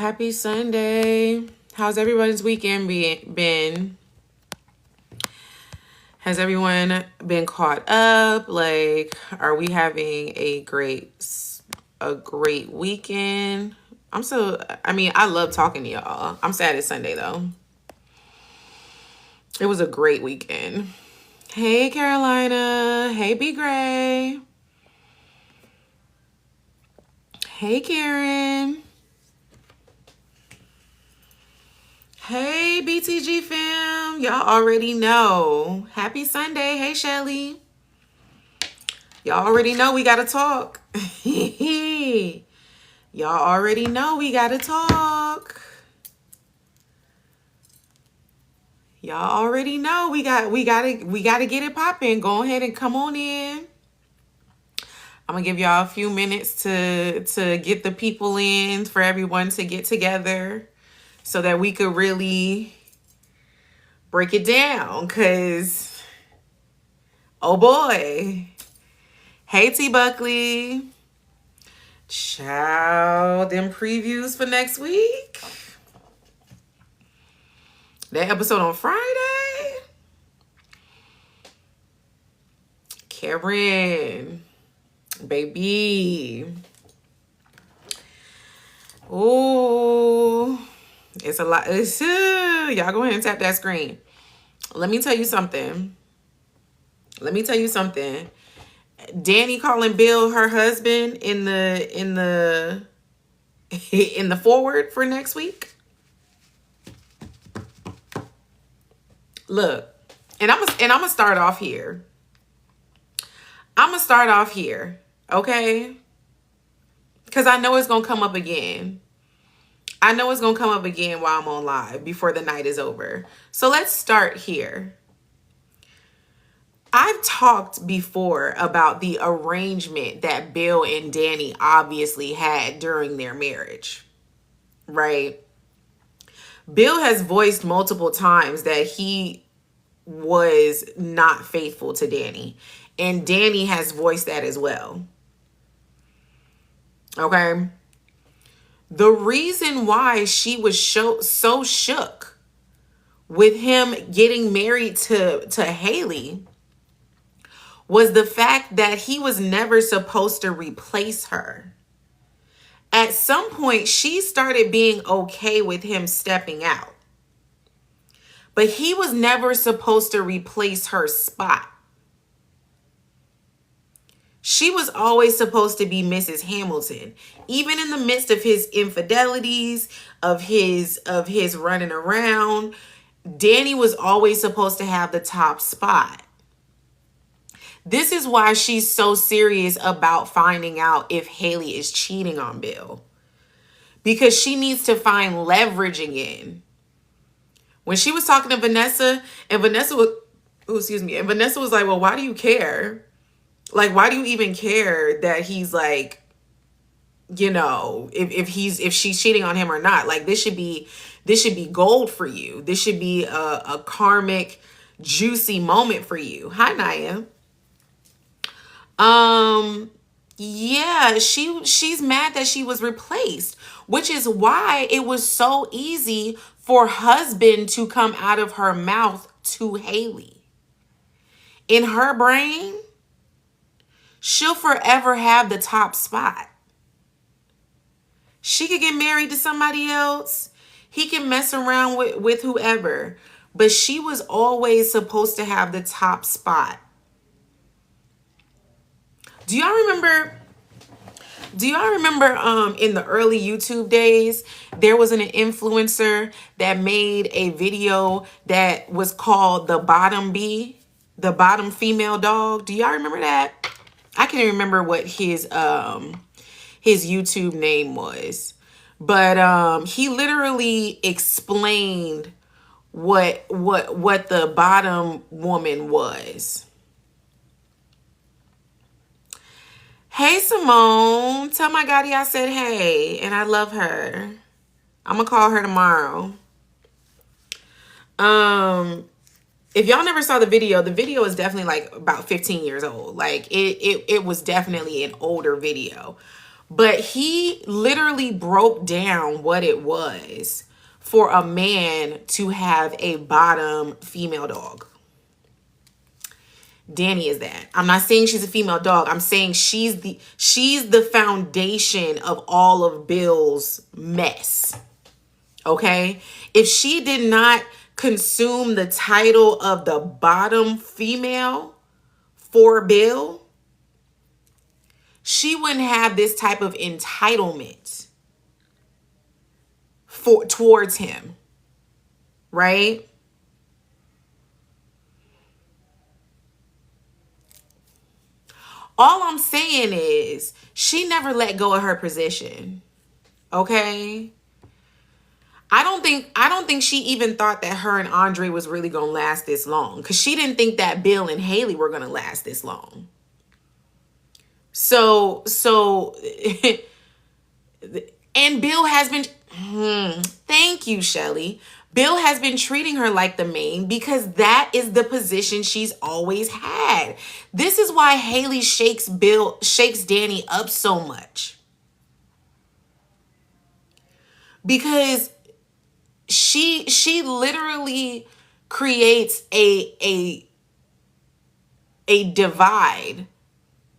Happy Sunday. How's everyone's weekend been? Has everyone been caught up? Like, are we having a great weekend? I love talking to y'all. I'm sad it's Sunday though. It was a great weekend. Hey, Carolina. Hey, B. Gray. Hey, Karen. Hey, BTG fam. Y'all already know. Happy Sunday. Hey, Shelly. Y'all already know we got to talk. Y'all already know we got to talk. Y'all already know we got to get it popping. Go ahead and come on in. I'm going to give y'all a few minutes to get the people in, for everyone to get together so that we could really break it down, cuz oh boy. Hey, T Buckley. Child, them previews for next week. That episode on Friday. Karen. Baby. Ooh. It's a lot. Y'all go ahead and tap that screen. Let me tell you something. Danny calling Bill her husband in the forward for next week. Look, and I'm gonna start off here. Okay? Because I know it's gonna come up again. While I'm on live before the night is over. So let's start here. I've talked before about the arrangement that Bill and Danny obviously had during their marriage, right? Bill has voiced multiple times that he was not faithful to Danny, and Danny has voiced that as well. Okay? The reason why she was so shook with him getting married to Haley was the fact that he was never supposed to replace her. At some point, she started being okay with him stepping out. But he was never supposed to replace her spot. She was always supposed to be Mrs. Hamilton. Even in the midst of his infidelities, of his running around, Danny was always supposed to have the top spot. This is why she's so serious about finding out if Haley is cheating on Bill. Because she needs to find leverage again. When she was talking to Vanessa, and Vanessa was like, well, why do you care? Like, why do you even care that he's like, if she's cheating on him or not? Like, this should be gold for you. This should be a karmic, juicy moment for you. Hi, Naya. Yeah, she's mad that she was replaced, which is why it was so easy for husband to come out of her mouth to Haley. In her brain, she'll forever have the top spot. She could get married to somebody else. He can mess around with whoever. But she was always supposed to have the top spot. Do y'all remember in the early YouTube days, there was an influencer that made a video that was called the bottom bee, the bottom female dog? Do y'all remember that? I can't remember what his YouTube name was, but he literally explained what the bottom woman was. Hey, Simone. Tell my Gotti I said hey, and I love her. I'm going to call her tomorrow. If y'all never saw the video is definitely like about 15 years old. Like, it was definitely an older video. But he literally broke down what it was for a man to have a bottom female dog. Danny is that. I'm not saying she's a female dog. I'm saying she's the foundation of all of Bill's mess. Okay? If she did not consume the title of the bottom female for Bill, she wouldn't have this type of entitlement towards him. Right? All I'm saying is she never let go of her position. Okay? I don't think she even thought that her and Andre was really going to last this long, cuz she didn't think that Bill and Haley were going to last this long. So and Bill has been thank you, Shelly. Bill has been treating her like the main because that is the position she's always had. This is why Haley shakes Danny up so much. Because she literally creates a divide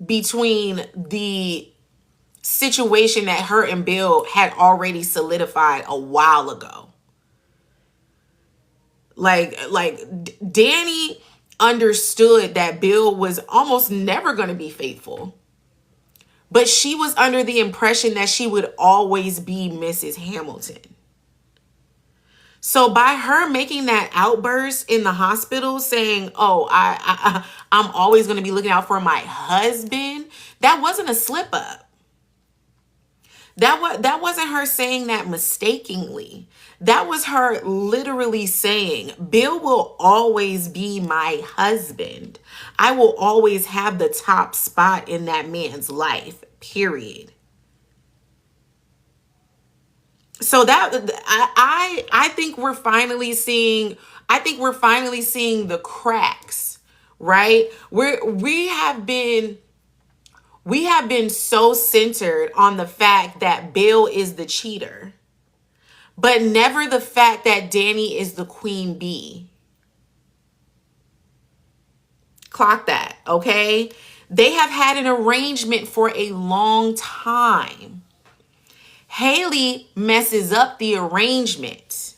between the situation that her and Bill had already solidified a while ago. Like Danny understood that Bill was almost never going to be faithful. But she was under the impression that she would always be Mrs. Hamilton. So by her making that outburst in the hospital saying, "Oh, I'm always going to be looking out for my husband," that wasn't a slip up. That wasn't her saying that mistakenly. That was her literally saying, Bill will always be my husband. I will always have the top spot in that man's life, period. So that I think we're finally seeing the cracks, right? We have been so centered on the fact that Bill is the cheater, but never the fact that Danny is the queen bee. Clock that, okay? They have had an arrangement for a long time. Haley messes up the arrangement.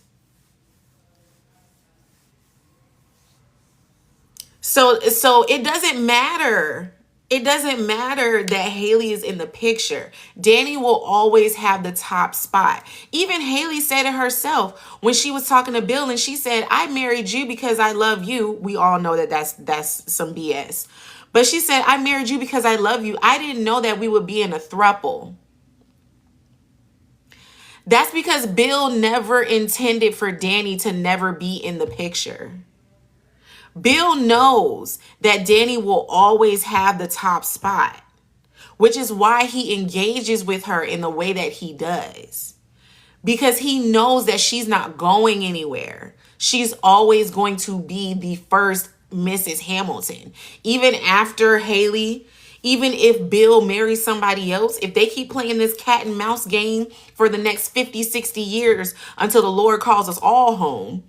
So it doesn't matter. It doesn't matter that Haley is in the picture. Danny will always have the top spot. Even Haley said it herself when she was talking to Bill and she said, "I married you because I love you." We all know that that's some BS. But she said, "I married you because I love you. I didn't know that we would be in a throuple." That's because Bill never intended for Danny to never be in the picture. Bill knows that Danny will always have the top spot, which is why he engages with her in the way that he does. Because he knows that she's not going anywhere. She's always going to be the first Mrs. Hamilton. Even after Haley, even if Bill marries somebody else, if they keep playing this cat and mouse game for the next 50, 60 years until the Lord calls us all home,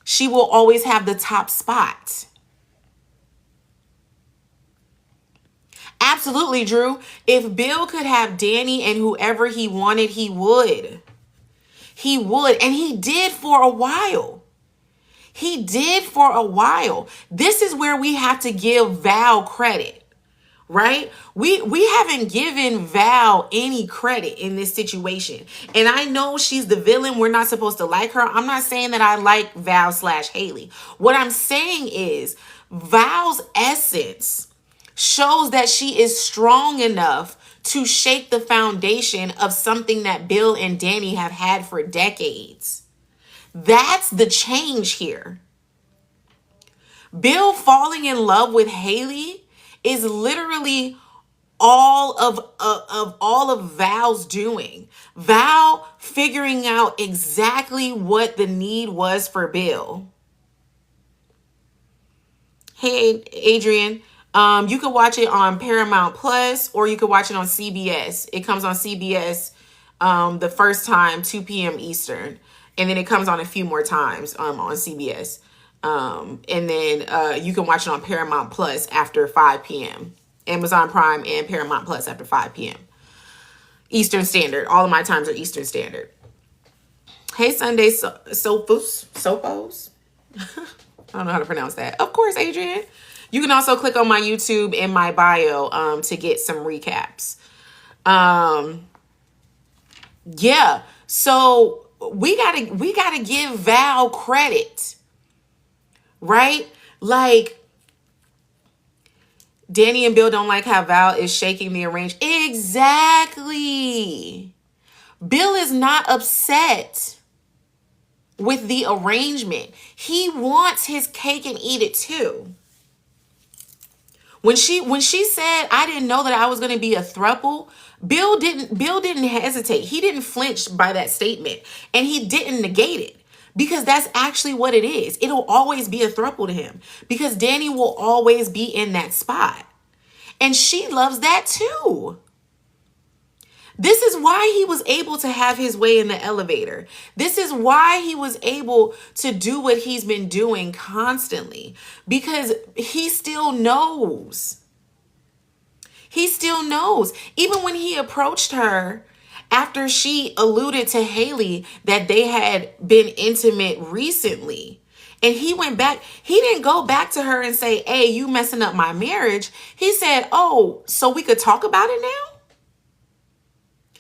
she will always have the top spot. Absolutely, Drew. If Bill could have Danny and whoever he wanted, he would. He would. And he did for a while. He did for a while. This is where we have to give Val credit, right? We haven't given Val any credit in this situation. And I know she's the villain. We're not supposed to like her. I'm not saying that I like Val / Haley. What I'm saying is Val's essence shows that she is strong enough to shake the foundation of something that Bill and Danny have had for decades. That's the change here. Bill falling in love with Haley is literally all of Val's doing. Val figuring out exactly what the need was for Bill. Hey, Adrian. You could watch it on Paramount Plus, or you could watch it on CBS. It comes on CBS the first time, 2 p.m. Eastern. And then it comes on a few more times on CBS. And then you can watch it on Paramount Plus after 5 p.m. Amazon Prime and Paramount Plus after 5 p.m. Eastern Standard. All of my times are Eastern Standard. Hey, Sunday Sopos. I don't know how to pronounce that. Of course, Adrian. You can also click on my YouTube in my bio to get some recaps. Yeah. So we gotta give Val credit, right? Like, Danny and Bill don't like how Val is shaking the arrangement. Exactly. Bill is not upset with the arrangement. He wants his cake and eat it too. When she said, I didn't know that I was going to be a throuple, Bill didn't hesitate. He didn't flinch by that statement, and he didn't negate it, because that's actually what it is. It'll always be a throuple to him, because Danny will always be in that spot. And she loves that too. This is why he was able to have his way in the elevator. This is why he was able to do what he's been doing constantly, because he still knows. He still knows. Even when he approached her after she alluded to Haley that they had been intimate recently, and he went back, he didn't go back to her and say, hey, you messing up my marriage. He said, oh, so we could talk about it now?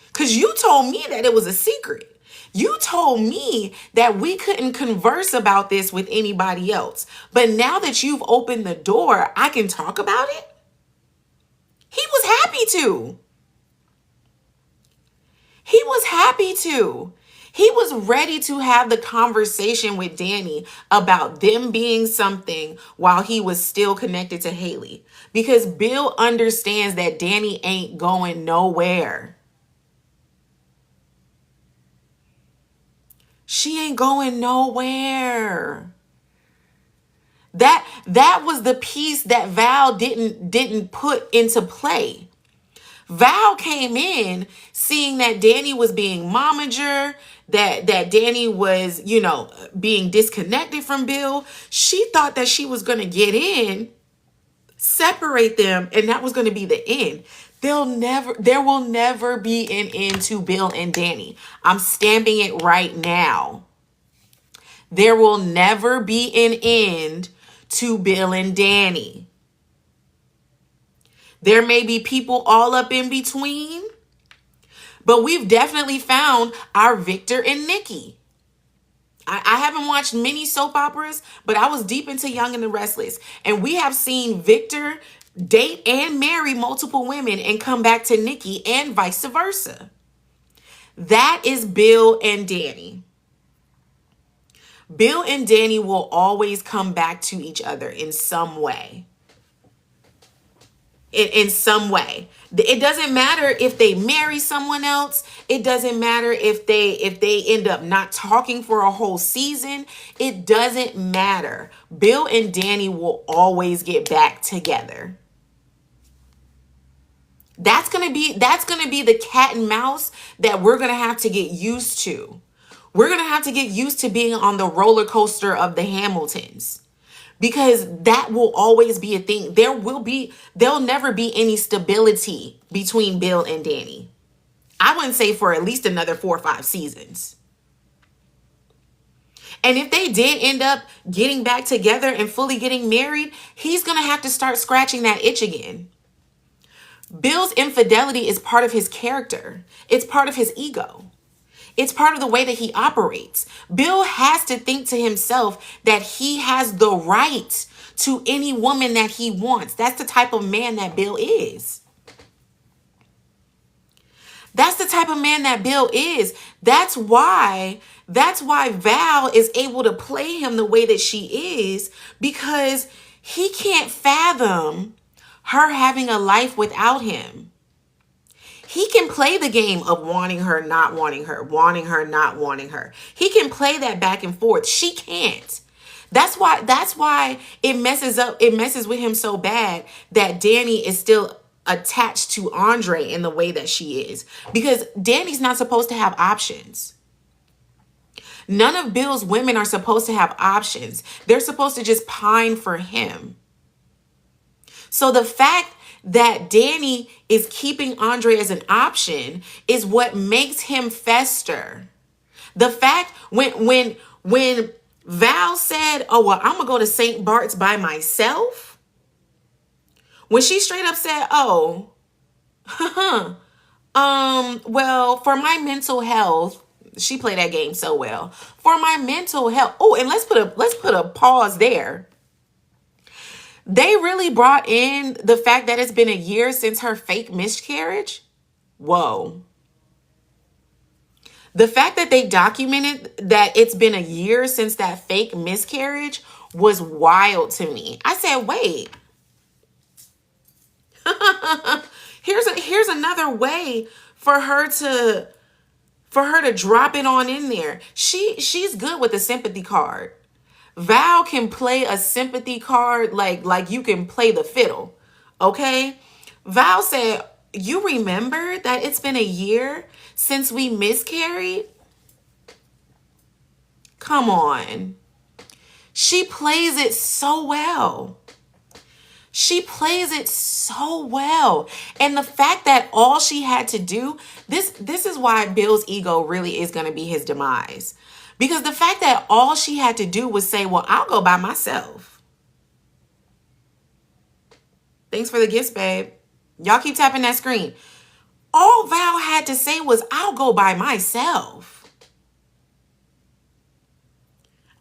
Because you told me that it was a secret. You told me that we couldn't converse about this with anybody else. But now that you've opened the door, I can talk about it? He was happy to. He was happy to. He was ready to have the conversation with Danny about them being something while he was still connected to Haley. Because Bill understands that Danny ain't going nowhere. She ain't going nowhere. That was the piece that Val didn't put into play. Val came in seeing that Danny was being momager, that Danny was, being disconnected from Bill. She thought that she was going to get in, separate them, and that was going to be the end. There will never be an end to Bill and Danny. I'm stamping it right now. There will never be an end to Bill and Danny. There may be people all up in between, but we've definitely found our Victor and Nikki. I haven't watched many soap operas, but I was deep into Young and the Restless. And we have seen Victor date and marry multiple women and come back to Nikki, and vice versa. That is Bill and Danny. Bill and Danny will always come back to each other in some way. In some way. It doesn't matter if they marry someone else. It doesn't matter if they end up not talking for a whole season. It doesn't matter. Bill and Danny will always get back together. That's going to be the cat and mouse that we're going to have to get used to. We're going to have to get used to being on the roller coaster of the Hamiltons. Because that will always be a thing. There'll never be any stability between Bill and Danny. I wouldn't say for at least another 4 or 5 seasons. And if they did end up getting back together and fully getting married, he's going to have to start scratching that itch again. Bill's infidelity is part of his character. It's part of his ego. It's part of the way that he operates. Bill has to think to himself that he has the right to any woman that he wants. That's the type of man that Bill is. That's the type of man that Bill is. That's why Val is able to play him the way that she is, because he can't fathom her having a life without him. He can play the game of wanting her, not wanting her, wanting her, not wanting her. He can play that back and forth. She can't. That's why it messes with him so bad that Danny is still attached to Andre in the way that she is. Because Danny's not supposed to have options. None of Bill's women are supposed to have options. They're supposed to just pine for him. So the fact that Danny is keeping Andre as an option is what makes him fester. The fact when Val said, "Oh well, I'm gonna go to St. Bart's by myself," when she straight up said, "Oh, well, for my mental health," she played that game so well. For my mental health. Oh, and let's put a pause there. They really brought in the fact that it's been a year since her fake miscarriage. Whoa. The fact that they documented that it's been a year since that fake miscarriage was wild to me. I said, wait. Here's another way for her to drop it on in there. She's good with a sympathy card. Val can play a sympathy card like you can play the fiddle. Okay? Val said, "You remember that it's been a year since we miscarried?" Come on. She plays it so well. She plays it so well. And the fact that all she had to do, this is why Bill's ego really is going to be his demise. Because the fact that all she had to do was say, "Well, I'll go by myself." Thanks for the gifts, babe. Y'all keep tapping that screen. All Val had to say was, "I'll go by myself.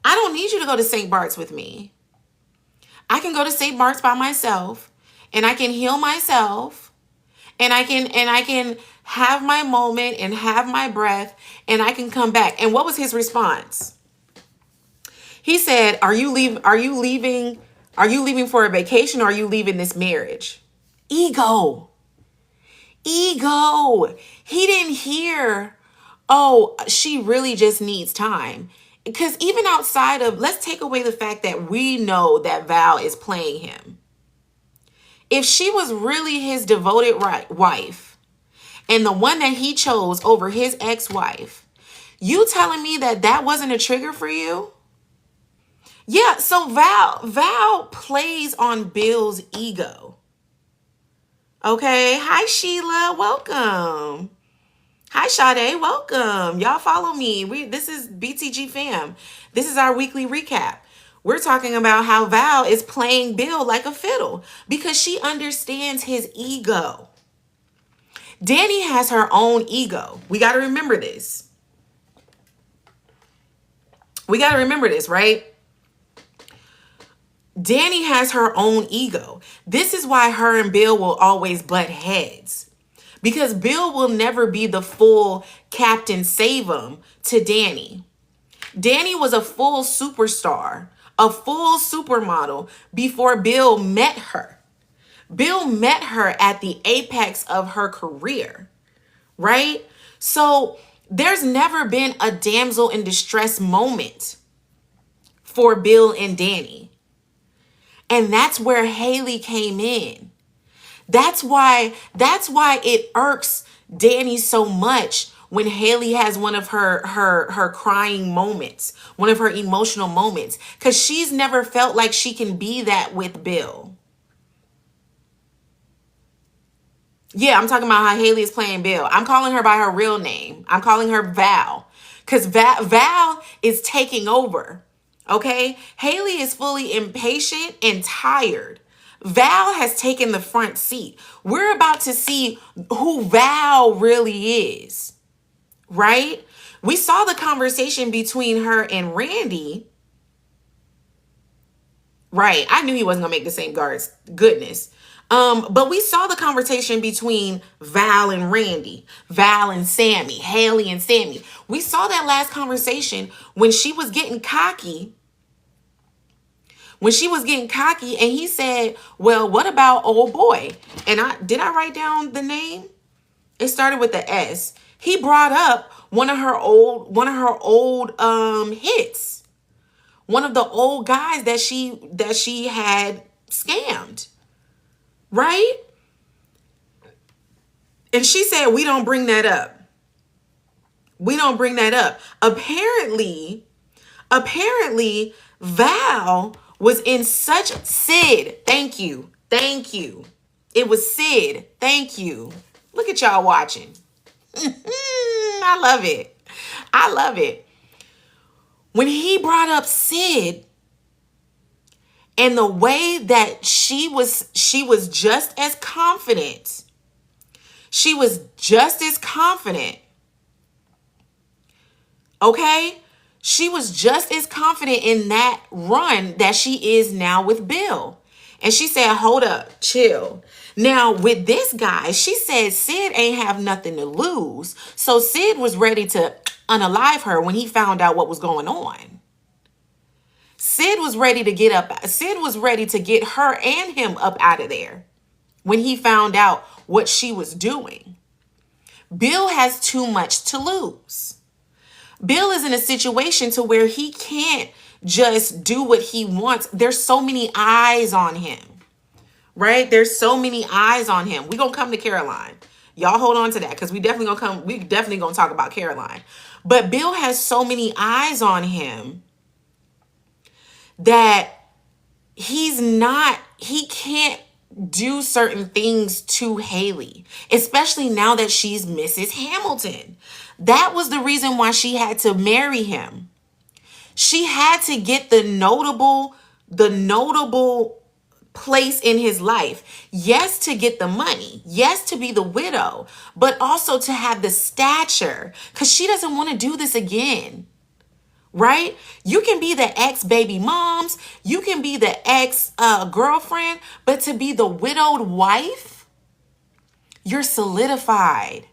I don't need you to go to St. Bart's with me. I can go to St. Bart's by myself, and I can heal myself, and I can have my moment and have my breath, and I can come back." And what was his response? He said, Are you leaving for a vacation, or are you leaving this marriage?" Ego. He didn't hear, "Oh, she really just needs time." Because even outside of, let's take away the fact that we know that Val is playing him. If she was really his devoted wife and the one that he chose over his ex-wife, you telling me that wasn't a trigger for you? Yeah, so Val plays on Bill's ego. Okay, hi Sheila, welcome. Hi Sade, welcome. Y'all follow me. This is BTG fam. This is our weekly recap. We're talking about how Val is playing Bill like a fiddle because she understands his ego. Danny has her own ego. We got to remember this. Right? Danny has her own ego. This is why her and Bill will always butt heads. Because Bill will never be the full Captain Save-em to Danny. Danny was a full superstar, a full supermodel before Bill met her. Bill met her at the apex of her career, right? So there's never been a damsel in distress moment for Bill and Danny. And that's where Haley came in. That's why it irks Danny so much when Haley has one of her crying moments, one of her emotional moments, because she's never felt like she can be that with Bill. Yeah, I'm talking about how Haley is playing Bill. I'm calling her by her real name. I'm calling her Val, because Val is taking over. Okay, Haley is fully impatient and tired. Val has taken the front seat. We're about to see who Val really is, right? We saw the conversation between her and Randy. Right, I knew he wasn't gonna make the same guards. Goodness. But we saw the conversation between Val and Randy, Val and Sammy, Haley and Sammy. We saw that last conversation when she was getting cocky. And he said, "Well, what about old boy?" And did I write down the name? It started with the S. He brought up one of her old hits. One of the old guys that she had scammed, right? And she said, we don't bring that up. We don't bring that up. Apparently, Val was in such Sid. Thank you. Thank you. It was Sid. Thank you. Look at y'all watching. I love it. I love it. When he brought up Sid and the way that she was just as confident. She was just as confident. Okay? She was just as confident in that run that she is now with Bill. And she said, hold up, chill. Now, with this guy, she said Sid ain't have nothing to lose. So Sid was ready to unalive her when he found out what was going on. Sid was ready to get up. Sid was ready to get her and him up out of there when he found out what she was doing. Bill has too much to lose. Bill is in a situation to where he can't just do what he wants. There's so many eyes on him, right? There's so many eyes on him. We're going to come to Caroline. Y'all hold on to that because we definitely going to talk about Caroline. But Bill has so many eyes on him that he can't do certain things to Haley, especially now that she's Mrs. Hamilton. That was the reason why she had to marry him. She had to get the notable place in his life. Yes, to get the money. Yes, to be the widow, but also to have the stature because she doesn't want to do this again. Right? You can be the ex-baby moms. You can be the ex-girlfriend. But to be the widowed wife, you're solidified.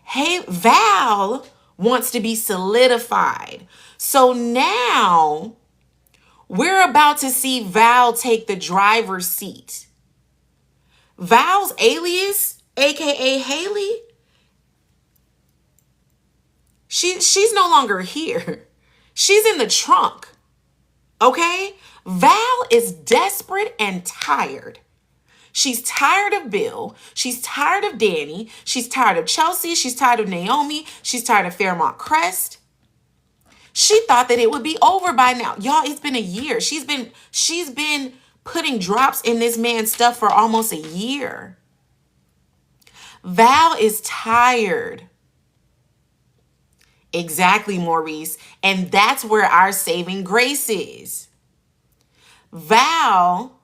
Hey, Val wants to be solidified. So now we're about to see Val take the driver's seat. Val's alias, aka Haley, she's no longer here. She's in the trunk, okay? Val is desperate and tired. She's tired of Bill. She's tired of Danny. She's tired of Chelsea. She's tired of Naomi. She's tired of Fairmont Crest. She thought that it would be over by now. Y'all, it's been a year. She's been putting drops in this man's stuff for almost a year. Val is tired. Exactly, Maurice. And that's where our saving grace is. Val,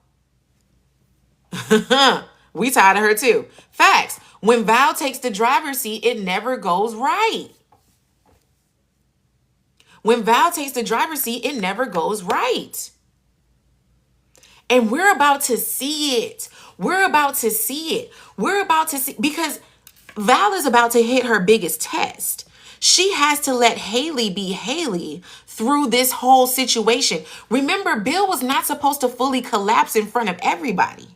we tired of her too. Facts. When Val takes the driver's seat, it never goes right. When Val takes the driver's seat, it never goes right. And we're about to see it. We're about to see it. We're about to see, because Val is about to hit her biggest test. She has to let Haley be Haley through this whole situation. Remember, Bill was not supposed to fully collapse in front of everybody.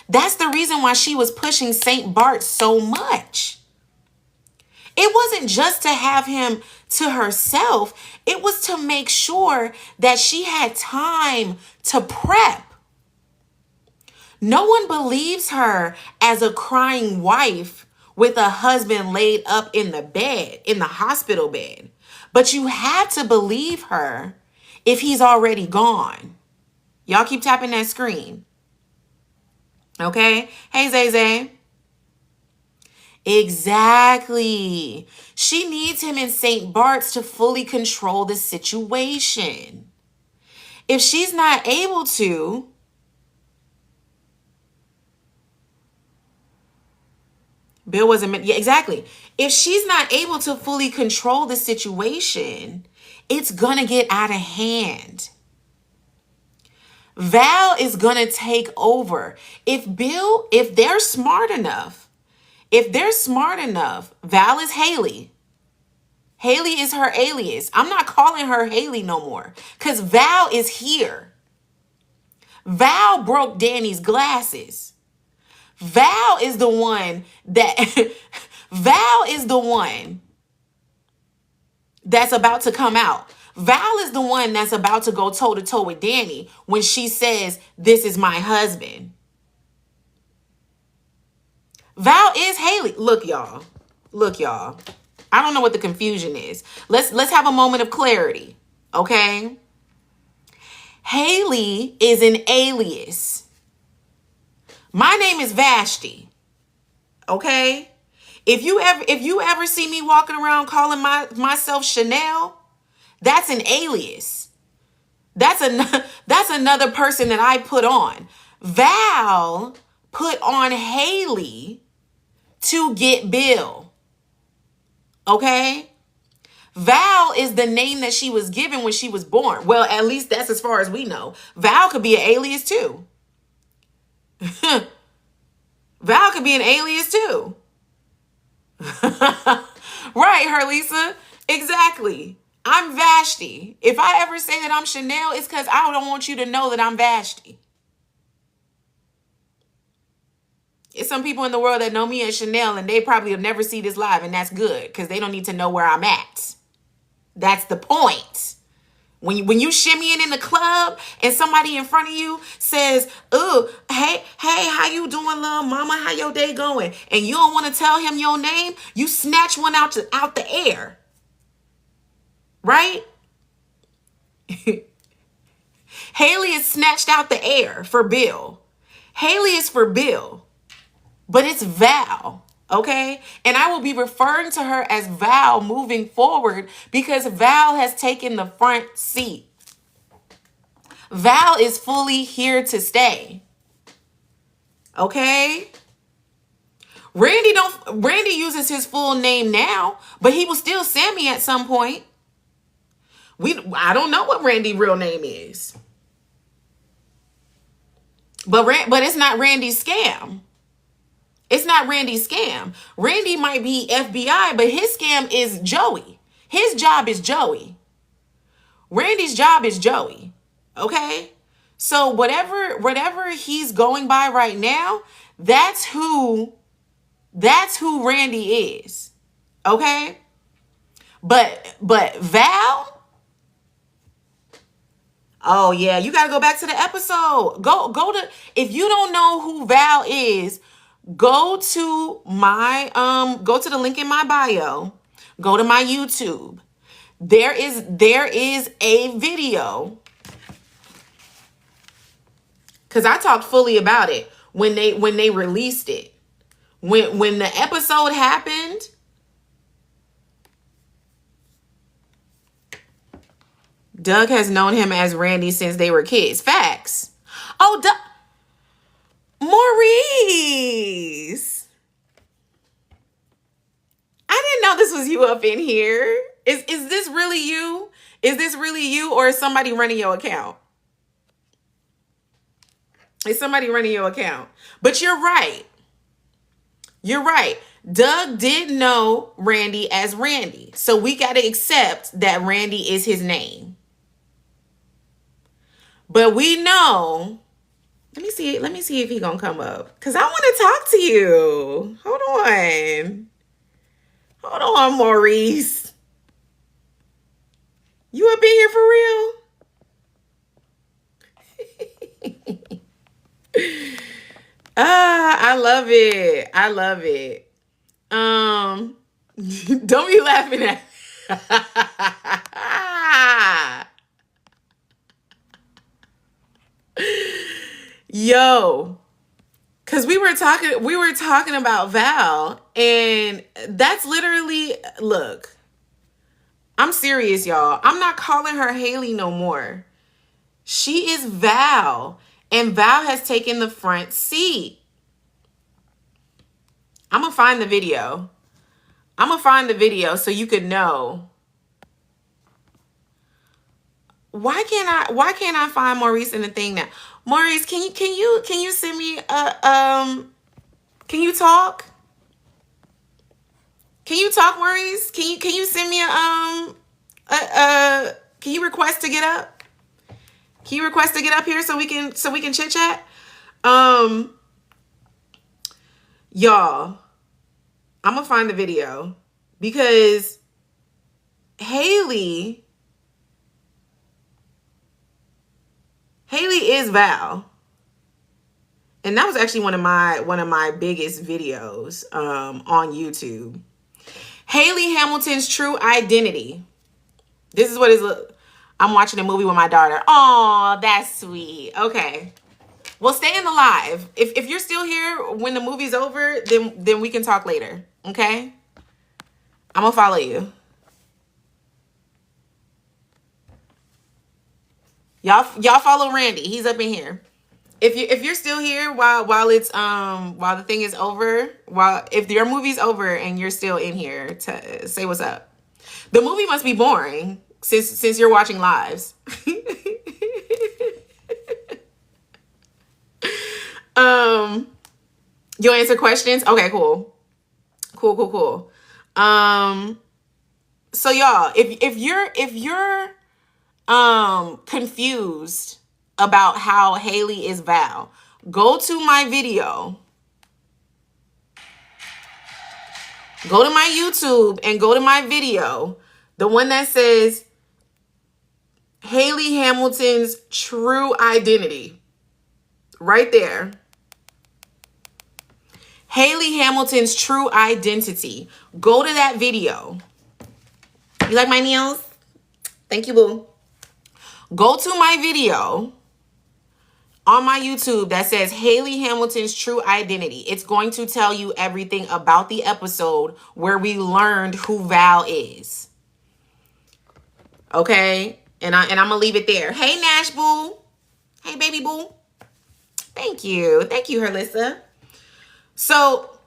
That's the reason why she was pushing St. Bart so much. It wasn't just to have him to herself. It was to make sure that she had time to prep. No one believes her as a crying wife with a husband laid up in the bed, in the hospital bed. But you have to believe her if he's already gone. Y'all keep tapping that screen. Okay? Hey, Zay Zay. Exactly. She needs him in St. Bart's to fully control the situation. If she's not able to, Bill wasn't, yeah, exactly. If she's not able to fully control the situation, it's going to get out of hand. Val is going to take over. If they're smart enough, Val is Haley. Haley is her alias. I'm not calling her Haley no more because Val is here. Val broke Danny's glasses. Val is the one that's about to come out. Val is the one that's about to go toe to toe with Danny when she says, "This is my husband." Val is Haley. Look, y'all. Look, y'all. I don't know what the confusion is. Let's have a moment of clarity. Okay? Haley is an alias. My name is Vashti. Okay? If you ever see me walking around calling myself Chanel, that's an alias. That's another person that I put on. Val put on Haley to get Bill. Okay? Val is the name that she was given when she was born. Well, at least that's as far as we know. Val could be an alias too. Val could be an alias too. Right, Herlisa. Exactly. I'm Vashti. If I ever say that I'm Chanel, it's because I don't want you to know that I'm Vashti. It's some people in the world that know me as Chanel, and they probably will never see this live, and that's good because they don't need to know where I'm at. That's the point. When you shimmying in the club and somebody in front of you says, "Oh, hey, how you doing, little mama? How your day going?" and you don't want to tell him your name, you snatch one out the air. Right? Haley is snatched out the air for Bill. Haley is for Bill, but it's Val. Okay? And I will be referring to her as Val moving forward because Val has taken the front seat. Val is fully here to stay. Okay? Randy uses his full name now, but he was still Sammy at some point. I don't know what Randy's real name is. But it's not Randy's scam. It's not Randy's scam. Randy might be FBI, but his scam is Joey. His job is Joey. Randy's job is Joey. Okay? So whatever he's going by right now, that's who Randy is. Okay? But Val, oh yeah, you got to go back to the episode. Go to, if you don't know who Val is, go to the link in my bio. Go to my YouTube. There is a video, cuz I talked fully about it when they released it. When the episode happened, Doug has known him as Randy since they were kids. Facts. Oh, Maurice. I didn't know this was you up in here. Is this really you? Is this really you, or is somebody running your account? Is somebody running your account? But you're right. You're right. Doug did know Randy as Randy. So we got to accept that Randy is his name. But we know, let me see if he gonna come up. Because I want to talk to you. Hold on, Maurice. You up in here for real? I love it. I love it. Don't be laughing at Yo, because we were talking about Val, and that's literally, look, I'm serious, y'all. I'm not calling her Haley no more. She is Val, and Val has taken the front seat. I'm gonna find the video so you could know. Why can't I find Maurice in the thing now? Maurice, can you send me can you talk? Can you talk, Maurice? Can you send me can you request to get up? Can you request to get up here so we can chit chat? Y'all, I'm gonna find the video because Haley is Val? And that was actually one of my biggest videos on YouTube. Haley Hamilton's true identity. This is what is. I'm watching a movie with my daughter. Oh, that's sweet. Okay. Well, stay in the live. If you're still here when the movie's over, then we can talk later. Okay? I'm gonna follow you. Y'all follow Randy. He's up in here. If you're still here while the thing is over, if your movie's over and you're still in here, to say what's up. The movie must be boring since you're watching lives. You'll answer questions? Okay, cool. Cool. So y'all, if you're confused about how Haley is Val, go to my video. Go to my YouTube and go to my video. The one that says Haley Hamilton's true identity. Right there. Haley Hamilton's true identity. Go to that video. You like my nails? Thank you, boo. Go to my video on my YouTube that says Haley Hamilton's true identity. It's going to tell you everything about the episode where we learned who Val is. Okay? And I'm going to leave it there. Hey, Nash boo. Hey, baby boo. Thank you, Herlissa. So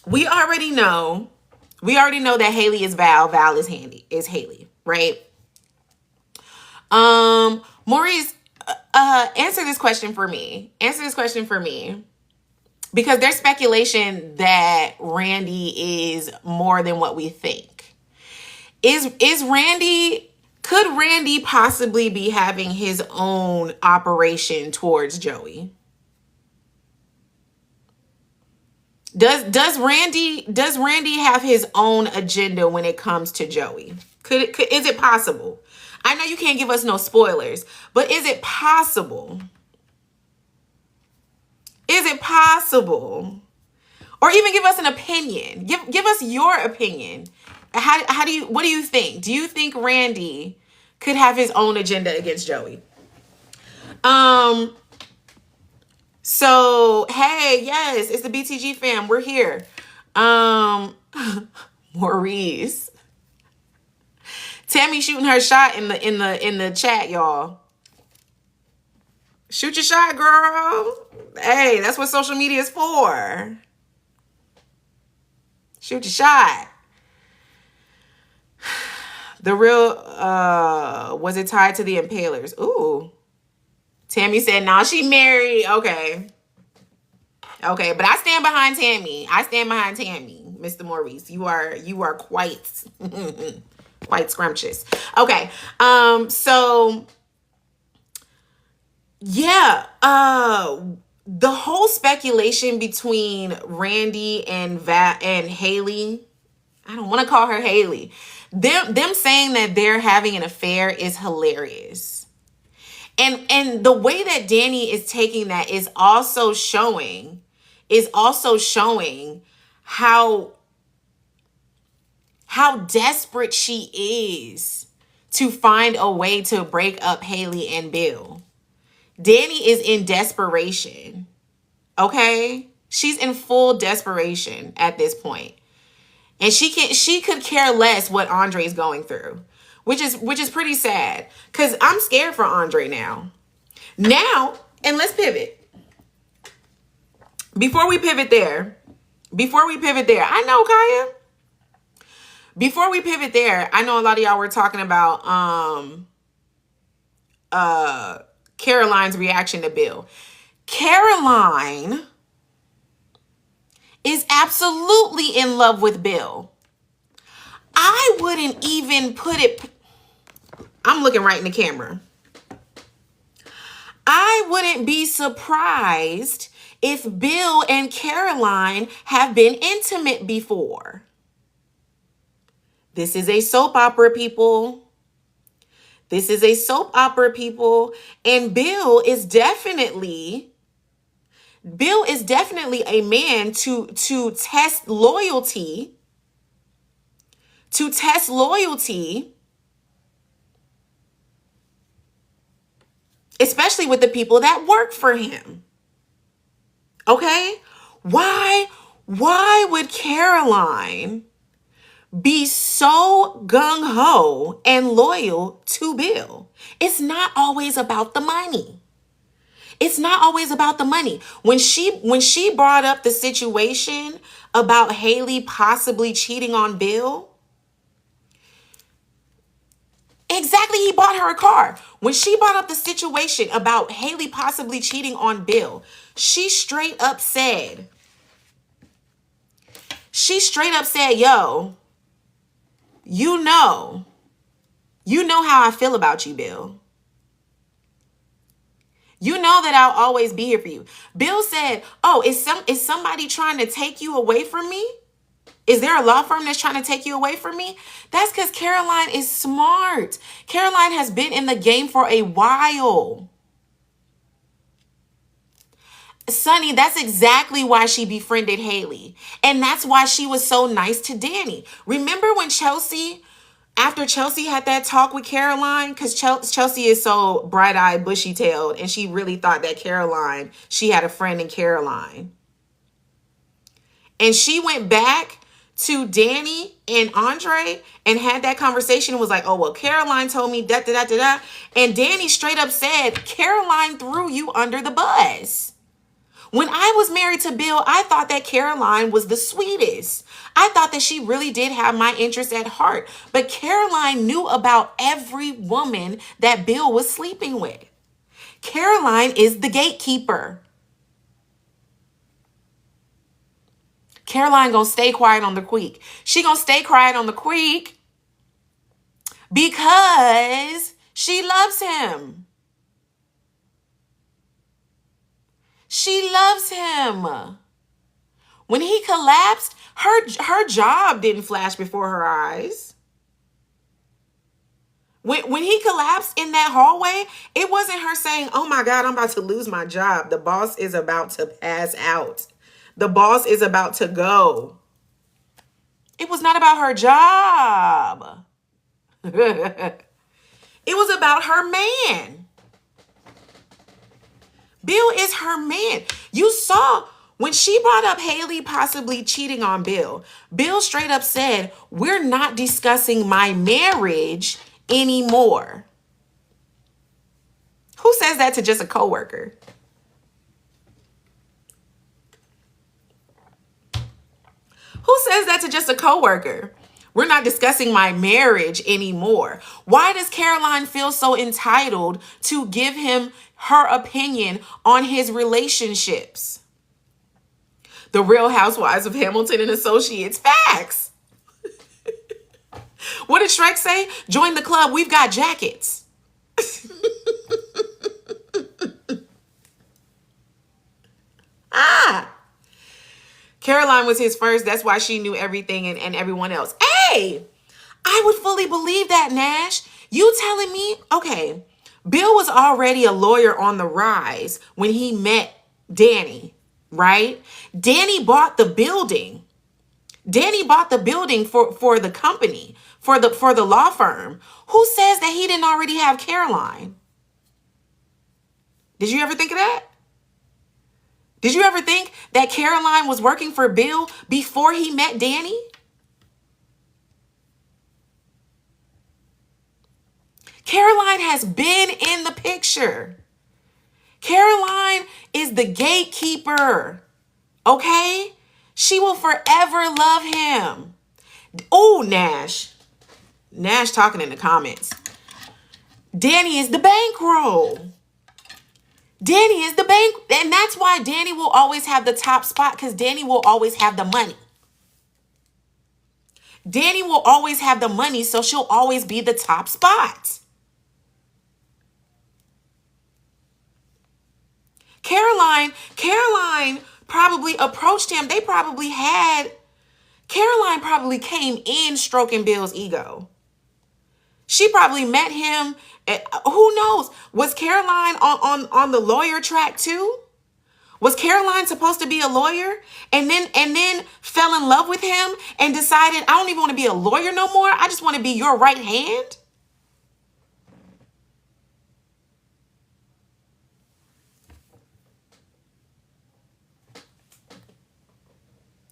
we already know that Haley is Val. Val is Haley, right? Maurice, answer this question for me. Because there's speculation that Randy is more than what we think. Could Randy possibly be having his own operation towards Joey? Does Randy have his own agenda when it comes to Joey? Is it possible? I know you can't give us no spoilers, but is it possible? Or even give us an opinion. Give us your opinion. What do you think? Do you think Randy could have his own agenda against Joey? So, hey, yes, it's the BTG fam. We're here. Maurice. Tammy shooting her shot in the chat, y'all. Shoot your shot, girl. Hey, that's what social media is for. Shoot your shot. The real, was it tied to the Impalers? Ooh. Tammy said, nah, she married. Okay, but I stand behind Tammy. Mr. Maurice. You are quite, quite scrumptious. Okay, so, yeah, the whole speculation between Randy and Haley, I don't want to call her Haley, them saying that they're having an affair is hilarious. And the way that Danny is taking that is also showing how desperate she is to find a way to break up Haley and Bill. Danny is in desperation. Okay? She's in full desperation at this point. And she could care less what Andre's going through. Which is pretty sad. Because I'm scared for Andre now. And let's pivot. Before we pivot there, I know, Kaya. Before we pivot there, I know a lot of y'all were talking about Caroline's reaction to Bill. Caroline is absolutely in love with Bill. I wouldn't even put it... I'm looking right in the camera. I wouldn't be surprised if Bill and Caroline have been intimate before. This is a soap opera, people. This is a soap opera, people. And Bill is definitely a man to test loyalty, especially with the people that work for him. Okay? Why would Caroline be so gung-ho and loyal to Bill? It's not always about the money. It's not always about the money. When she brought up the situation about Haley possibly cheating on Bill, exactly, he bought her a car. When she brought up the situation about Haley possibly cheating on Bill, she straight up said, yo, you know how I feel about you, Bill. You know that I'll always be here for you. Bill said, oh, is somebody trying to take you away from me? Is there a law firm that's trying to take you away from me? That's because Caroline is smart. Caroline has been in the game for a while. Sonny, that's exactly why she befriended Haley. And that's why she was so nice to Danny. Remember when after Chelsea had that talk with Caroline, because Chelsea is so bright-eyed, bushy-tailed, and she really thought that she had a friend in Caroline. And she went back to Danny and Andre and had that conversation and was like, oh, well, Caroline told me da da da da da. And Danny straight up said, Caroline threw you under the bus. When I was married to Bill, I thought that Caroline was the sweetest. I thought that she really did have my interest at heart. But Caroline knew about every woman that Bill was sleeping with. Caroline is the gatekeeper. Caroline gonna stay quiet on the creek. She gonna stay quiet on the creek because she loves him. She loves him. When he collapsed, her job didn't flash before her eyes. When he collapsed in that hallway, it wasn't her saying, oh my God, I'm about to lose my job. The boss is about to pass out. The boss is about to go. It was not about her job. It was about her man. Bill is her man. You saw when she brought up Haley possibly cheating on Bill, Bill straight up said, we're not discussing my marriage anymore. Who says that to just a coworker? Who says that to just a coworker? We're not discussing my marriage anymore. Why does Caroline feel so entitled to give him her opinion on his relationships? The Real Housewives of Hamilton and Associates. Facts. What did Shrek say? Join the club. We've got jackets. Caroline was his first. That's why she knew everything and everyone else. Hey, I would fully believe that, Nash. You telling me? Okay, Bill was already a lawyer on the rise when he met Danny, right? Danny bought the building. Danny bought the building for the company, for the law firm. Who says that he didn't already have Caroline? Did you ever think of that? Did you ever think that Caroline was working for Bill before he met Danny? Caroline has been in the picture. Caroline is the gatekeeper. Okay? She will forever love him. Oh, Nash. Nash talking in the comments. Danny is the bankroll. Danny is the bank. And that's why Danny will always have the top spot, because Danny will always have the money. Danny will always have the money, so she'll always be the top spot. Caroline probably approached him. Caroline probably came in stroking Bill's ego. She probably met him. Who knows? Was Caroline on the lawyer track too? Was Caroline supposed to be a lawyer and then fell in love with him and decided, I don't even want to be a lawyer no more. I just want to be your right hand?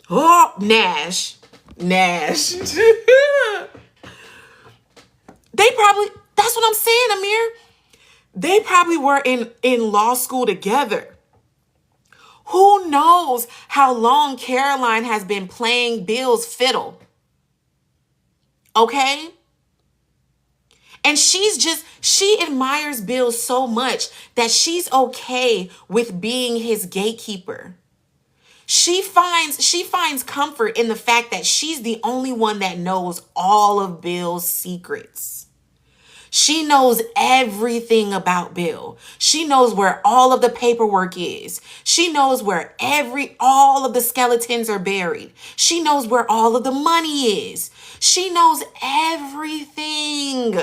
Oh, Nash. They probably, that's what I'm saying, Amir. They probably were in law school together. Who knows how long Caroline has been playing Bill's fiddle? Okay? And she admires Bill so much that she's okay with being his gatekeeper. She finds comfort in the fact that she's the only one that knows all of Bill's secrets. She knows everything about Bill. She knows where all of the paperwork is. She knows where all of the skeletons are buried. She knows where all of the money is. She knows everything.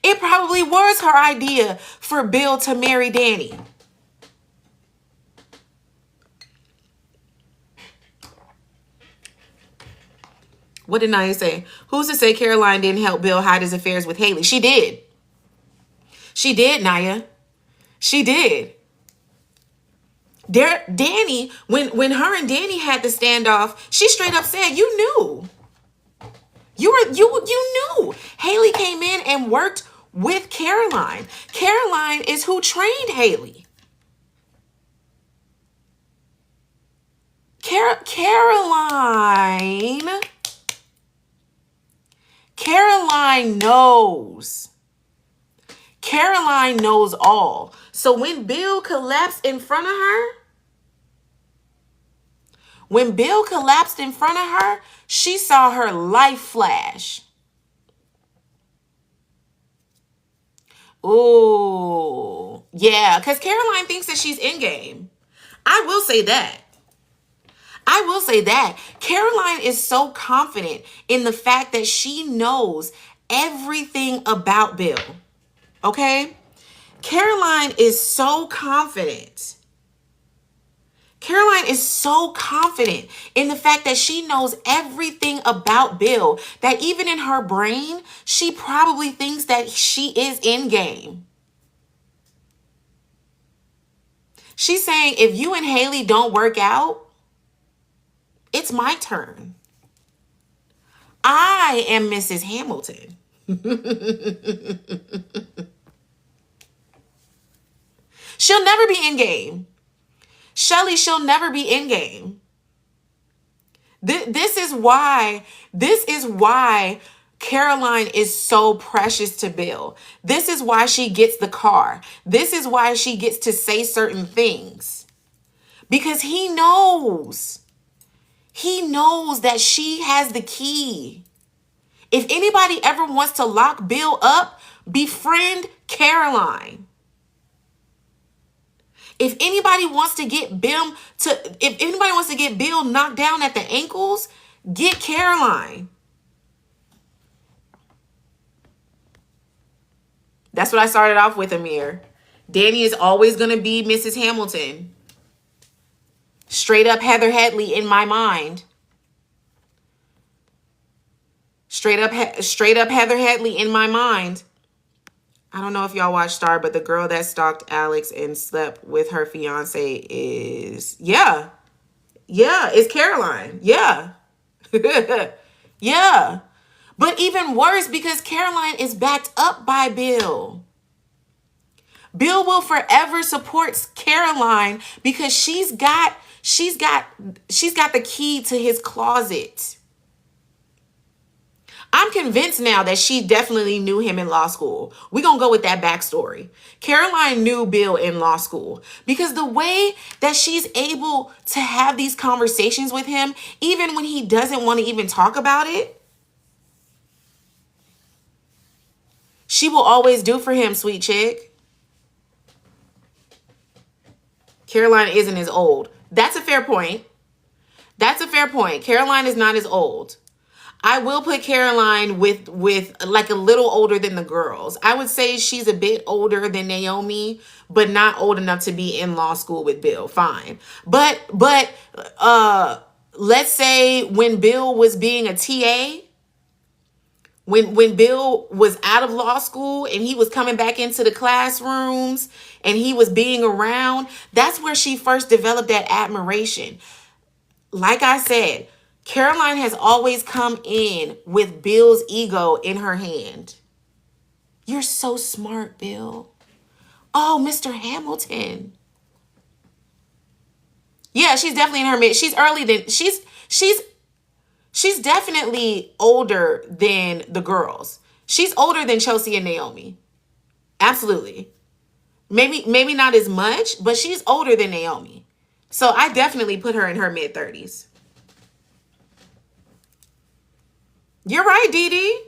It probably was her idea for Bill to marry Danny. What did Naya say? Who's to say Caroline didn't help Bill hide his affairs with Haley? She did. She did, Naya. She did. Danny, when her and Danny had the standoff, she straight up said, you knew. You knew. Haley came in and worked with Caroline. Caroline is who trained Haley. Caroline knows. Caroline knows all. So when Bill collapsed in front of her, she saw her life flash. Oh, yeah, because Caroline thinks that she's in game. I will say that. Caroline is so confident in the fact that she knows everything about Bill. Okay? Caroline is so confident. Caroline is so confident in the fact that she knows everything about Bill that even in her brain, she probably thinks that she is in game. She's saying, if you and Haley don't work out, it's my turn. I am Mrs. Hamilton. She'll never be in game. Shelly, she'll never be in game. This is why Caroline is so precious to Bill. This is why she gets the car. This is why she gets to say certain things. Because he knows. He knows that she has the key. If anybody ever wants to lock Bill up, befriend Caroline. If anybody wants to get Bill knocked down at the ankles, get Caroline. That's what I started off with, Amir. Danny is always going to be Mrs. Hamilton. Straight up Heather Headley in my mind. Straight up Heather Headley in my mind. I don't know if y'all watch Star, but the girl that stalked Alex and slept with her fiance is, it's Caroline. Yeah. Yeah. But even worse, because Caroline is backed up by Bill. Bill will forever support Caroline because she's got the key to his closet. I'm convinced now that she definitely knew him in law school. We're going to go with that backstory. Caroline knew Bill in law school because the way that she's able to have these conversations with him, even when he doesn't want to even talk about it, she will always do for him, sweet chick. Caroline isn't as old. That's a fair point. Caroline is not as old. I will put Caroline with like a little older than the girls. I would say she's a bit older than Naomi, but not old enough to be in law school with Bill. Fine. But let's say when Bill was being a TA, when Bill was out of law school and he was coming back into the classrooms and he was being around, that's where she first developed that admiration. Like I said, Caroline has always come in with Bill's ego in her hand. You're so smart, Bill. Oh, Mr. Hamilton. Yeah, she's definitely in her mid. She's early than she's definitely older than the girls. She's older than Chelsea and Naomi. Absolutely. Maybe not as much, but she's older than Naomi. So I definitely put her in her mid-30s. You're right, Dee Dee.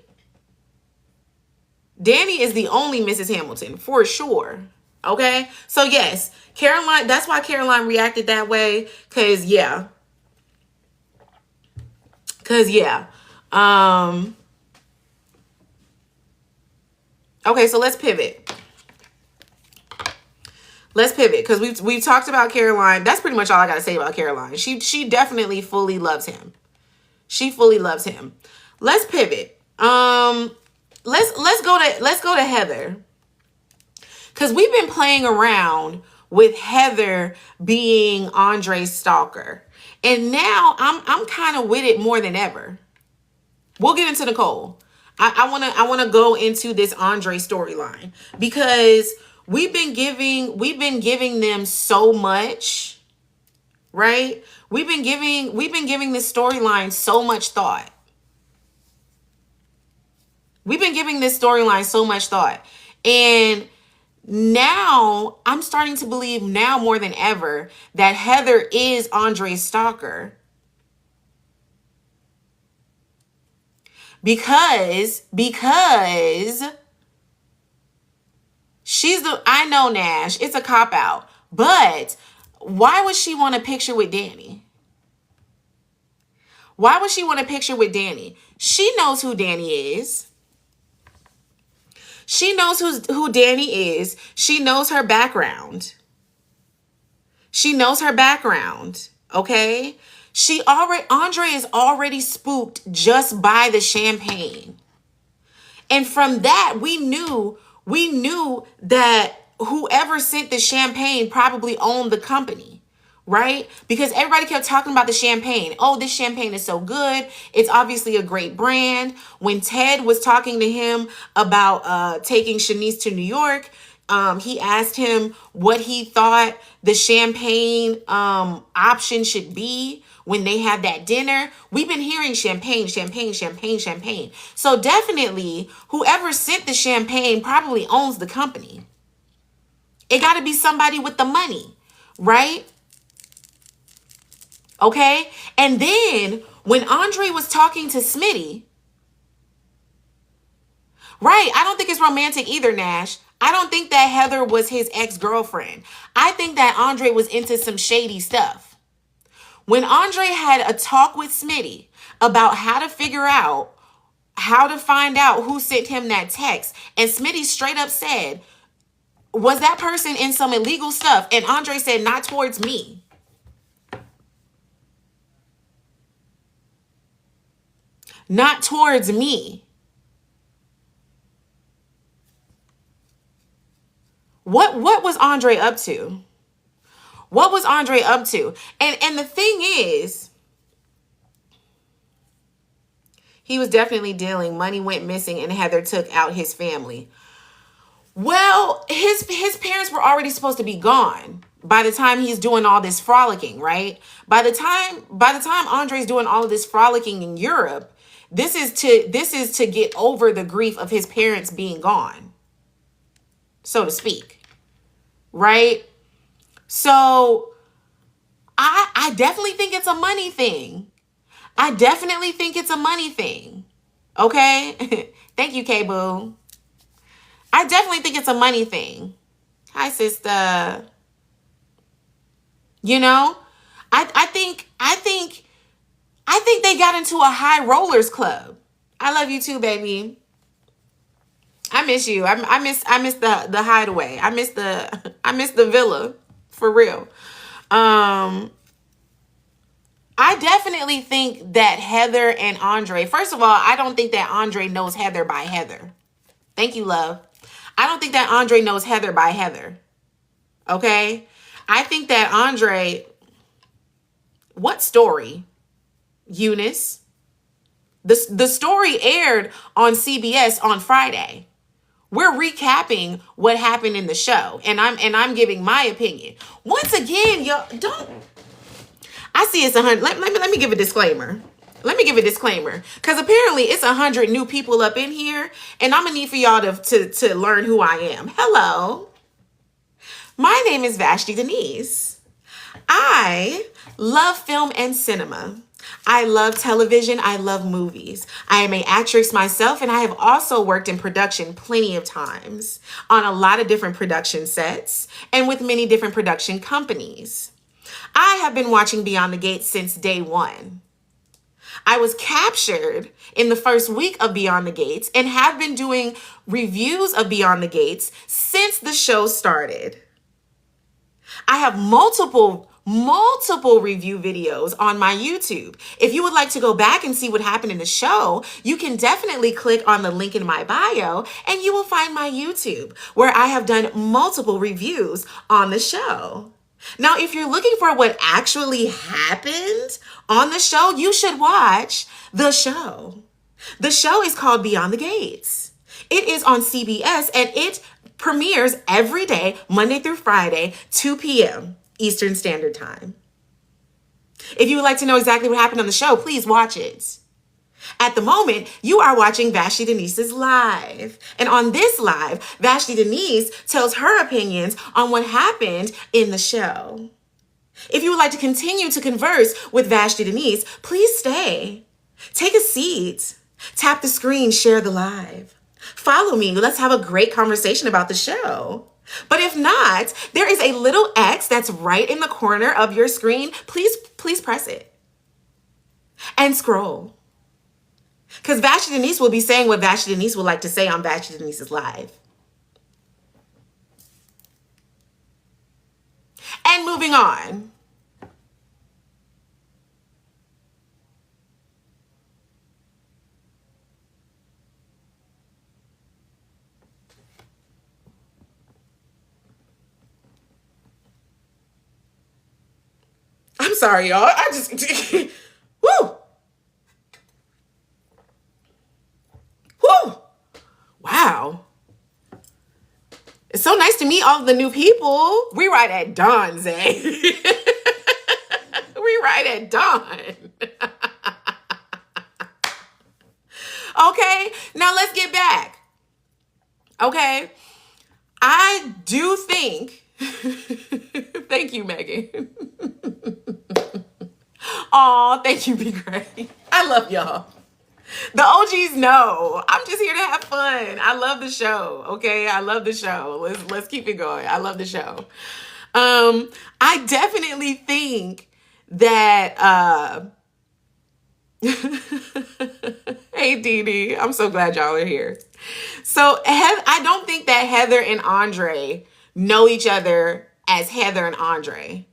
Danny is the only Mrs. Hamilton, for sure. Okay? So yes, Caroline, that's why Caroline reacted that way. Cause yeah. Okay, so let's pivot. Because we've talked about Caroline. That's pretty much all I gotta say about Caroline. She definitely fully loves him. She fully loves him. Let's pivot. Let's go to Heather. Cause we've been playing around with Heather being Andre's stalker. And now I'm kind of with it more than ever. We'll get into Nicole. I wanna go into this Andre storyline because we've been giving them so much, right? We've been giving this storyline so much thought. We've been giving this storyline so much thought. And now I'm starting to believe now more than ever that Heather is Andre's stalker. Because I know, Nash, it's a cop-out. But why would she want a picture with Danny? Why would she want a picture with Danny? She knows who Danny is. She knows who Danny is. She knows her background. Okay? Andre is already spooked just by the champagne. And from that, we knew that whoever sent the champagne probably owned the company, right? Because everybody kept talking about the champagne. Oh, this champagne is so good. It's obviously a great brand. When Ted was talking to him about taking Shanice to New York, he asked him what he thought the champagne option should be when they had that dinner. We've been hearing champagne. So definitely, whoever sent the champagne probably owns the company. It got to be somebody with the money, right? Okay? And then, when Andre was talking to Smitty, right, I don't think it's romantic either, Nash. I don't think that Heather was his ex-girlfriend. I think that Andre was into some shady stuff. When Andre had a talk with Smitty about how to find out who sent him that text, and Smitty straight up said, was that person in some illegal stuff? And Andre said, not towards me. Not towards me. What was Andre up to? What was Andre up to? And the thing is, he was definitely dealing. Money went missing and Heather took out his family. Well, his parents were already supposed to be gone by the time he's doing all this frolicking, right? By the time Andre's doing all of this frolicking in Europe, this is to get over the grief of his parents being gone, so to speak. Right? So I definitely think it's a money thing. Okay? Thank you, K-Boo. I definitely think it's a money thing. Hi, sister. You know, I think I think they got into a high rollers club. I love you too, baby. I miss you. I miss the hideaway. I miss the villa for real. I definitely think that Heather and Andre, first of all, I don't think that Andre knows Heather by Heather. Thank you, love. I don't think that Andre knows Heather by Heather. Okay? I think that Andre, what story? Eunice. The story aired on CBS on Friday. We're recapping what happened in the show, and I'm giving my opinion. Once again, y'all don't. I see it's 100. Let me give a disclaimer. Let me give a disclaimer, because apparently it's 100 new people up in here, and I'm gonna need for y'all to learn who I am. Hello, my name is Vashti Denise. I love film and cinema. I love television. I love movies. I am an actress myself, and I have also worked in production plenty of times on a lot of different production sets and with many different production companies. I have been watching Beyond the Gates since day one. I was captured in the first week of Beyond the Gates and have been doing reviews of Beyond the Gates since the show started. I have multiple review videos on my YouTube. If you would like to go back and see what happened in the show, you can definitely click on the link in my bio and you will find my YouTube, where I have done multiple reviews on the show. Now, if you're looking for what actually happened on the show, you should watch the show. The show is called Beyond the Gates. It is on CBS and it premieres every day, Monday through Friday, 2 p.m. Eastern Standard Time. If you would like to know exactly what happened on the show, please watch it. At the moment, you are watching Vashti Denise's live. And on this live, Vashti Denise tells her opinions on what happened in the show. If you would like to continue to converse with Vashti Denise, please stay. Take a seat. Tap the screen, share the live. Follow me. Let's have a great conversation about the show. But if not, there is a little X that's right in the corner of your screen. Please press it and scroll. Because Vashti Denise will be saying what Vashti Denise would like to say on Vashti Denise's live. And moving on. I'm sorry, y'all. I just... Woo! Woo! Wow. It's so nice to meet all of the new people. We right at dawn, Zay. We right at dawn. Okay, now let's get back. Okay, I do think... Thank you, Megan. Aw, thank you, Be Great. I love y'all. The OGs know. I'm just here to have fun. I love the show. Okay, I love the show. Let's keep it going. I love the show. I definitely think that hey Dee Dee, I'm so glad y'all are here. So I don't think that Heather and Andre know each other as Heather and Andre.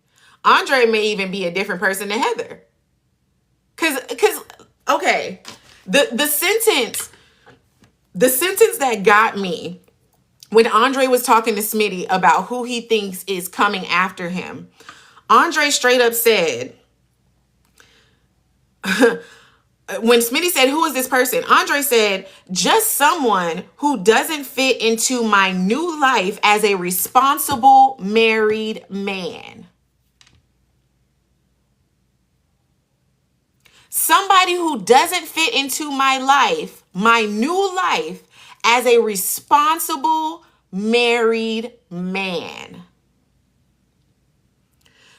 Andre may even be a different person than Heather. Cause okay, the sentence that got me when Andre was talking to Smitty about who he thinks is coming after him, Andre straight up said, when Smitty said, "Who is this person?" Andre said, "Just someone who doesn't fit into my new life as a responsible married man." Somebody who doesn't fit into my life, my new life, as a responsible married man.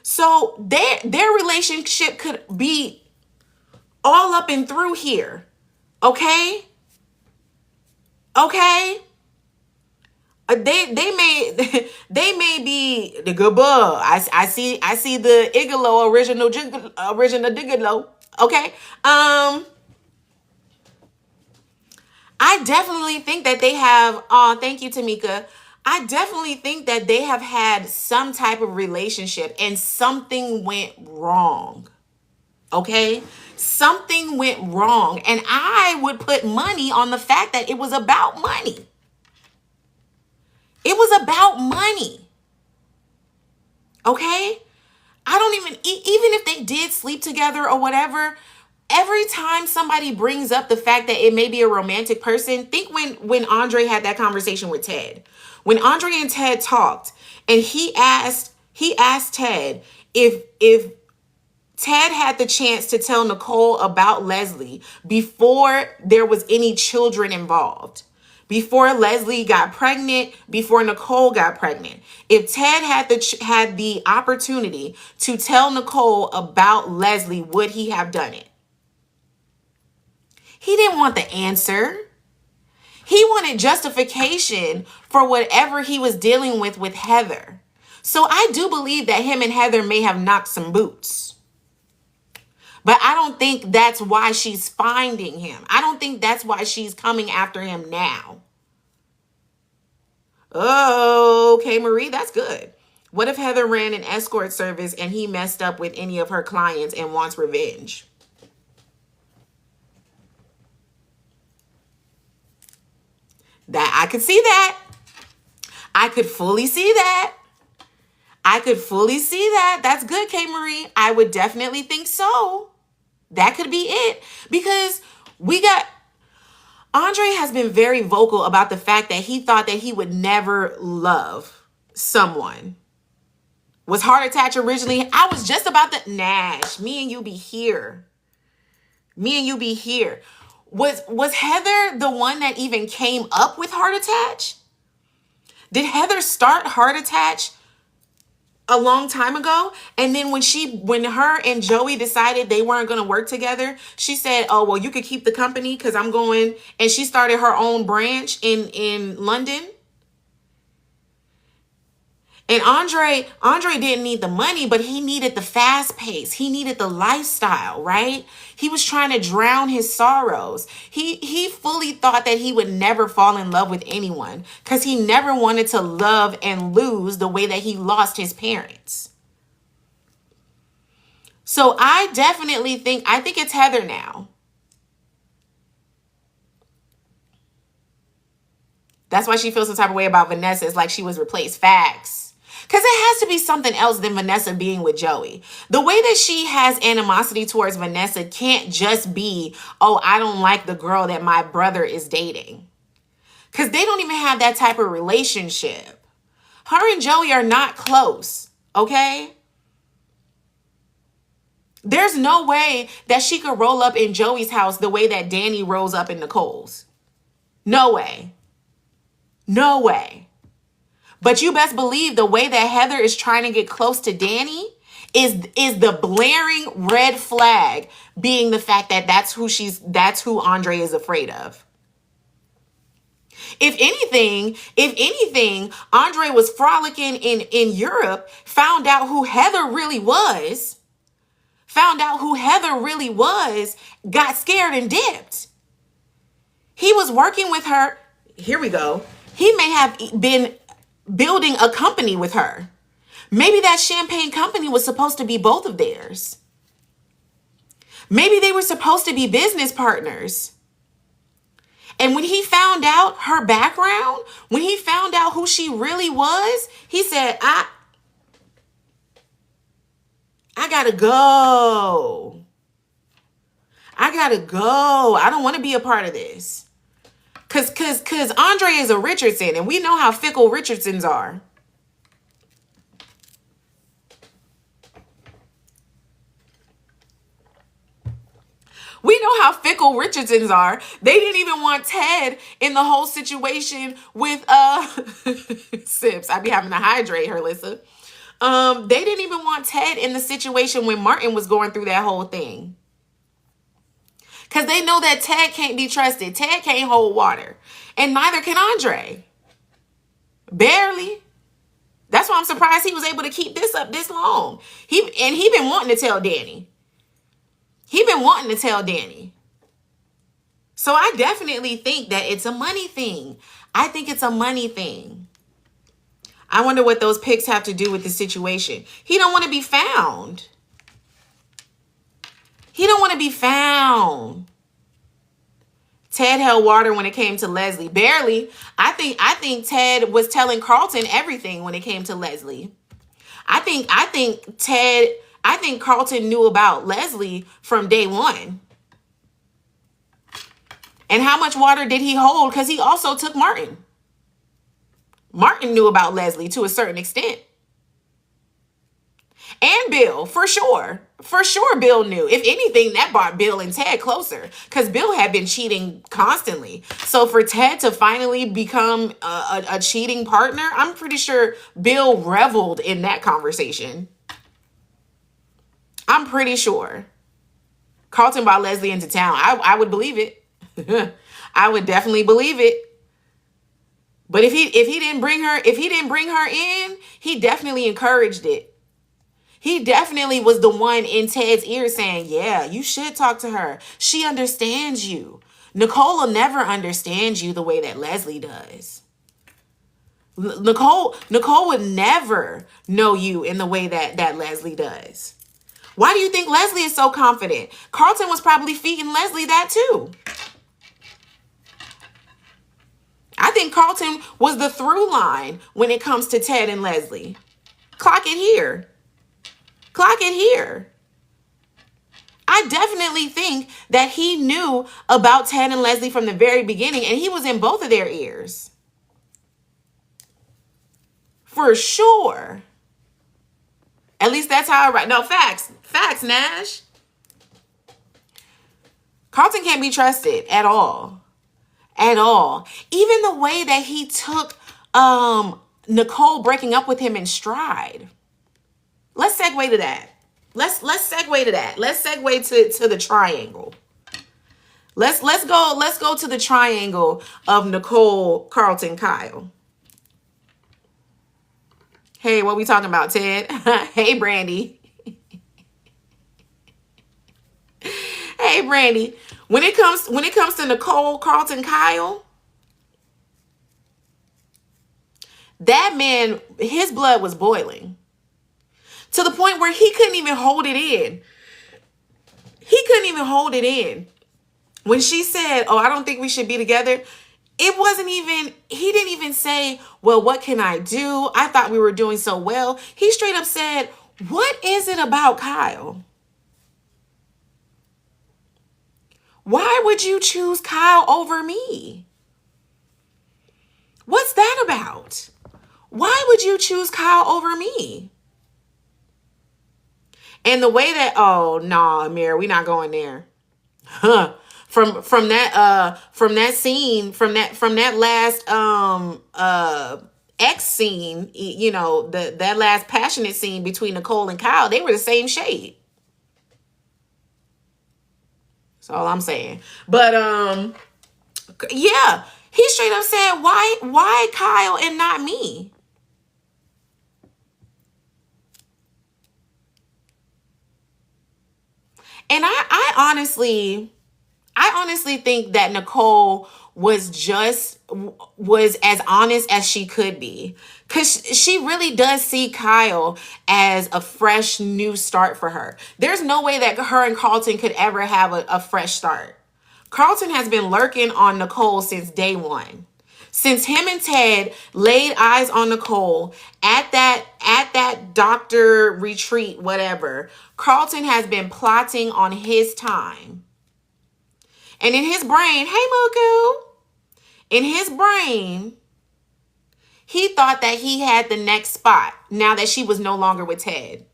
So their relationship could be all up and through here. Okay? Okay? They may be the good bug. I see the Igalo original Digalo. Okay. I definitely think that they have, thank you, Tamika. I definitely think that they have had some type of relationship and something went wrong. Okay? Something went wrong. And I would put money on the fact that it was about money. It was about money. Okay? I don't even, even if they did sleep together or whatever, every time somebody brings up the fact that it may be a romantic person, think when Andre had that conversation with Ted. When Andre and Ted talked, and he asked Ted if Ted had the chance to tell Nicole about Leslie before there was any children involved. Before Leslie got pregnant, before Nicole got pregnant. If Ted had the opportunity to tell Nicole about Leslie, would he have done it? He didn't want the answer. He wanted justification for whatever he was dealing with Heather. So I do believe that him and Heather may have knocked some boots. But I don't think that's why she's finding him. I don't think that's why she's coming after him now. Oh, okay, Marie, that's good. What if Heather ran an escort service and he messed up with any of her clients and wants revenge? That I could see that. I could fully see that. I could fully see that. That's good, K. Marie. I would definitely think so. That could be it. Because Andre has been very vocal about the fact that he thought that he would never love someone. Was Heart Attach originally? I was just about to, Nash, me and you be here. Me and you be here. Was Heather the one that even came up with Heart Attach? Did Heather start Heart Attach a long time ago? And then when her and Joey decided they weren't going to work together, she said, oh, well, you could keep the company because I'm going. And she started her own branch in London. And Andre didn't need the money, but he needed the fast pace. He needed the lifestyle, right? He was trying to drown his sorrows. He fully thought that he would never fall in love with anyone because he never wanted to love and lose the way that he lost his parents. So I think it's Heather now. That's why she feels some type of way about Vanessa. It's like she was replaced. Facts. Because it has to be something else than Vanessa being with Joey. The way that she has animosity towards Vanessa can't just be, oh, I don't like the girl that my brother is dating. Because they don't even have that type of relationship. Her and Joey are not close, okay? There's no way that she could roll up in Joey's house the way that Danny rolls up in Nicole's. No way. No way. But you best believe the way that Heather is trying to get close to Danny is the blaring red flag being the fact that that's who Andre is afraid of. If anything, Andre was frolicking in Europe, found out who Heather really was, got scared and dipped. He was working with her. Here we go. He may have been building a company with her. Maybe that champagne company was supposed to be both of theirs. Maybe they were supposed to be business partners. And when he found out her background, when he found out who she really was, he said, I gotta go. I don't want to be a part of this. Cause Andre is a Richardson, and we know how fickle Richardsons are. We know how fickle Richardsons are. They didn't even want Ted in the whole situation with Sips. I be having to hydrate her, Lisa. They didn't even want Ted in the situation when Martin was going through that whole thing. Because they know that Ted can't be trusted. Ted can't hold water. And neither can Andre. Barely. That's why I'm surprised he was able to keep this up this long. He been wanting to tell Danny. He been wanting to tell Danny. So I definitely think that it's a money thing. I think it's a money thing. I wonder what those pics have to do with the situation. He don't want to be found. He don't want to be found. Ted held water when it came to Leslie. Barely. I think Ted was telling Carlton everything when it came to Leslie. I think Carlton knew about Leslie from day one. And how much water did he hold? Because he also took Martin. Martin knew about Leslie to a certain extent. And Bill, for sure. For sure, Bill knew. If anything, that brought Bill and Ted closer. Because Bill had been cheating constantly. So for Ted to finally become a cheating partner, I'm pretty sure Bill reveled in that conversation. I'm pretty sure. Carlton brought Leslie into town. I would believe it. I would definitely believe it. But if he didn't bring her in, he definitely encouraged it. He definitely was the one in Ted's ear saying, yeah, you should talk to her. She understands you. Nicole will never understand you the way that Leslie does. Nicole would never know you in the way that Leslie does. Why do you think Leslie is so confident? Carlton was probably feeding Leslie that too. I think Carlton was the through line when it comes to Ted and Leslie. Clock it here. Clock it here. I definitely think that he knew about Ted and Leslie from the very beginning, and he was in both of their ears. For sure. At least that's how I write. No, facts. Facts, Nash. Carlton can't be trusted at all. At all. Even the way that he took Nicole breaking up with him in stride. Let's segue to that. Let's segue to that. Let's segue to the triangle. Let's go to the triangle of Nicole, Carlton, Kyle. Hey, what we talking about, Ted? Hey, Brandy. Hey, Brandy. When it comes to Nicole, Carlton, Kyle, that man, his blood was boiling. To the point where he couldn't even hold it in. He couldn't even hold it in. When she said, oh, I don't think we should be together, it wasn't even, he didn't even say, well, what can I do? I thought we were doing so well. He straight up said, what is it about Kyle? Why would you choose Kyle over me? What's that about? Why would you choose Kyle over me? And the way that, oh no, nah, Amir, we're not going there. Huh. From that scene, from that last X scene, you know, that last passionate scene between Nicole and Kyle, they were the same shade. That's all I'm saying. But yeah, he straight up said, why Kyle and not me? And I honestly think that Nicole was as honest as she could be, because she really does see Kyle as a fresh new start for her. There's no way that her and Carlton could ever have a fresh start. Carlton has been lurking on Nicole since day one. Since him and Ted laid eyes on Nicole at that doctor retreat, whatever, Carlton has been plotting on his time. And in his brain, hey, Moku, in his brain, he thought that he had the next spot now that she was no longer with Ted.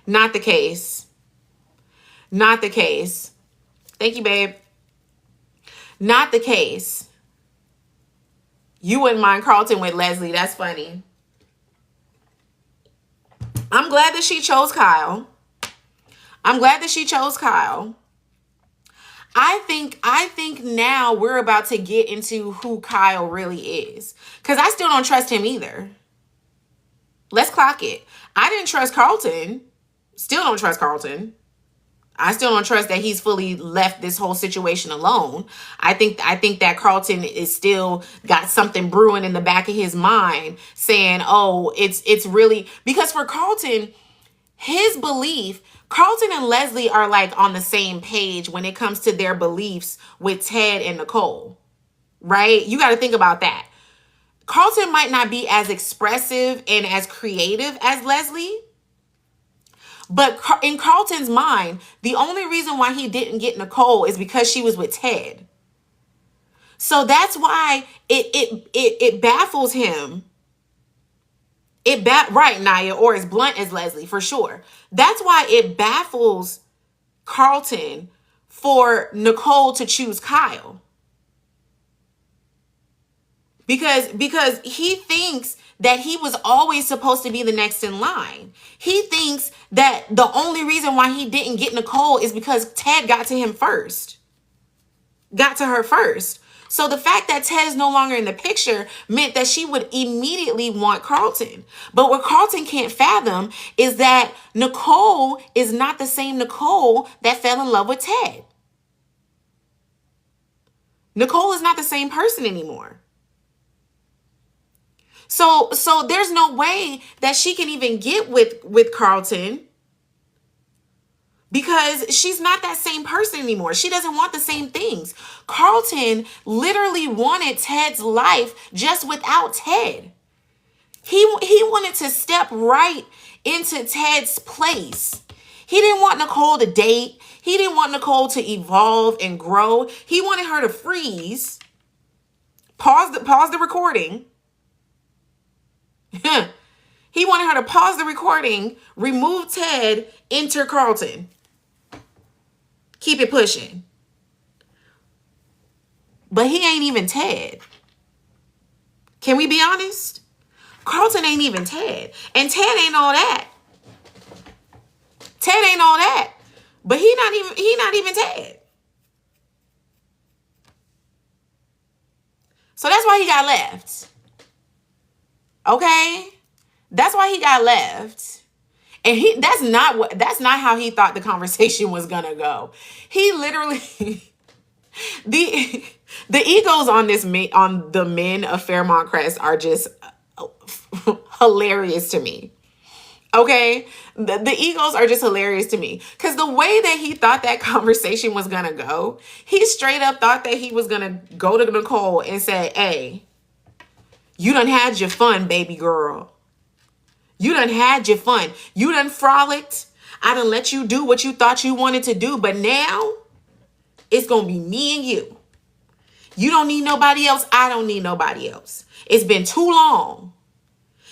Not the case. Not the case. Thank you, babe. Not the case. You wouldn't mind Carlton with Leslie. That's funny. I'm glad that she chose Kyle. I'm glad that she chose Kyle. I think now we're about to get into who Kyle really is. Because I still don't trust him either. Let's clock it. I didn't trust Carlton. Still don't trust Carlton. I still don't trust that he's fully left this whole situation alone. I think that Carlton is still got something brewing in the back of his mind saying, "Oh, it's really because for Carlton, his belief, Carlton and Leslie are like on the same page when it comes to their beliefs with Ted and Nicole." Right? You got to think about that. Carlton might not be as expressive and as creative as Leslie, but in Carlton's mind, the only reason why he didn't get Nicole is because she was with Ted. So that's why it baffles him. Right, Naya, or as blunt as Leslie, for sure. That's why it baffles Carlton for Nicole to choose Kyle. Because he thinks that he was always supposed to be the next in line. He thinks that the only reason why he didn't get Nicole is because Ted got to him first. Got to her first. So the fact that Ted is no longer in the picture meant that she would immediately want Carlton. But what Carlton can't fathom is that Nicole is not the same Nicole that fell in love with Ted. Nicole is not the same person anymore. So there's no way that she can even get with Carlton because she's not that same person anymore. She doesn't want the same things. Carlton literally wanted Ted's life just without Ted. He wanted to step right into Ted's place. He didn't want Nicole to date. He didn't want Nicole to evolve and grow. He wanted her to freeze, pause the recording. He wanted her to pause the recording, remove Ted, enter Carlton. Keep it pushing. But he ain't even Ted. Can we be honest? Carlton ain't even Ted. And Ted ain't all that. Ted ain't all that. But he not even Ted. So that's why he got left. Okay? That's why he got left. And that's not how he thought the conversation was gonna go. He literally the egos on the men of Fairmont Crest are just hilarious to me. Okay? The egos are just hilarious to me. Because the way that he thought that conversation was gonna go, he straight up thought that he was gonna go to Nicole and say, "Hey, you done had your fun, baby girl. You done had your fun. You done frolicked. I done let you do what you thought you wanted to do. But now, it's going to be me and you. You don't need nobody else. I don't need nobody else. It's been too long.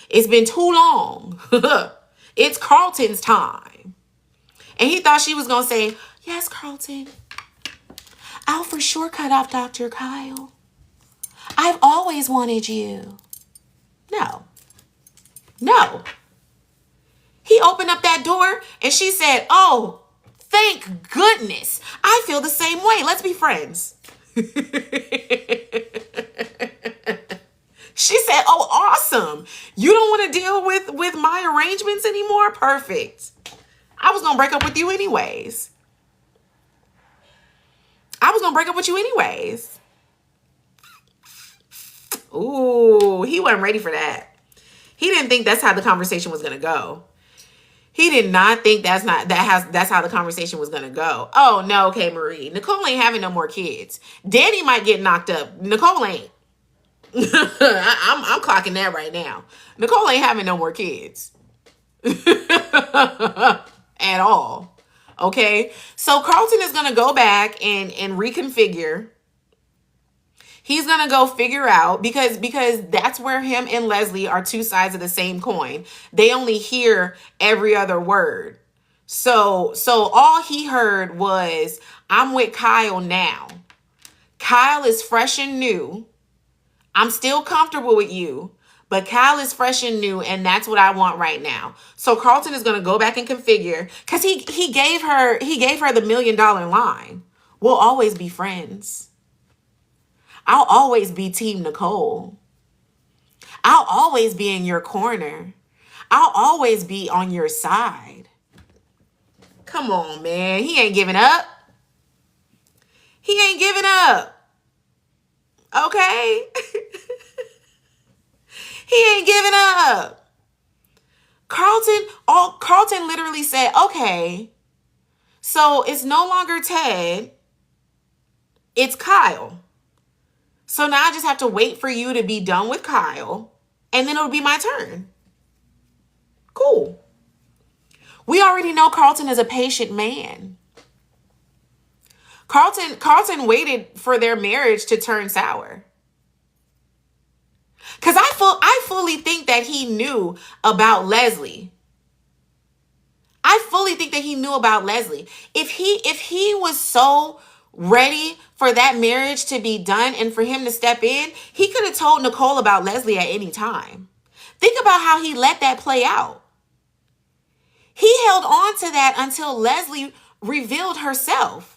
It's been too long. It's Carlton's time." And he thought she was going to say, "Yes, Carlton. I'll for sure cut off Dr. Kyle. I've always wanted you." No. He opened up that door and she said, "Oh, thank goodness. I feel the same way. Let's be friends." She said, "Oh, awesome. You don't want to deal with my arrangements anymore? Perfect. I was going to break up with you anyways. Ooh, he wasn't ready for that. He didn't think that's how the conversation was going to go. He did not think that's how the conversation was going to go. Oh, no, okay, Marie. Nicole ain't having no more kids. Danny might get knocked up. Nicole ain't. I'm clocking that right now. Nicole ain't having no more kids. At all. Okay? So Carlton is going to go back and reconfigure. He's going to go figure out because that's where him and Leslie are two sides of the same coin. They only hear every other word. So all he heard was, "I'm with Kyle now. Kyle is fresh and new. I'm still comfortable with you, but Kyle is fresh and new, and that's what I want right now." So Carlton is going to go back and configure because he gave her the $1 million line. "We'll always be friends. I'll always be Team Nicole. I'll always be in your corner. I'll always be on your side." Come on, man. He ain't giving up. He ain't giving up. Okay? He ain't giving up. Carlton literally said, okay, so it's no longer Ted, it's Kyle. So now I just have to wait for you to be done with Kyle, and then it'll be my turn. Cool. We already know Carlton is a patient man. Carlton waited for their marriage to turn sour. Because I fully think that he knew about Leslie. I fully think that he knew about Leslie. If he was so ready for that marriage to be done and for him to step in, he could have told Nicole about Leslie at any time. Think about how he let that play out. He held on to that until Leslie revealed herself.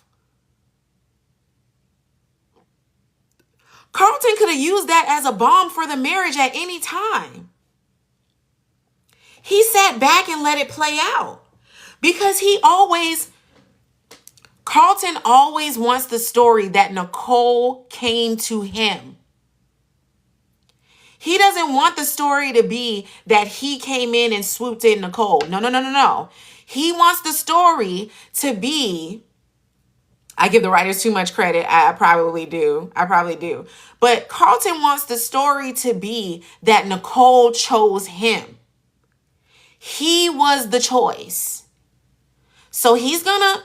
Carlton could have used that as a bomb for the marriage at any time. He sat back and let it play out because Carlton always wants the story that Nicole came to him. He doesn't want the story to be that he came in and swooped in Nicole. No. He wants the story to be, I give the writers too much credit. I probably do. But Carlton wants the story to be that Nicole chose him. He was the choice. So he's gonna,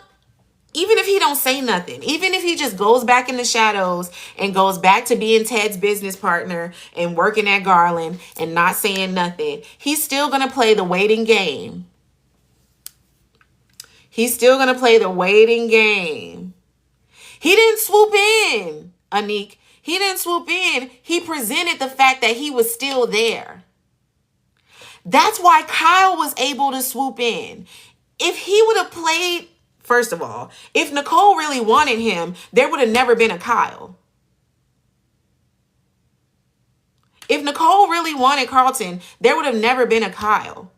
even if he don't say nothing, even if he just goes back in the shadows and goes back to being Ted's business partner and working at Garland and not saying nothing, he's still going to play the waiting game. He's still going to play the waiting game. He didn't swoop in, Anik. He didn't swoop in. He presented the fact that he was still there. That's why Kyle was able to swoop in. If he would have played, first of all, if Nicole really wanted him, there would have never been a Kyle. If Nicole really wanted Carlton, there would have never been a Kyle.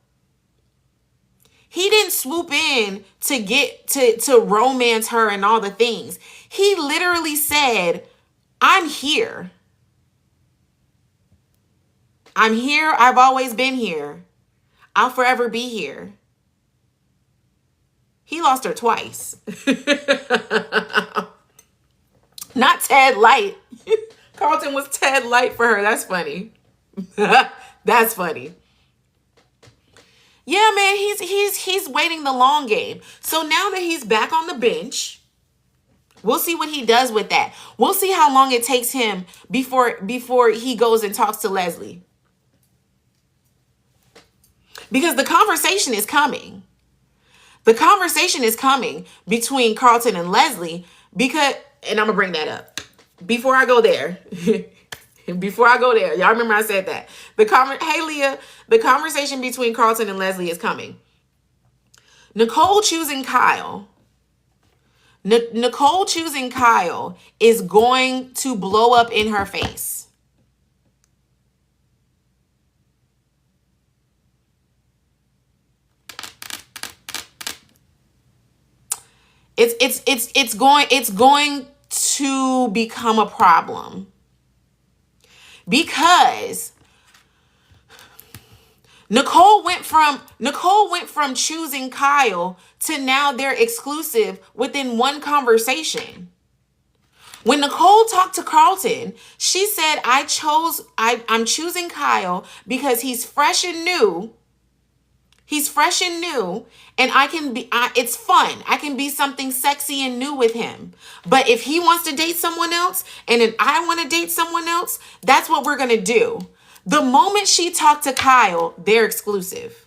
He didn't swoop in to get to romance her and all the things. He literally said, I'm here. I'm here. I've always been here. I'll forever be here. He lost her twice. Not Ted Light. Carlton was Ted Light for her. That's funny. That's funny. Yeah, man, he's waiting the long game. So now that he's back on the bench, we'll see what he does with that. We'll see how long it takes him before he goes and talks to Leslie. Because the conversation is coming. The conversation is coming between Carlton and Leslie and I'm going to bring that up. Before I go there, y'all remember I said that. Hey, Leah, the conversation between Carlton and Leslie is coming. Nicole choosing Kyle. Nicole choosing Kyle is going to blow up in her face. It's going to become a problem because Nicole went from choosing Kyle to now they're exclusive within one conversation. When Nicole talked to Carlton, she said, I'm choosing Kyle because he's fresh and new. He's fresh and new, and it's fun. I can be something sexy and new with him. But if he wants to date someone else, and then I want to date someone else, that's what we're going to do. The moment she talked to Kyle, they're exclusive.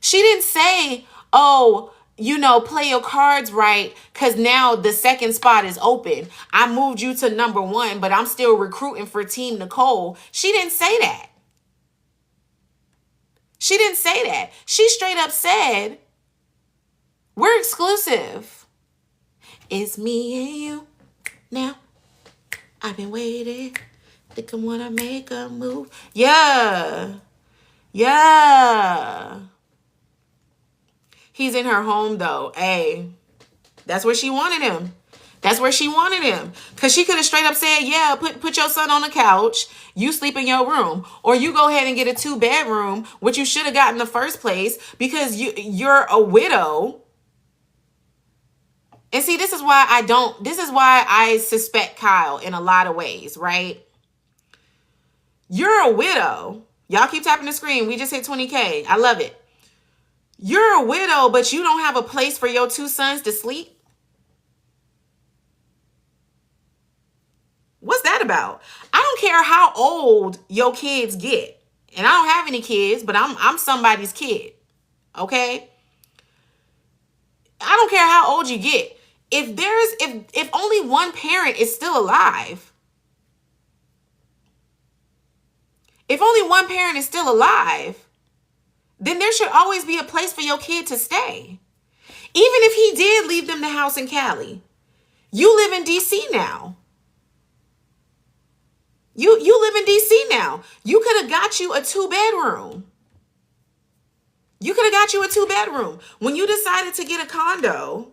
She didn't say, play your cards right, because now the second spot is open. I moved you to number 1, but I'm still recruiting for Team Nicole. She didn't say that. She didn't say that. She straight up said, we're exclusive. It's me and you now. I've been waiting. Think I want to make a move. Yeah. Yeah. He's in her home though. Hey, that's where she wanted him. That's where she wanted him. Because she could have straight up said, yeah, put your son on the couch. You sleep in your room. Or you go ahead and get a 2-bedroom, which you should have got in the first place because you're a widow. And see, this is why I suspect Kyle in a lot of ways, right? You're a widow. Y'all keep tapping the screen. We just hit 20K. I love it. You're a widow, but you don't have a place for your 2 sons to sleep? What's that about? I don't care how old your kids get. And I don't have any kids, but I'm somebody's kid. Okay? I don't care how old you get. If only one parent is still alive, if only one parent is still alive, then there should always be a place for your kid to stay. Even if he did leave them the house in Cali. You live in DC now. You live in DC now. You could have got you a 2-bedroom. You could have got you a 2-bedroom. When you decided to get a condo,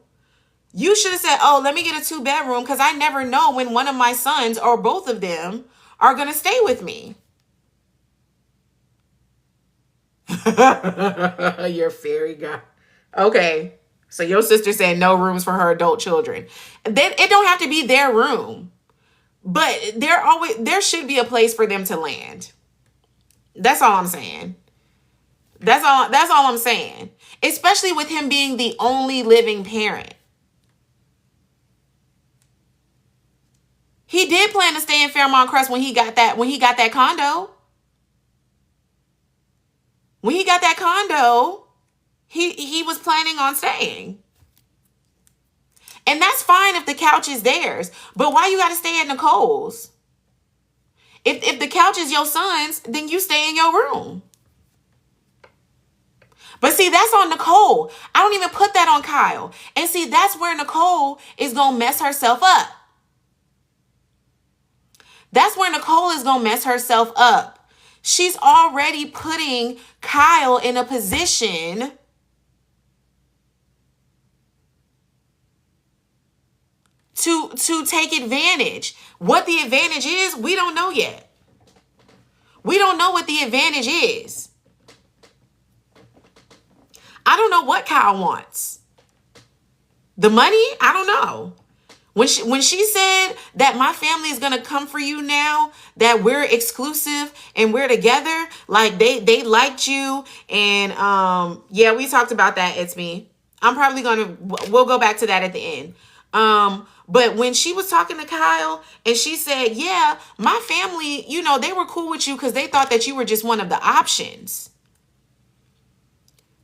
you should have said, oh, let me get a 2-bedroom because I never know when one of my sons or both of them are going to stay with me. You're fairy guy. Okay. So your sister said no rooms for her adult children. Then it don't have to be their room. But there should be a place for them to land. That's all I'm saying. That's all I'm saying. Especially with him being the only living parent. He did plan to stay in Fairmont Crest when he got that condo. When he got that condo, he was planning on staying. And that's fine if the couch is theirs. But why you got to stay at Nicole's? If the couch is your son's, then you stay in your room. But see, that's on Nicole. I don't even put that on Kyle. And see, that's where Nicole is going to mess herself up. That's where Nicole is going to mess herself up. She's already putting Kyle in a position to take advantage. What the advantage is, we don't know yet. We don't know what the advantage is. I don't know what Kyle wants. The money? I don't know. When she said that my family is gonna come for you now, that we're exclusive and we're together, like they liked you, and yeah, we talked about that. It's me. We'll go back to that at the end. But when she was talking to Kyle and she said, yeah, my family, they were cool with you because they thought that you were just one of the options.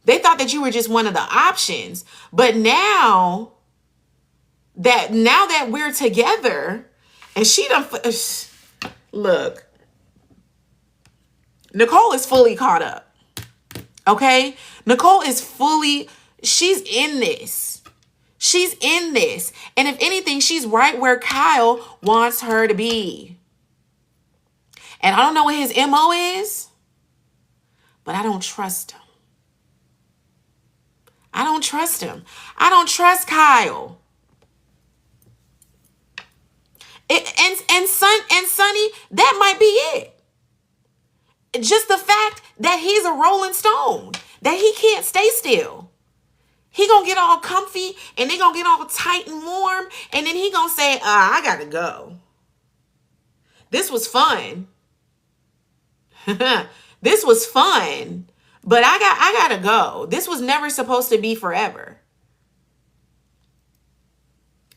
They thought that you were just one of the options. But now that we're together and she done, look, Nicole is fully caught up. Okay? Nicole is she's in this. She's in this. And if anything, she's right where Kyle wants her to be. And I don't know what his MO is, but I don't trust him. I don't trust him. I don't trust Kyle. And Sonny, that might be it. Just the fact that he's a rolling stone, that he can't stay still. He gonna get all comfy and they gonna get all tight and warm. And then he gonna say, I gotta go. This was fun. This was fun. But I gotta go. This was never supposed to be forever.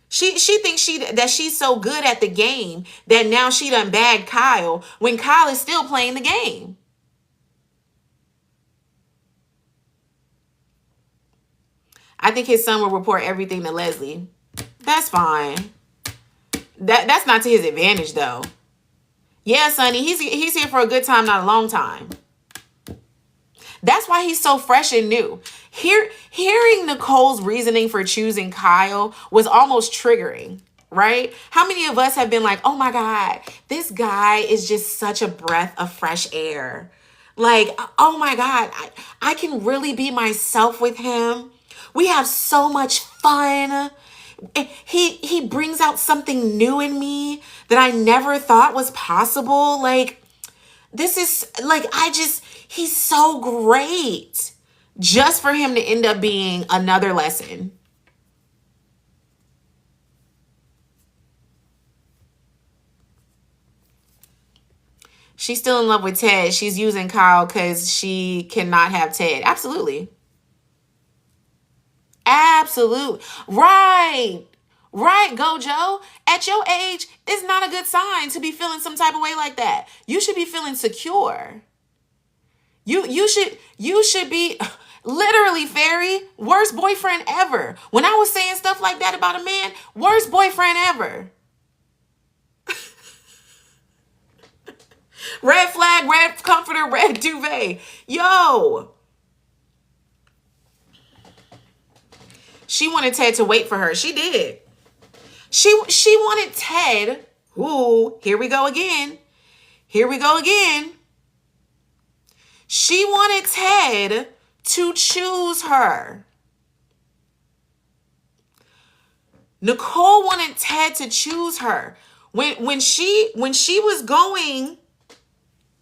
She thinks that she's so good at the game that now she done bagged Kyle when Kyle is still playing the game. I think his son will report everything to Leslie. That's fine. That's not to his advantage though. Yeah, Sonny, he's here for a good time, not a long time. That's why he's so fresh and new. Hearing Nicole's reasoning for choosing Kyle was almost triggering, right? How many of us have been like, oh my God, this guy is just such a breath of fresh air. Like, oh my God, I can really be myself with him. We have so much fun. He brings out something new in me that I never thought was possible. Like, this is like, he's so great. Just for him to end up being another lesson. She's still in love with Ted. She's using Kyle because she cannot have Ted. Absolutely. Absolute. Right. Right, Gojo. At your age, it's not a good sign to be feeling some type of way like that. You should be feeling secure. You should be literally, Fairy, worst boyfriend ever. When I was saying stuff like that about a man, worst boyfriend ever. Red flag, red comforter, red duvet. Yo. She wanted Ted to wait for her. She did. She wanted Ted. Ooh, here we go again. Here we go again. She wanted Ted to choose her. Nicole wanted Ted to choose her. When she was going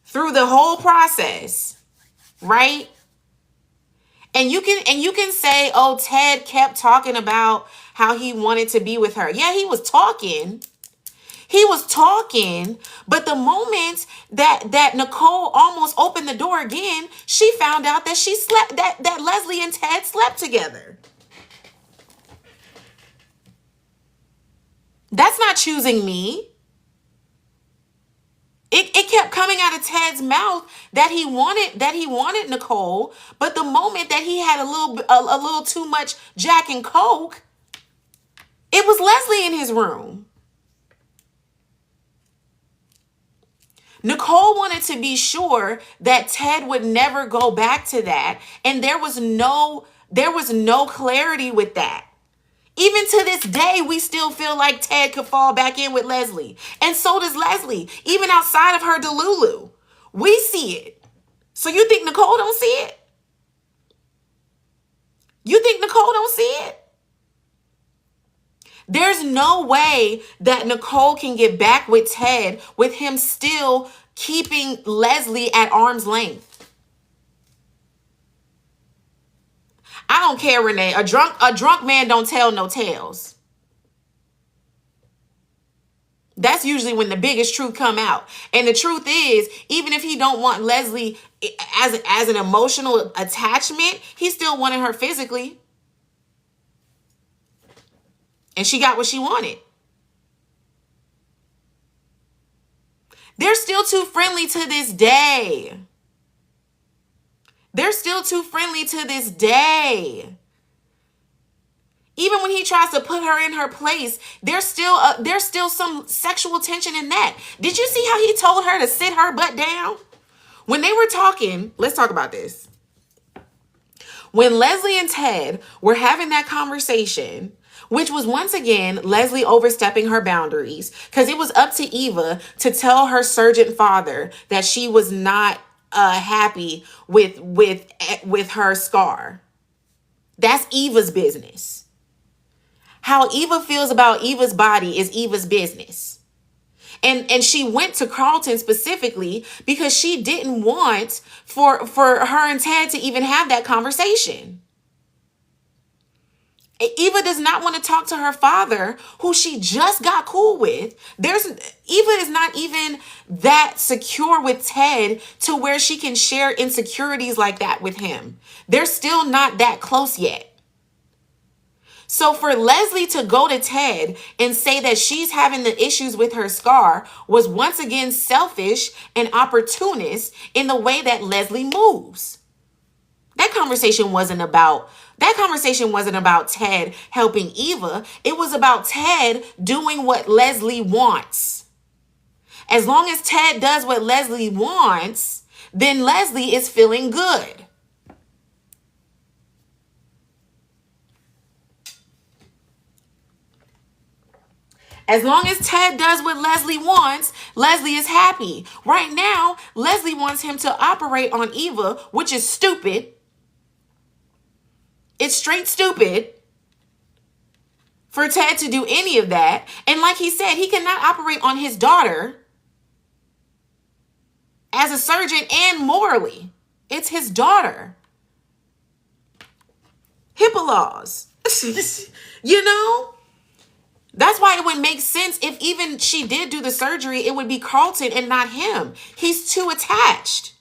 through the whole process, right? And you can say, oh, Ted kept talking about how he wanted to be with her. Yeah, he was talking. He was talking, but the moment that Nicole almost opened the door again, she found out that she slept that Leslie and Ted slept together. That's not choosing me. It kept coming out of Ted's mouth that he wanted Nicole, but the moment that he had a little too much Jack and Coke, it was Leslie in his room. Nicole wanted to be sure that Ted would never go back to that, and there was no clarity with that. Even to this day, we still feel like Ted could fall back in with Leslie. And so does Leslie, even outside of her Delulu. We see it. So you think Nicole don't see it? You think Nicole don't see it? There's no way that Nicole can get back with Ted with him still keeping Leslie at arm's length. I don't care, Renee. A drunk man don't tell no tales. That's usually when the biggest truth come out. And the truth is, even if he don't want Leslie as an emotional attachment, he still wanted her physically. And she got what she wanted. They're still too friendly to this day. They're still too friendly to this day. Even when he tries to put her in her place, there's still some sexual tension in that. Did you see how he told her to sit her butt down? When they were talking, let's talk about this. When Leslie and Ted were having that conversation, which was once again Leslie overstepping her boundaries, because it was up to Eva to tell her surgeon father that she was not happy with her scar. That's Eva's business. How Eva feels about Eva's body is Eva's business. And she went to Carlton specifically because she didn't want for her and Ted to even have that conversation. Eva does not want to talk to her father, who she just got cool with. Eva is not even that secure with Ted to where she can share insecurities like that with him. They're still not that close yet. So for Leslie to go to Ted and say that she's having the issues with her scar was once again selfish and opportunist in the way that Leslie moves. That conversation wasn't about Ted helping Eva. It was about Ted doing what Leslie wants. As long as Ted does what Leslie wants, then Leslie is feeling good. As long as Ted does what Leslie wants, Leslie is happy. Right now, Leslie wants him to operate on Eva, which is stupid. It's straight stupid for Ted to do any of that. And like he said, he cannot operate on his daughter as a surgeon and morally. It's his daughter. HIPAA laws. You know? That's why it would make sense if even she did do the surgery, it would be Carlton and not him. He's too attached.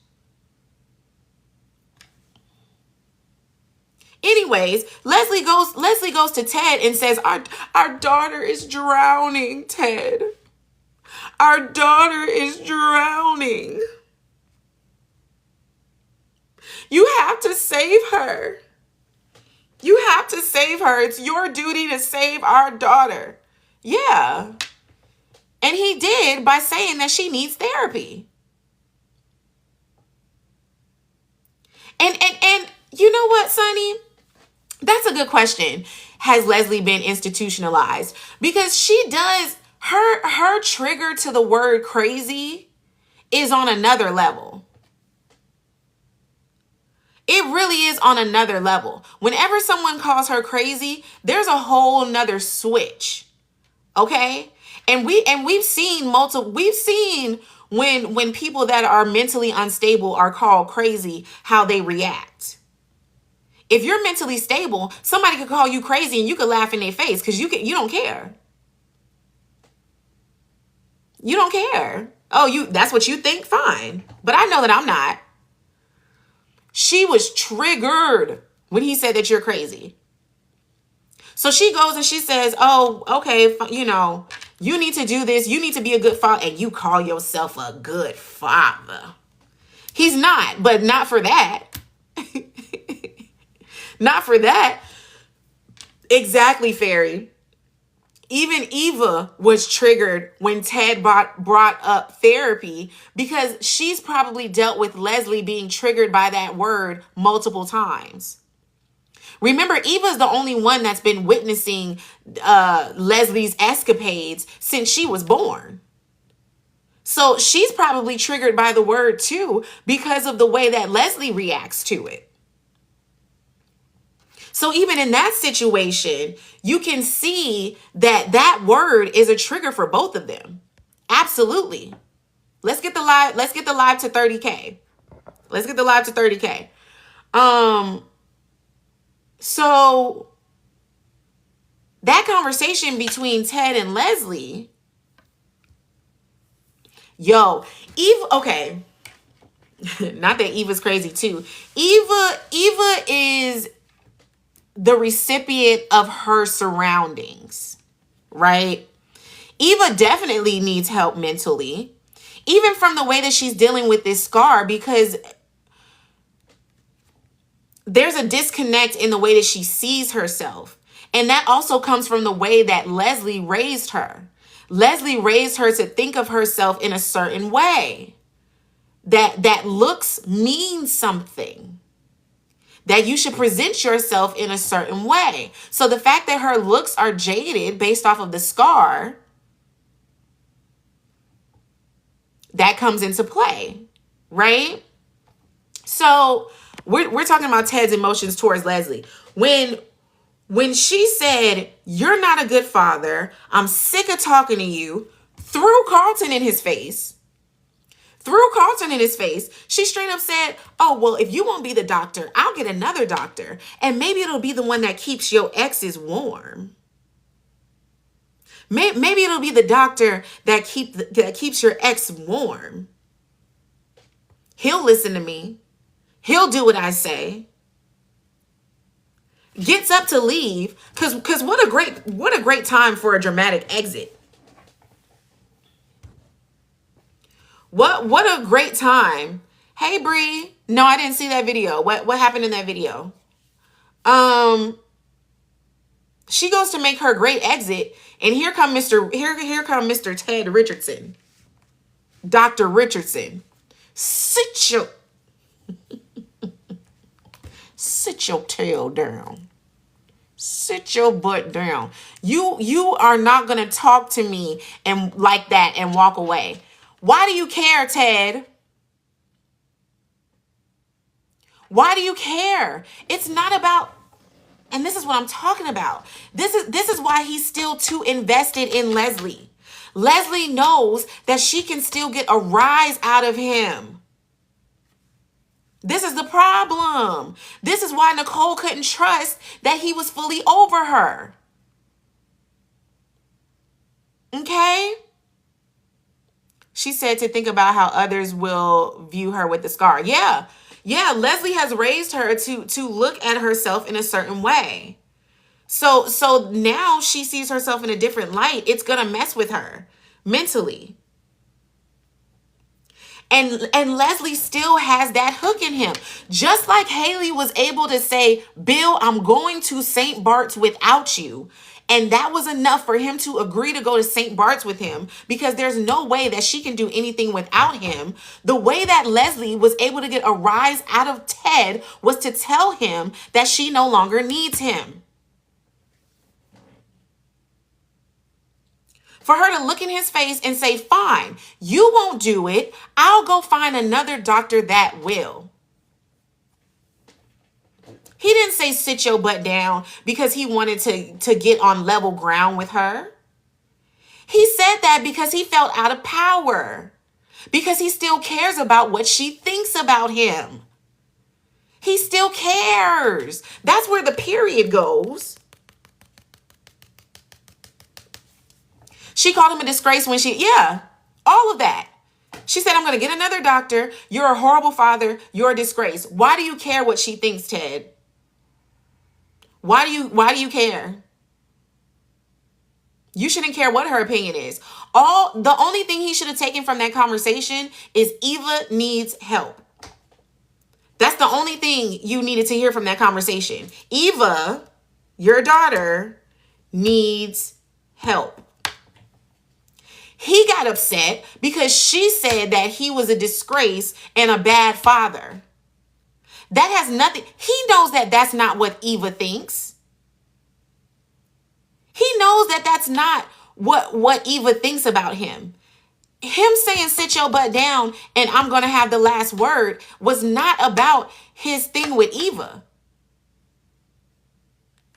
Anyways, Leslie goes to Ted and says, our daughter is drowning, Ted. Our daughter is drowning. You have to save her. You have to save her. It's your duty to save our daughter. Yeah. And he did by saying that she needs therapy. And you know what, Sonny? That's a good question. Has Leslie been institutionalized? Because she does, her trigger to the word crazy is on another level. It really is on another level. Whenever someone calls her crazy, there's a whole nother switch. Okay? And we've seen when people that are mentally unstable are called crazy, how they react. If you're mentally stable, somebody could call you crazy and you could laugh in their face because you don't care. You don't care. Oh, that's what you think? Fine. But I know that I'm not. She was triggered when he said that you're crazy. So she goes and she says, oh, okay, you need to do this. You need to be a good father. And you call yourself a good father. He's not, but not for that. Not for that. Exactly, Fairy. Even Eva was triggered when Ted brought up therapy because she's probably dealt with Leslie being triggered by that word multiple times. Remember, Eva's the only one that's been witnessing Leslie's escapades since she was born. So she's probably triggered by the word too because of the way that Leslie reacts to it. So even in that situation, you can see that word is a trigger for both of them. Absolutely. Let's get the live to 30K. Let's get the live to 30K. So that conversation between Ted and Leslie, Eva, okay. Not that Eva's crazy too. Eva is the recipient of her surroundings, right? Eva definitely needs help mentally, even from the way that she's dealing with this scar, because there's a disconnect in the way that she sees herself. And that also comes from the way that Leslie raised her. Leslie raised her to think of herself in a certain way that looks means something. That you should present yourself in a certain way. So the fact that her looks are jaded based off of the scar, that comes into play, right? So we're talking about Ted's emotions towards Leslie. When she said, you're not a good father, I'm sick of talking to you, threw Carlton in his face, she straight up said, oh, well, if you won't be the doctor, I'll get another doctor. And maybe it'll be the one that keeps your exes warm. Maybe it'll be the doctor that keeps your ex warm. He'll listen to me. He'll do what I say. Gets up to leave. Because what a great time for a dramatic exit. What a great time. Hey, Bree. No, I didn't see that video. What happened in that video? She goes to make her great exit, and here come Mr. Ted Richardson. Dr. Richardson. Sit your tail down. Sit your butt down. You are not gonna talk to me and like that and walk away. Why do you care, Ted? Why do you care? It's not about, and this is what I'm talking about. This is why he's still too invested in Leslie. Leslie knows that she can still get a rise out of him. This is the problem. This is why Nicole couldn't trust that he was fully over her. Okay? She said to think about how others will view her with the scar. Yeah. Yeah, Leslie has raised her to look at herself in a certain way. So now she sees herself in a different light. It's going to mess with her mentally. And Leslie still has that hook in him. Just like Haley was able to say, Bill, I'm going to St. Bart's without you. And that was enough for him to agree to go to St. Bart's with him, because there's no way that she can do anything without him. The way that Leslie was able to get a rise out of Ted was to tell him that she no longer needs him. For her to look in his face and say, fine, you won't do it. I'll go find another doctor that will. He didn't say sit your butt down because he wanted to get on level ground with her. He said that because he felt out of power. Because he still cares about what she thinks about him. He still cares. That's where the period goes. She called him a disgrace when all of that. She said, I'm going to get another doctor. You're a horrible father. You're a disgrace. Why do you care what she thinks, Ted? Why do you care? You shouldn't care what her opinion is. The only thing he should have taken from that conversation is Eva needs help. That's the only thing you needed to hear from that conversation. Eva, your daughter, needs help. He got upset because she said that he was a disgrace and a bad father. That has nothing. He knows that that's not what Eva thinks. He knows that that's not what Eva thinks about him. Him saying sit your butt down and I'm going to have the last word was not about his thing with Eva.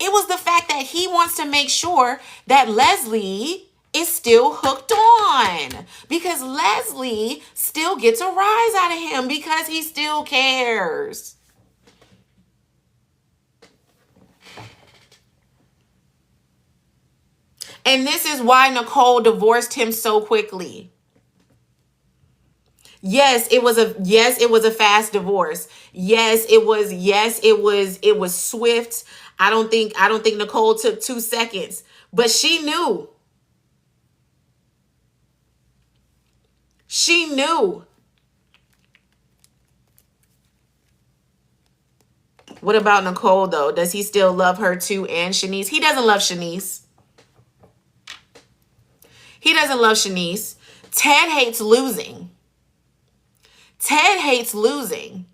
It was the fact that he wants to make sure that Leslie is still hooked on, because Leslie still gets a rise out of him because he still cares. And this is why Nicole divorced him so quickly. Yes, it was a fast divorce. It was swift. I don't think Nicole took 2 seconds, but she knew. She knew. What about Nicole, though? Does he still love her too and Shanice? He doesn't love Shanice. He doesn't love Shanice. Ted hates losing. Ted hates losing.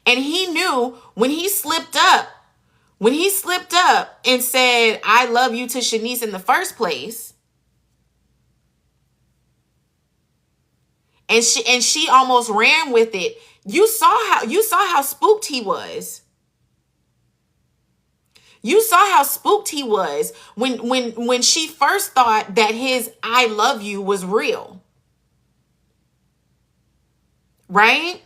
And he knew when he slipped up and said, I love you to Shanice in the first place, and she almost ran with it. You saw how spooked he was. You saw how spooked he was when she first thought that his I love you was real. Right?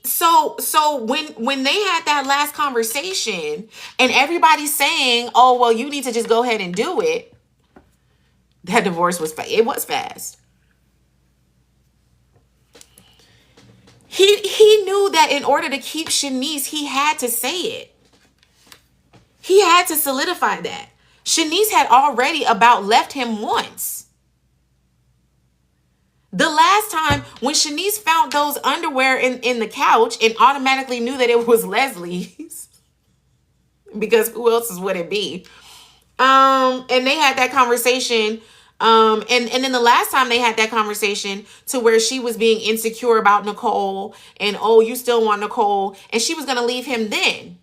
So when they had that last conversation and everybody's saying, oh, well, you need to just go ahead and do it. That divorce was fast. He knew that in order to keep Shanice, he had to say it. He had to solidify that. Shanice had already about left him once. The last time when Shanice found those underwear in the couch and automatically knew that it was Leslie's, because who else would it be? And they had that conversation. And then the last time they had that conversation to where she was being insecure about Nicole and, oh, you still want Nicole, and she was going to leave him then.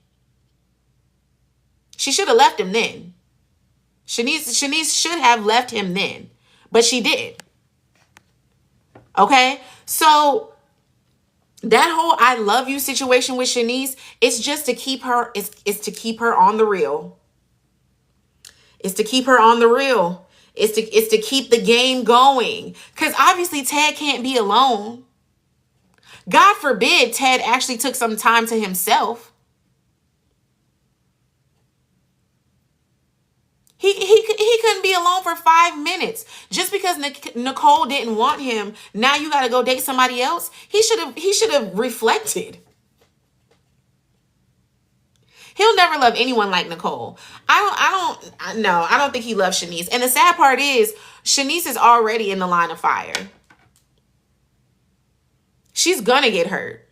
She should have left him then. Shanice should have left him then, but she did. Okay? So that whole I love you situation with Shanice, it's just to keep her, it's to keep her on the real. It's to keep her on the real. It's to keep the game going. Because obviously Ted can't be alone. God forbid Ted actually took some time to himself. He couldn't be alone for 5 minutes. Just because Nicole didn't want him, now you got to go date somebody else. He should have reflected. He'll never love anyone like Nicole. I don't think he loves Shanice. And the sad part is, Shanice is already in the line of fire. She's gonna get hurt.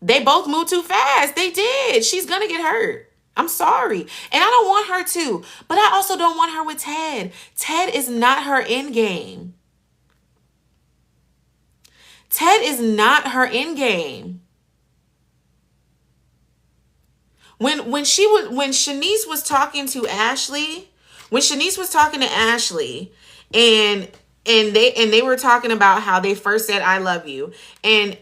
They both moved too fast. They did. She's gonna get hurt. I'm sorry. And I don't want her to. But I also don't want her with Ted. Ted is not her end game. Ted is not her end game. When Shanice was talking to Ashley, and they were talking about how they first said I love you, and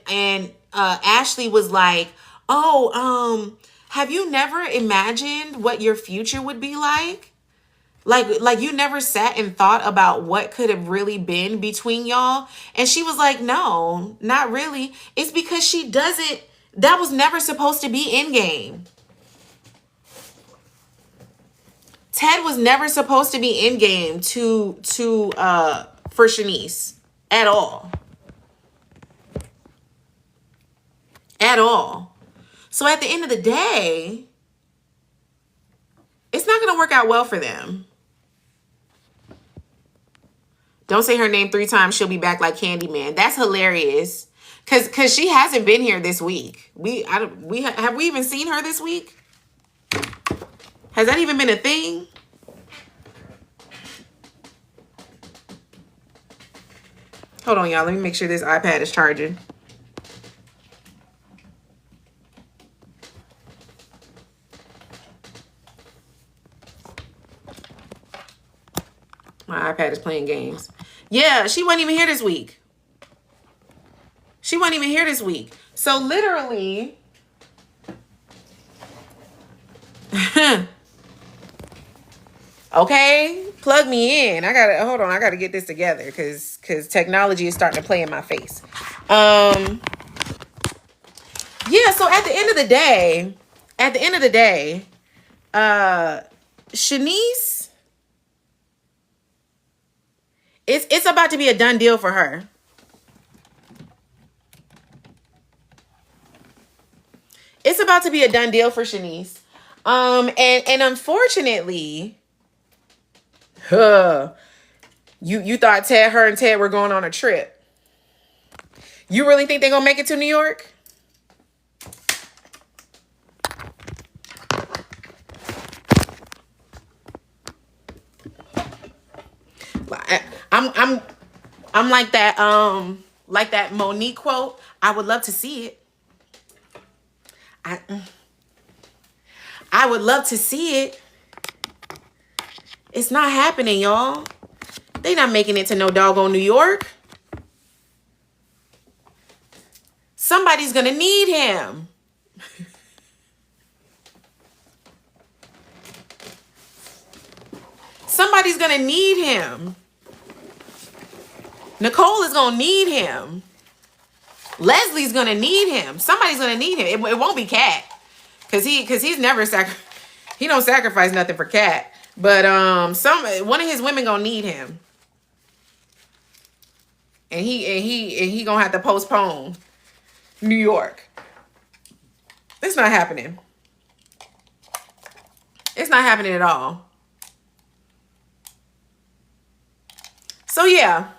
Ashley was like, "Oh, have you never imagined what your future would be like? Like you never sat and thought about what could have really been between y'all?" And she was like, "No, not really." It's because that was never supposed to be in game. Ted was never supposed to be in game for Shanice at all. At all. So at the end of the day, it's not going to work out well for them. Don't say her name 3 times. She'll be back like Candyman. That's hilarious. Cause she hasn't been here this week. Have we even seen her this week? Has that even been a thing? Hold on, y'all. Let me make sure this iPad is charging. My iPad is playing games. Yeah, she wasn't even here this week. So literally... Okay, plug me in. I gotta get this together because technology is starting to play in my face. Yeah, so at the end of the day, Shanice, it's about to be a done deal for her. It's about to be a done deal for Shanice. And unfortunately, you thought her and Ted were going on a trip. You really think they're gonna make it to New York? I'm like that Monique quote. I would love to see it. I would love to see it. It's not happening, y'all. They not making it to no doggone New York. Somebody's gonna need him. Somebody's gonna need him. Nicole is gonna need him. Leslie's gonna need him. Somebody's gonna need him. It won't be Kat, cause he's never he don't sacrifice nothing for Kat. But one of his women gonna need him, and he gonna have to postpone New York. It's not happening. It's not happening at all. So yeah.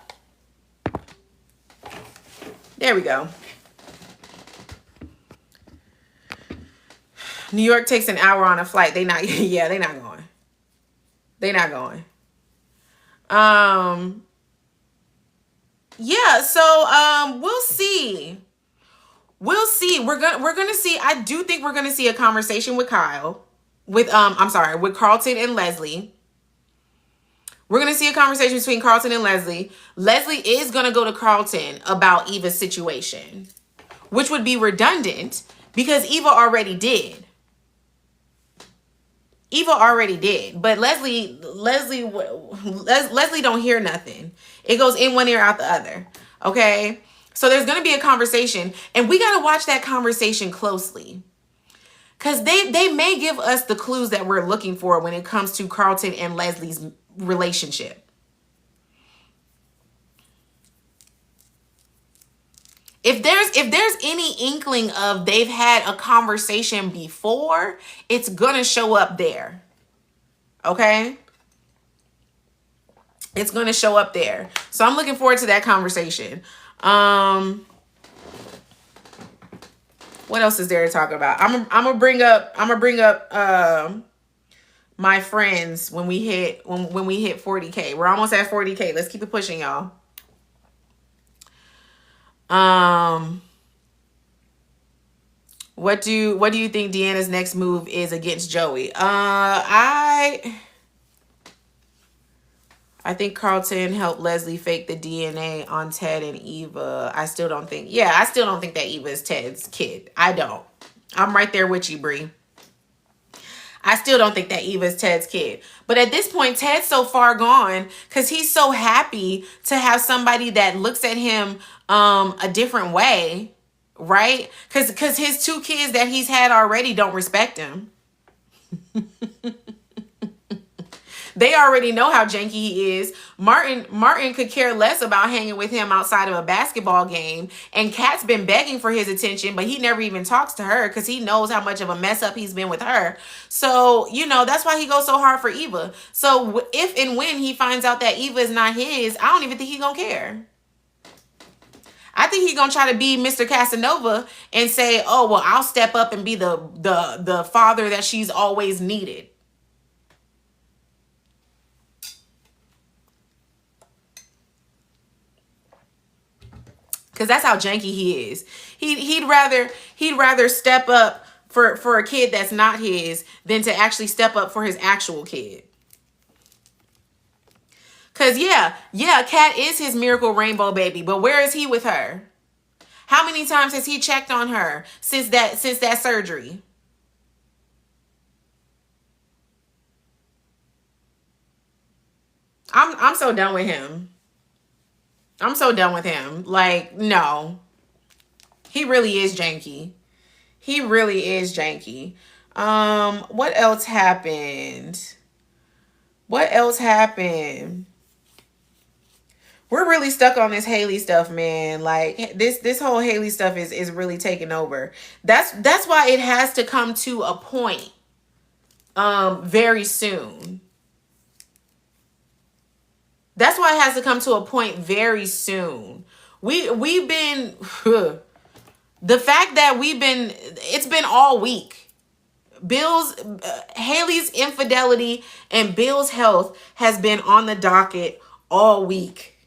There we go. New York takes an hour on a flight. They're not going. They're not going. Yeah, so we'll see. We'll see. We're gonna see. I do think we're gonna see a conversation with Kyle. with Carlton and Leslie. We're going to see a conversation between Carlton and Leslie. Leslie is going to go to Carlton about Eva's situation, which would be redundant because Eva already did. Eva already did, but Leslie don't hear nothing. It goes in one ear, out the other. Okay? So there's going to be a conversation, and we got to watch that conversation closely. Because they may give us the clues that we're looking for when it comes to Carlton and Leslie's relationship. If there's any inkling of they've had a conversation before, it's gonna show up there. Okay? It's gonna show up there. So I'm looking forward to that conversation. What else is there to talk about? I'm gonna bring up my friends when we hit 40K. We're almost at 40K. Let's keep it pushing, y'all. What do you think Deanna's next move is against Joey? I think Carlton helped Leslie fake the DNA on Ted and Eva. I still don't think that Eva is Ted's kid. I don't. I'm right there with you, Bree. I still don't think that Eva is Ted's kid. But at this point, Ted's so far gone because he's so happy to have somebody that looks at him a different way, right? Because his two kids that he's had already don't respect him. They already know how janky he is. Martin could care less about hanging with him outside of a basketball game. And Kat's been begging for his attention, but he never even talks to her because he knows how much of a mess up he's been with her. So, that's why he goes so hard for Eva. So if and when he finds out that Eva is not his, I don't even think he's going to care. I think he's going to try to be Mr. Casanova and say, oh, well, I'll step up and be the father that she's always needed. Because that's how janky he is. He'd rather step up for a kid that's not his than to actually step up for his actual kid. Because yeah, Kat is his miracle rainbow baby, but where is he with her? How many times has he checked on her since that surgery? I'm so done with him. I'm so done with him. Like, no. He really is janky. He really is janky. What else happened? What else happened? We're really stuck on this Haley stuff, man. Like, this whole Haley stuff is really taking over. That's why it has to come to a point very soon. That's why it has to come to a point very soon. We've been the fact that it's been all week. Haley's infidelity and Bill's health has been on the docket all week,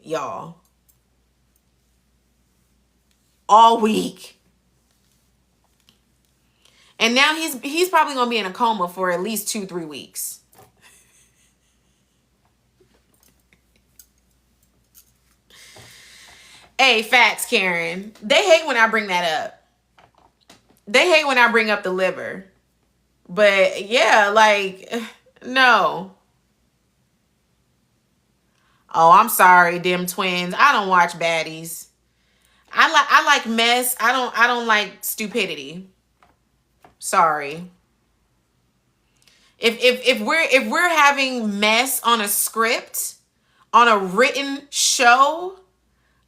y'all. All week. And now he's probably gonna be in a coma for at least 2-3 weeks. Hey, facts, Karen. They hate when I bring that up. They hate when I bring up the liver. But yeah, like, no. Oh, I'm sorry, them twins. I don't watch baddies. I like mess. I don't like stupidity. Sorry. If we're having mess on a script, on a written show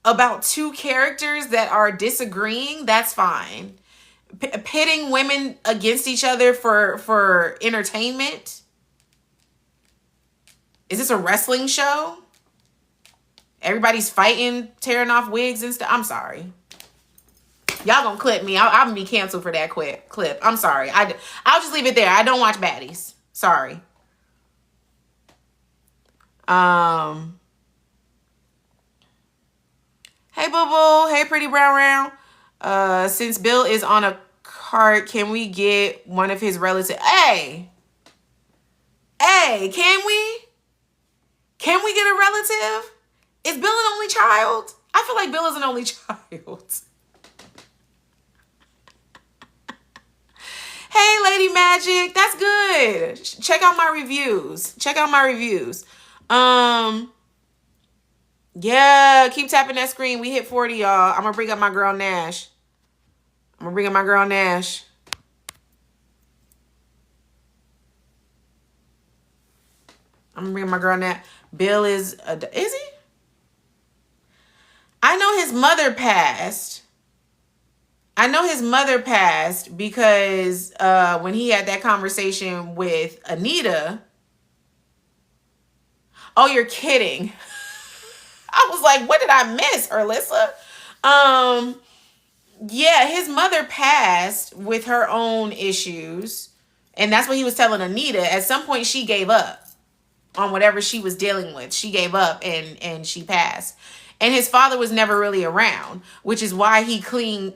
about two characters that are disagreeing, that's fine. Pitting women against each other for entertainment? Is this a wrestling show? Everybody's fighting, tearing off wigs and stuff. I'm sorry. Y'all gonna clip me. I'm gonna be canceled for that clip. I'm sorry. I'll just leave it there. I don't watch baddies. Sorry. Hey, boo boo. Hey, pretty brown round. Since Bill is on a Heart, can we get one of his relatives? Hey, can we? Can we get a relative? Is Bill an only child? I feel like Bill is an only child. Hey, Lady Magic, that's good. Check out my reviews. Yeah, keep tapping that screen. We hit 40, y'all. I'm gonna bring up my girl Nash. I'm gonna bring my girl Nash. Bill is he? I know his mother passed. Because when he had that conversation with Anita. Oh, you're kidding. I was like, what did I miss, Erlissa? Yeah, his mother passed with her own issues. And that's what he was telling Anita. At some point, she gave up on whatever she was dealing with. She gave up and she passed. And his father was never really around, which is why he clung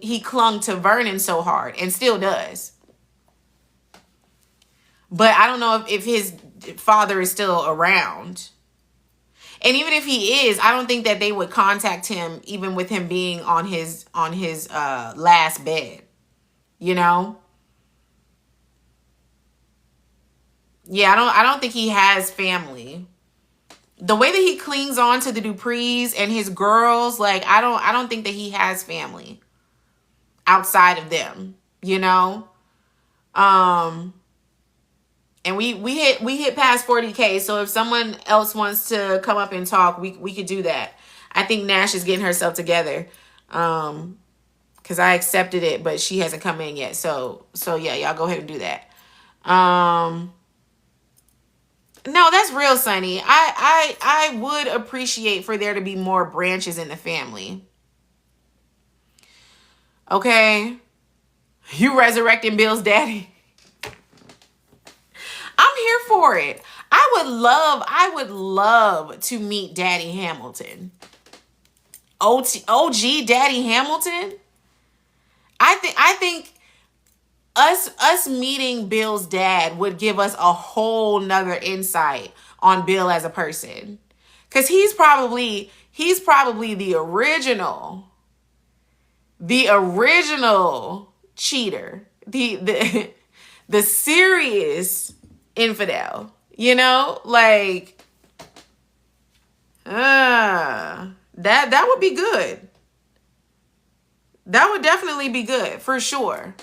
to Vernon so hard and still does. But I don't know if his father is still around. And even if he is, I don't think that they would contact him even with him being on his last bed. You know? Yeah, I don't think he has family. The way that he clings on to the Duprees and his girls, like I don't think that he has family outside of them, you know? And we hit past 40K, so if someone else wants to come up and talk, we could do that. I think Nash is getting herself together. Cuz I accepted it, but she hasn't come in yet. So yeah, y'all go ahead and do that. No, that's real, Sonny. I would appreciate for there to be more branches in the family. Okay? You resurrecting Bill's daddy. I'm here for it. I would love to meet Daddy Hamilton. OG Daddy Hamilton. I think us meeting Bill's dad would give us a whole nother insight on Bill as a person. Cause he's probably the original cheater. The serious infidel, you know, like that would be good. That would definitely be good for sure.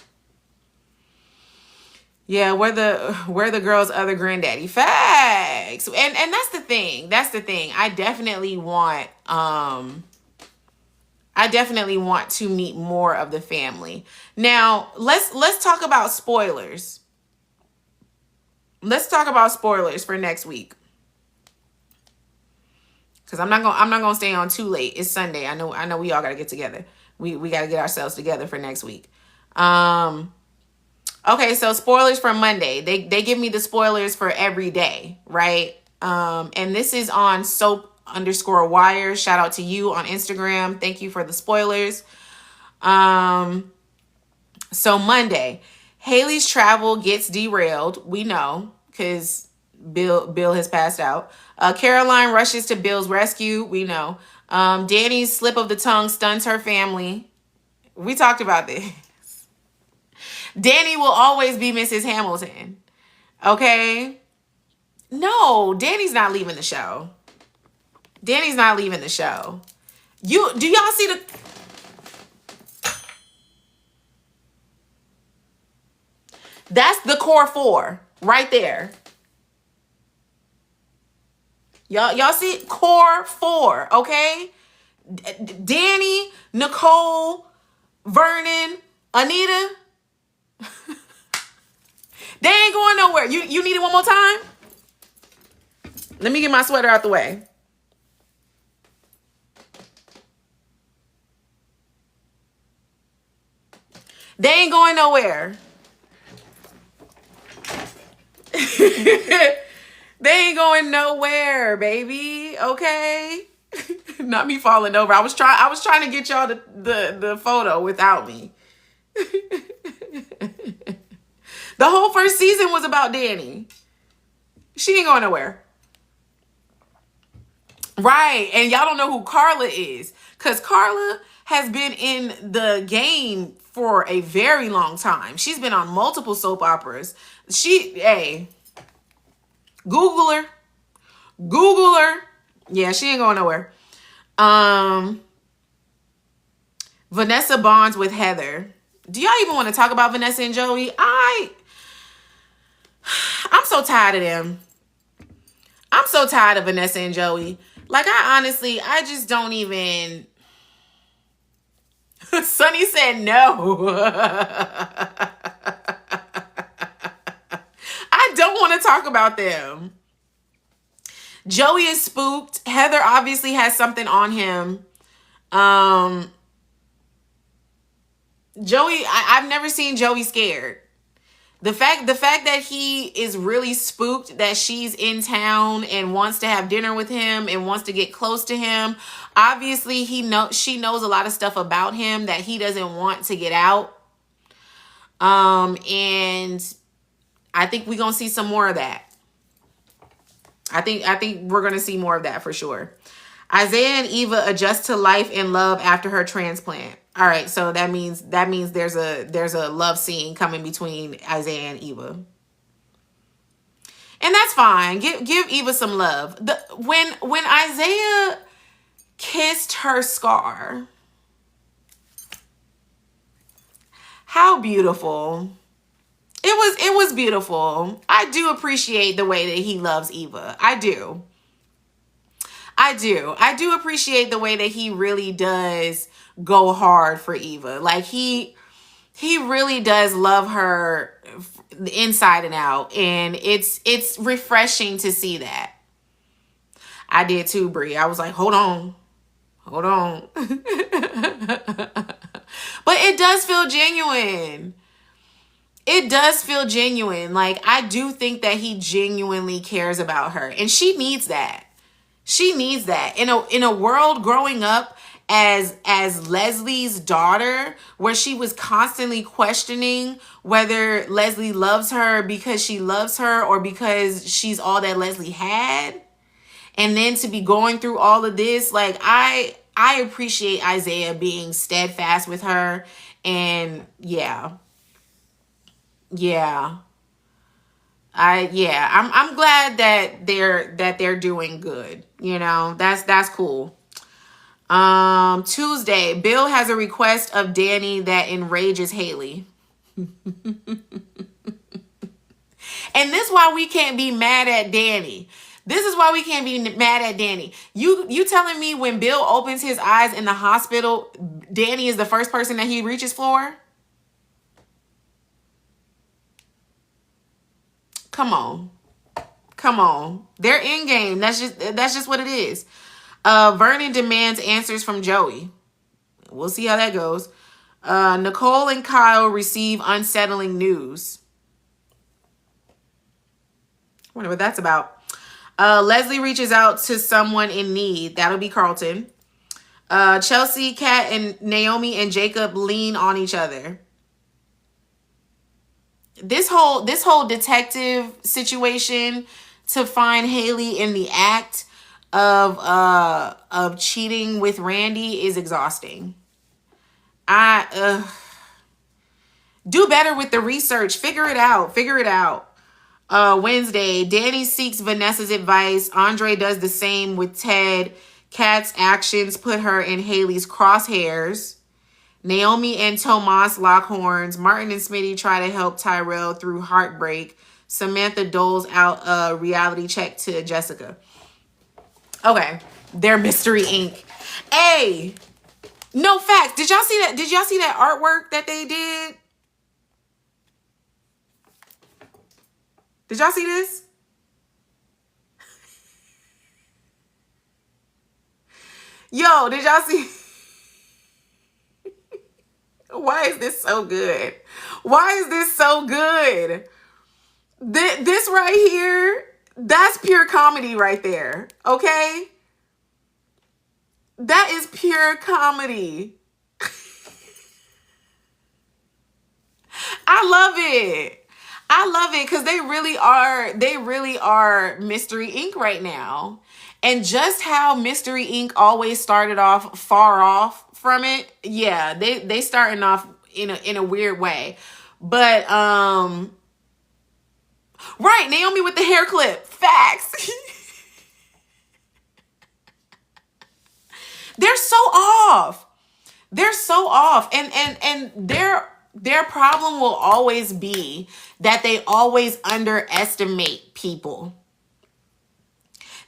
Yeah, where the girl's other granddaddy. Facts. And that's the thing. I definitely want to meet more of the family. Now, let's talk about spoilers. Let's talk about spoilers for next week. Cuz I'm not going to stay on too late. It's Sunday. I know we all got to get together. We got to get ourselves together for next week. Okay, so spoilers for Monday. They give me the spoilers for every day, right? And this is on soap_wire. Shout out to you on Instagram. Thank you for the spoilers. So Monday, Haley's travel gets derailed. We know because Bill has passed out. Caroline rushes to Bill's rescue. We know. Danny's slip of the tongue stuns her family. We talked about this. Danny will always be Mrs. Hamilton. Okay? No, Danny's not leaving the show. Do y'all see the... That's the core four right there. Y'all see core four, okay? Danny, Nicole, Vernon, Anita. They ain't going nowhere. You need it one more time? Let me get my sweater out the way. They ain't going nowhere. They ain't going nowhere, baby. Okay? Not me falling over. I was trying to get y'all the photo without me. The whole first season was about Danny. She ain't going nowhere. Right. And y'all don't know who Carla is. Because Carla has been in the game for a very long time. She's been on multiple soap operas. Hey, Google her. Google her. Yeah, she ain't going nowhere. Vanessa bonds with Heather. Do y'all even want to talk about Vanessa and Joey? I'm so tired of them. I'm so tired of Vanessa and Joey. Like, I just don't even. Sonny said no. I don't want to talk about them. Joey is spooked. Heather obviously has something on him. Joey, I've never seen Joey scared. The fact that he is really spooked that she's in town and wants to have dinner with him and wants to get close to him. Obviously, she knows a lot of stuff about him that he doesn't want to get out. And I think we're gonna see some more of that. I think we're gonna see more of that for sure. Isaiah and Eva adjust to life and love after her transplant. All right, so that means there's a love scene coming between Isaiah and Eva. And that's fine. Give Eva some love. When Isaiah kissed her scar, how beautiful. It was beautiful. I do appreciate the way that he loves Eva. I do appreciate the way that he really does go hard for Eva. Like he really does love her inside and out, and it's refreshing to see that. I did too, Brie. I was like, hold on. But it does feel genuine. It does feel genuine. Like, I do think that he genuinely cares about her, and she needs that. She needs that in a world growing up as Leslie's daughter, where she was constantly questioning whether Leslie loves her because she loves her or because she's all that Leslie had. And then to be going through all of this, like I appreciate Isaiah being steadfast with her. And I'm glad that they're doing good. You know, that's cool. Tuesday, Bill has a request of Danny that enrages Haley. And this is why we can't be mad at Danny. You telling me when Bill opens his eyes in the hospital, Danny is the first person that he reaches for? Come on. They're in game. That's just what it is. Vernon demands answers from Joey. We'll see how that goes. Nicole and Kyle receive unsettling news. I wonder what that's about. Leslie reaches out to someone in need. That'll be Carlton. Chelsea, Kat, and Naomi and Jacob lean on each other. This whole detective situation to find Haley in the act of cheating with Randy is exhausting. Do better with the research. Figure it out. Wednesday, Danny seeks Vanessa's advice. Andre does the same with Ted. Kat's actions put her in Haley's crosshairs. Naomi and Tomas lock horns. Martin and Smitty try to help Tyrell through heartbreak. Samantha doles out a reality check to Jessica. Okay, they're Mystery Inc. Hey, no facts. Did y'all see that? Did y'all see that artwork that they did? Did y'all see this? Yo, did y'all see? Why is this so good? This right here, that's pure comedy right there. Okay? That is pure comedy. I love it. I love it because they really are Mystery Inc. right now. And just how Mystery Inc. always started off far off from it. Yeah, they starting off in a weird way. But right, Naomi with the hair clip. Facts. They're so off. They're so off. And their problem will always be that they always underestimate people.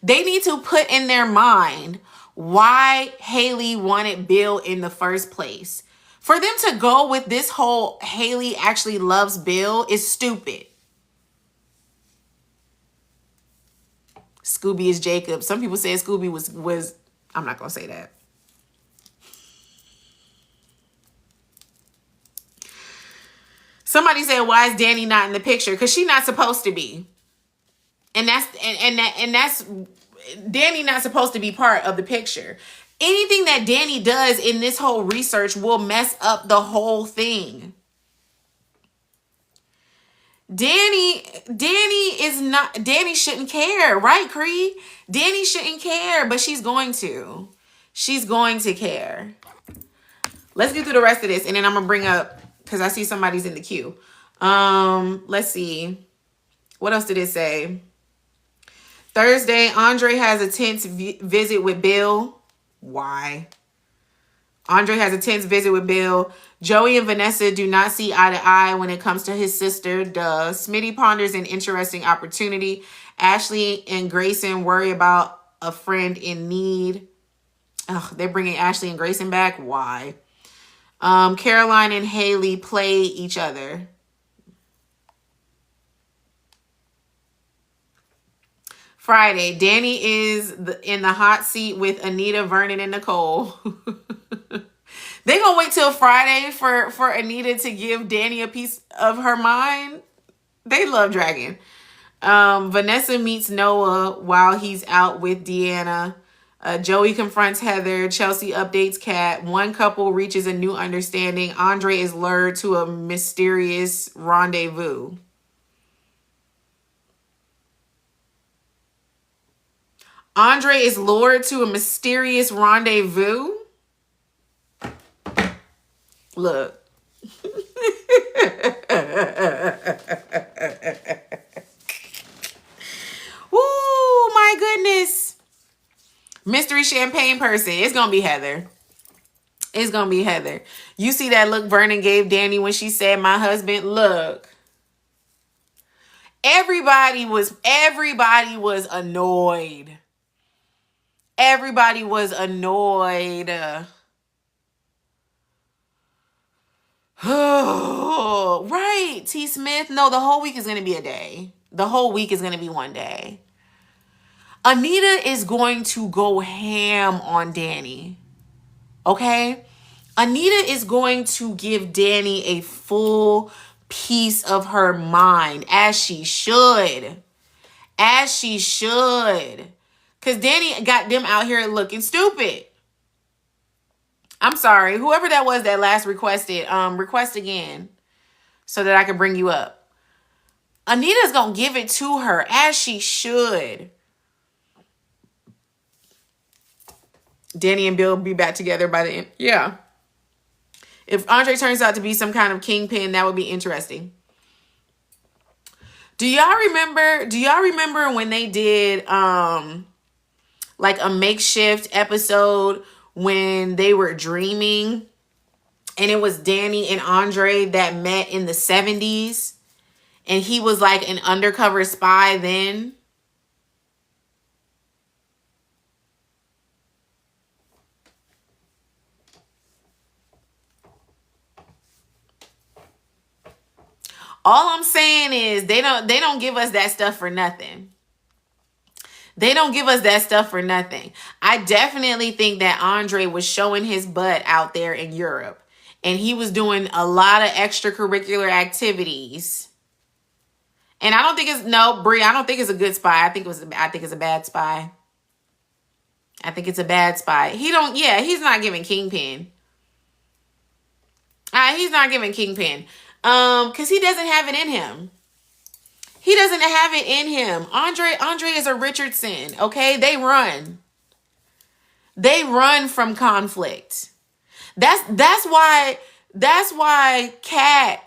They need to put in their mind why Haley wanted Bill in the first place. For them to go with this whole Haley actually loves Bill is stupid. Scooby is Jacob. Some people say Scooby was I'm not going to say that. Somebody said, why is Danny not in the picture? Because she's not supposed to be. And that's Danny not supposed to be part of the picture. Anything that Danny does in this whole research will mess up the whole thing. Danny shouldn't care, right, Cree? Danny shouldn't care, but she's going to. She's going to care. Let's get through the rest of this, and then I'm gonna bring up, because I see somebody's in the queue. Let's see. What else did it say? Thursday, Andre has a tense visit with Bill. Why? Andre has a tense visit with Bill. Joey and Vanessa do not see eye to eye when it comes to his sister. Duh. Smitty ponders an interesting opportunity. Ashley and Grayson worry about a friend in need. Ugh, they're bringing Ashley and Grayson back. Why? Caroline and Haley play each other. Friday, Danny is in the hot seat with Anita, Vernon, and Nicole. They gonna wait till Friday for Anita to give Danny a piece of her mind. They love dragging. Vanessa meets Noah while he's out with Deanna. Joey confronts Heather. Chelsea updates Kat. One couple reaches a new understanding. Andre is lured to a mysterious rendezvous. Andre is lured to a mysterious rendezvous. Look. Ooh, my goodness. Mystery champagne person. It's going to be Heather. It's going to be Heather. You see that look Vernon gave Danny when she said, my husband? Look. Everybody was annoyed. Everybody was annoyed. Oh, right. T. Smith. No, the whole week is going to be a day. The whole week is going to be one day. Anita is going to go ham on Danny. Okay? Anita is going to give Danny a full piece of her mind, as she should. As she should. Because Danny got them out here looking stupid. I'm sorry. Whoever that was that last requested, request again so that I can bring you up. Anita's going to give it to her, as she should. Danny and Bill be back together by the end. Yeah. If Andre turns out to be some kind of kingpin, that would be interesting. Do y'all remember when they did like a makeshift episode when they were dreaming and it was Danny and Andre that met in the 70s and he was like an undercover spy then? All I'm saying is they don't give us that stuff for nothing. They don't give us that stuff for nothing. I definitely think that Andre was showing his butt out there in Europe. And he was doing a lot of extracurricular activities. And I don't think it's, no, Brie, I don't think it's a good spy. I think it's a bad spy. I think it's a bad spy. He's not giving Kingpin. He's not giving Kingpin. Because he doesn't have it in him. He doesn't have it in him. Andre is a Richardson, okay? They run. They run from conflict. That's why Kat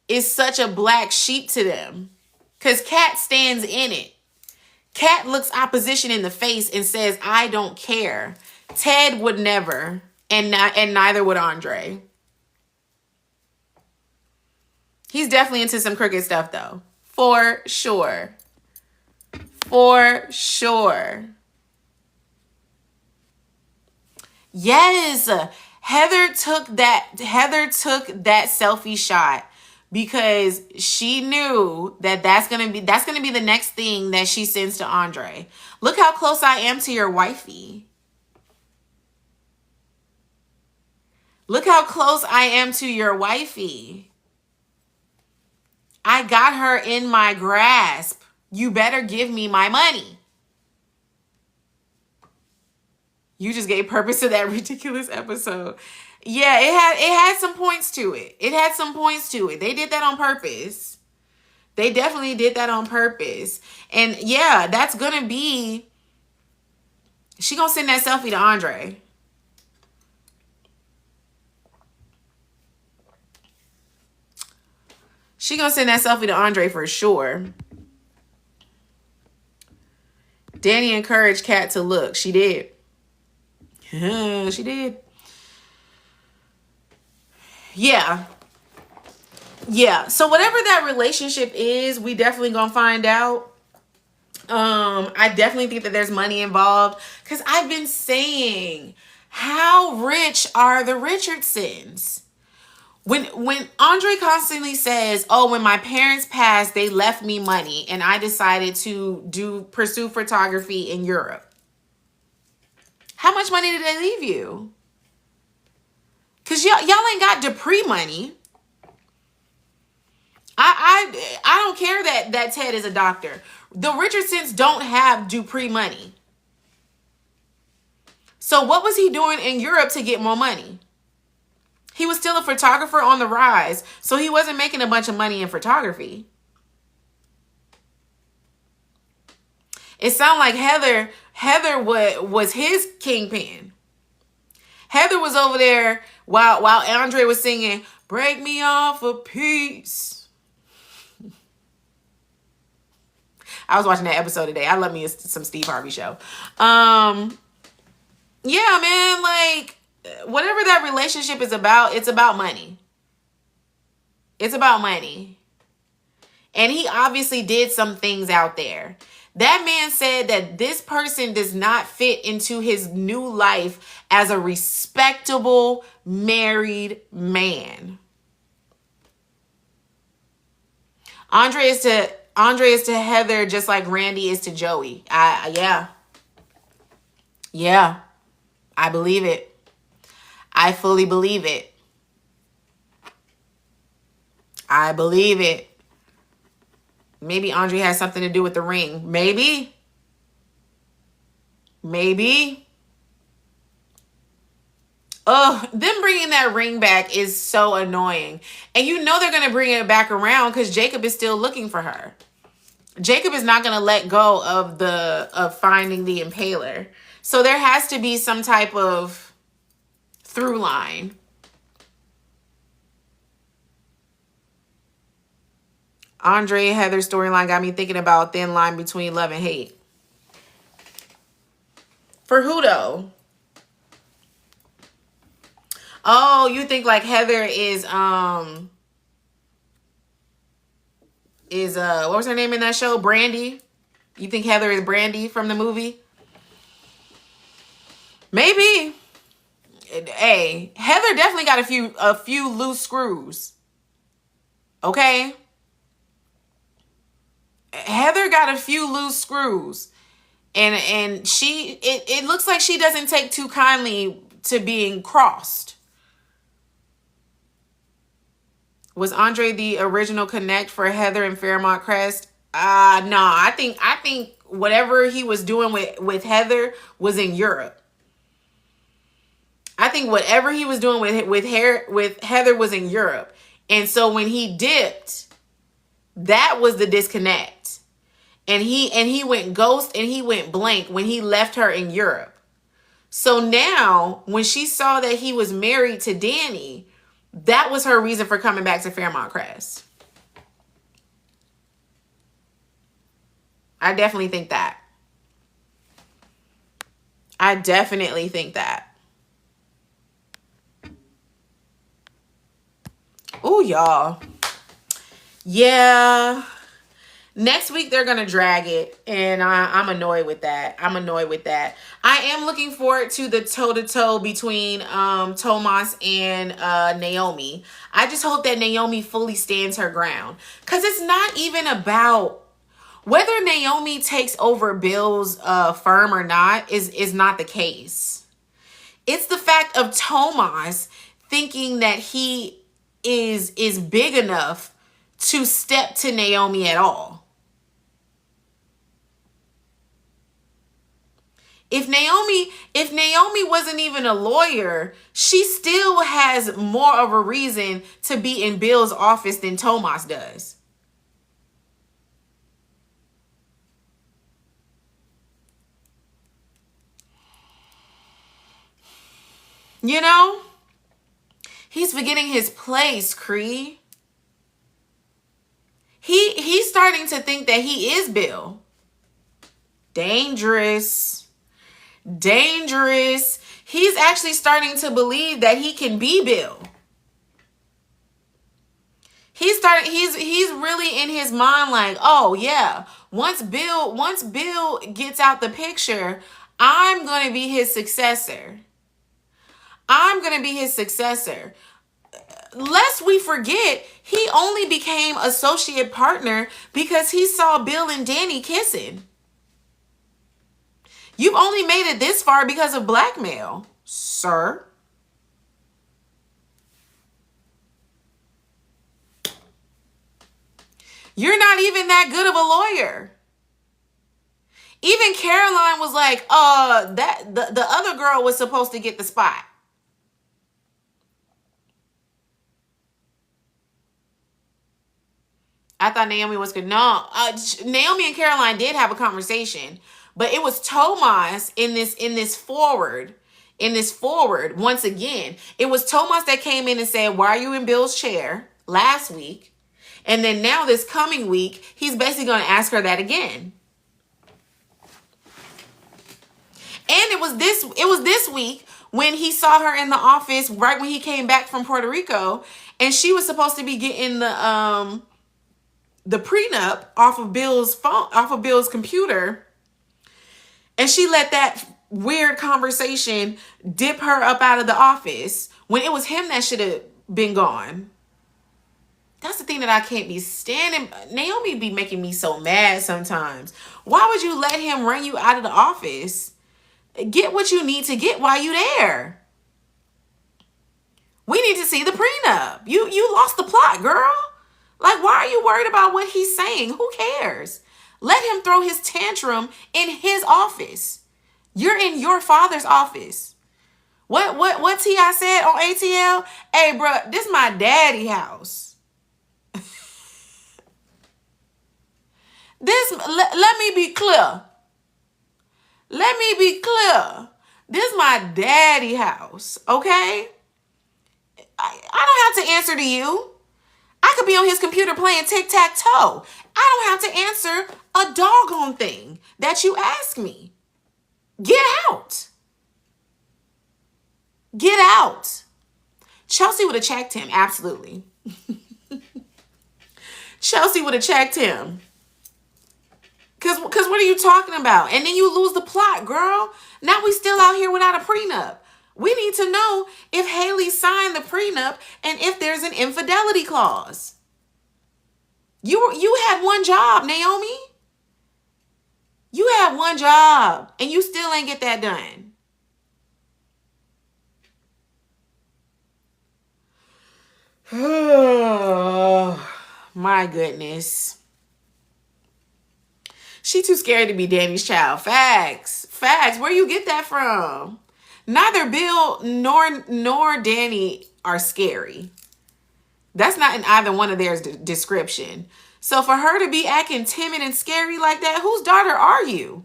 is such a black sheep to them. Cuz Kat stands in it. Kat looks opposition in the face and says, "I don't care." Ted would never, and neither would Andre. He's definitely into some crooked stuff though. For sure. For sure. Yes. Heather took that selfie shot because she knew that that's going to be the next thing that she sends to Andre. Look how close I am to your wifey. Look how close I am to your wifey. I got her in my grasp. You better give me my money. You just gave purpose to that ridiculous episode. Yeah, it had some points to it. It had some points to it. They did that on purpose. They definitely did that on purpose. And yeah, that's gonna be, she gonna send that selfie to Andre. She gonna send that selfie to Andre for sure. Danny encouraged Kat to look. She did. She did. Yeah. Yeah. So whatever that relationship is, we definitely gonna find out. I definitely think that there's money involved. Because I've been saying, how rich are the Richardsons? When Andre constantly says, "Oh, when my parents passed, they left me money and I decided to pursue photography in Europe." How much money did they leave you? Because y'all ain't got Dupree money. I don't care that Ted is a doctor. The Richardsons don't have Dupree money. So what was he doing in Europe to get more money? He was still a photographer on the rise, so he wasn't making a bunch of money in photography. It sounded like Heather was his kingpin. Heather was over there while Andre was singing, "Break me off a piece." I was watching that episode today. I love me some Steve Harvey show. Yeah, man, like, whatever that relationship is about, it's about money. It's about money. And he obviously did some things out there. That man said that this person does not fit into his new life as a respectable married man. Andre is to Heather just like Randy is to Joey. Yeah. I believe it. I fully believe it. I believe it. Maybe Andre has something to do with the ring. Maybe. Oh, them bringing that ring back is so annoying. And you know they're going to bring it back around because Jacob is still looking for her. Jacob is not going to let go of finding the impaler. So there has to be some type of through line. Andre and Heather's storyline got me thinking about thin line between love and hate. For who though? Oh, you think like Heather is what was her name in that show? Brandy? You think Heather is Brandy from the movie? Maybe. Hey, Heather definitely got a few loose screws. Okay? Heather got a few loose screws. And it looks like she doesn't take too kindly to being crossed. Was Andre the original connect for Heather and Fairmont Crest? No, I think whatever he was doing with Heather was in Europe. I think whatever he was doing with Heather was in Europe. And so when he dipped, That was the disconnect. And he went ghost and he went blank when he left her in Europe. So now when she saw that he was married to Danny, that was her reason for coming back to Fairmont Crest. I definitely think that. I definitely think that. Oh, y'all. Yeah. Next week, they're going to drag it. And I'm annoyed with that. I am looking forward to the toe-to-toe between Tomas and Naomi. I just hope that Naomi fully stands her ground. Because it's not even about whether Naomi takes over Bill's firm or not is not the case. It's the fact of Tomas thinking that he is big enough to step to Naomi at all. If Naomi wasn't even a lawyer, she still has more of a reason to be in Bill's office than Tomas does. You know? He's forgetting his place, Cree. He's starting to think that he is Bill. Dangerous. He's actually starting to believe that he can be Bill. He's really in his mind like, oh yeah, once Bill gets out the picture, I'm going to be his successor. Lest we forget, he only became associate partner because he saw Bill and Danny kissing. You've only made it this far because of blackmail, sir. You're not even that good of a lawyer. Even Caroline was like, that the other girl was supposed to get the spot. I thought Naomi was good. No, Naomi and Caroline did have a conversation, but it was Tomas in this forward. Once again, it was Tomas that came in and said, "Why are you in Bill's chair?" last week, and then now this coming week, he's basically going to ask her that again. And it was this week when he saw her in the office right when he came back from Puerto Rico, and she was supposed to be getting the prenup off of Bill's phone, off of Bill's computer. And she let that weird conversation dip her up out of the office when it was him that should have been gone. That's the thing that I can't be standing. Naomi be making me so mad sometimes. Why would you let him run you out of the office? Get what you need to get while you there. We need to see the prenup. You lost the plot, girl. Like, why are you worried about what he's saying? Who cares? Let him throw his tantrum in his office. You're in your father's office. What T.I. said on ATL? Hey, bro, this is my daddy house. Let me be clear. This is my daddy house, okay? I don't have to answer to you. I could be on his computer playing tic-tac-toe. I don't have to answer a doggone thing that you ask me. Get out. Chelsea would have checked him, absolutely. Chelsea would have checked him. Cause what are you talking about? And then you lose the plot, girl. Now we still out here without a prenup. We need to know if Haley signed the prenup and if there's an infidelity clause. You had one job, Naomi. You had one job and you still ain't get that done. Oh, my goodness. She too scared to be Danny's child. Facts. Where you get that from? Neither Bill nor Danny are scary. That's not in either one of their description. So for her to be acting timid and scary like that, whose daughter are you?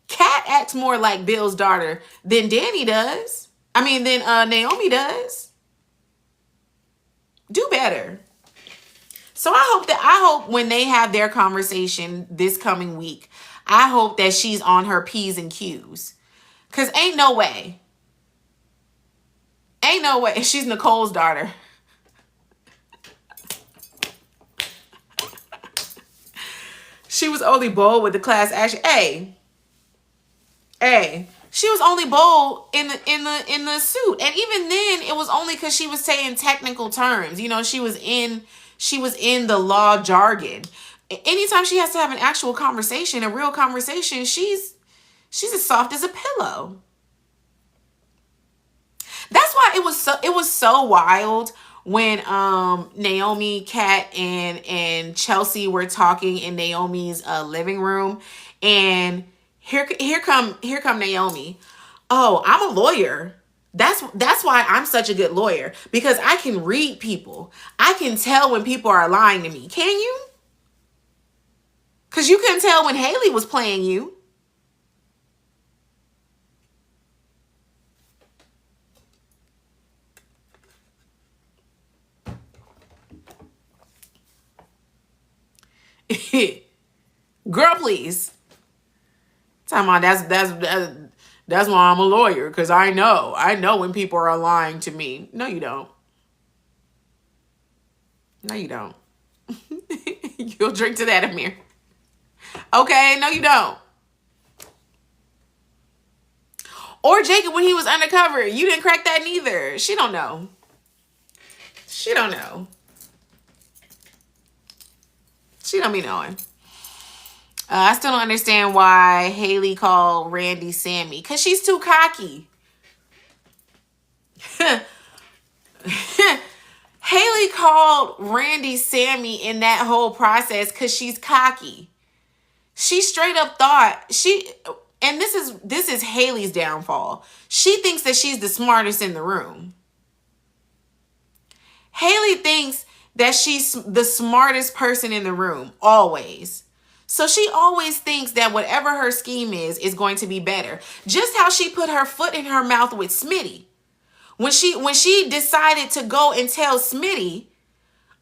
Kat acts more like Bill's daughter than Danny does. I mean, than Naomi does. Do better. So I hope when they have their conversation this coming week, I hope that she's on her P's and Q's. Cause ain't no way. Ain't no way. She's Nicole's daughter. She was only bold with the class action. Hey. She was only bold in the suit. And even then it was only because she was saying technical terms. You know, she was in the law jargon. Anytime she has to have an actual conversation, a real conversation, she's as soft as a pillow. That's why it was so wild when Naomi, Kat, and Chelsea were talking in Naomi's living room, and here come Naomi. Oh, I'm a lawyer. That's why I'm such a good lawyer, because I can read people. I can tell when people are lying to me. Can you? Because you couldn't tell when Haley was playing you. Girl, please. Talking about that's why I'm a lawyer, because I know when people are lying to me. No, you don't. No, you don't. You'll drink to that, Amir. Okay, no, you don't. Or Jacob when he was undercover. You didn't crack that neither. She don't know. She don't know. She don't be knowing. I still don't understand why Haley called Randy Sammy. Because she's too cocky. Haley called Randy Sammy in that whole process because she's cocky. She straight up thought and this is Haley's downfall. She thinks that she's the smartest in the room. Haley thinks that she's the smartest person in the room, always. So she always thinks that whatever her scheme is going to be better. Just how she put her foot in her mouth with Smitty. When she decided to go and tell Smitty,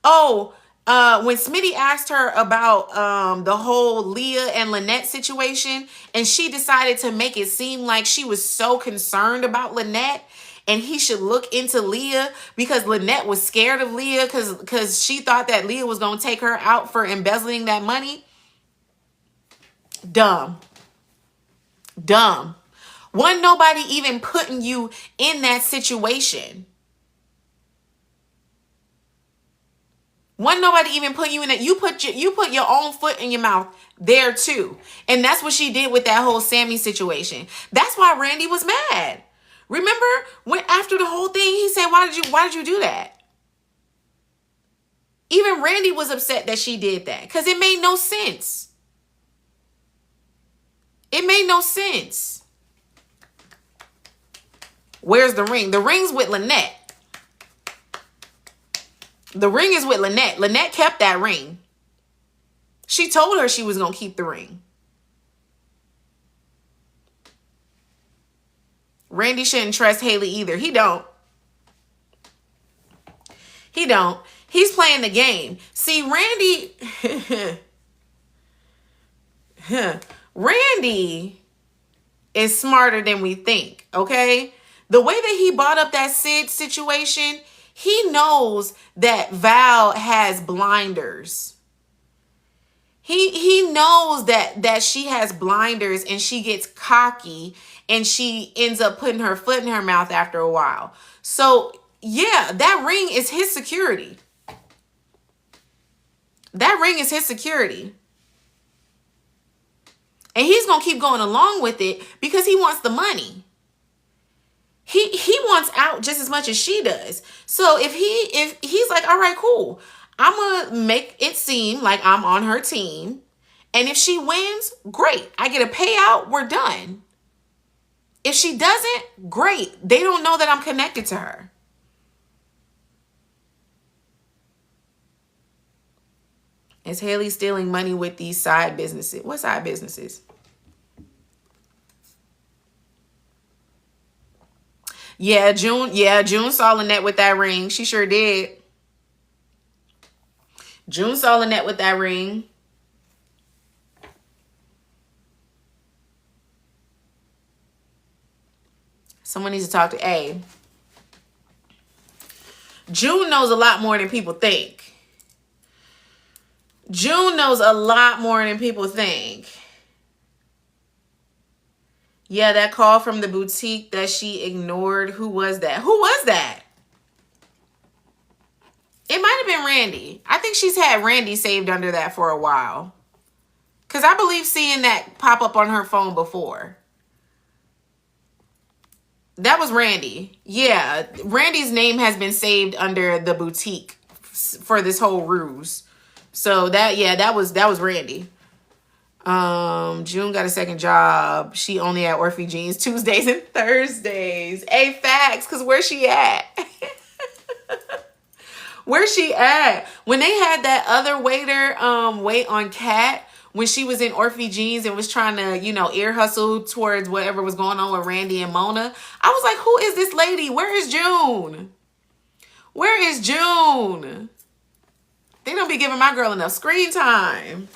when Smitty asked her about the whole Leah and Lynette situation, and she decided to make it seem like she was so concerned about Lynette and he should look into Leah because Lynette was scared of Leah because she thought that Leah was going to take her out for embezzling that money. Dumb. Wasn't nobody even putting you in that situation. Wasn't nobody even putting you in it. You put your own foot in your mouth there too. And that's what she did with that whole Sammy situation. That's why Randy was mad. Remember when after the whole thing he said, why did you do that? Even Randy was upset that she did that because it made no sense. It made no sense. Where's the ring? The ring's with Lynette. The ring is with Lynette. Lynette kept that ring. She told her she was going to keep the ring. Randy shouldn't trust Haley either. He don't. He's playing the game. See, Randy is smarter than we think, okay? The way that he brought up that Sid situation, he knows that Val has blinders. He knows that she has blinders and she gets cocky and she ends up putting her foot in her mouth after a while. So, yeah, that ring is his security. That ring is his security. And he's going to keep going along with it because he wants the money. He wants out just as much as she does. So if he's like, all right, cool. I'm going to make it seem like I'm on her team. And if she wins, great. I get a payout. We're done. If she doesn't, great. They don't know that I'm connected to her. Is Haley stealing money with these side businesses? What side businesses? Yeah, June. Yeah, June saw Lynette with that ring. She sure did. June saw Lynette with that ring. Someone needs to talk to A. June knows a lot more than people think. June knows a lot more than people think. Yeah, that call from the boutique that she ignored. Who was that? Who was that? It might have been Randy. I think she's had Randy saved under that for a while. Because I believe seeing that pop up on her phone before. That was Randy. Yeah, Randy's name has been saved under the boutique for this whole ruse. So that was Randy. June got a second job. She only at Orphe Jeans Tuesdays and Thursdays. Hey, facts, because where's she at? Where's she at? When they had that other waiter wait on Kat when she was in Orphe Jeans and was trying to, ear hustle towards whatever was going on with Randy and Mona, I was like, who is this lady? Where is June? Where is June? They don't be giving my girl enough screen time.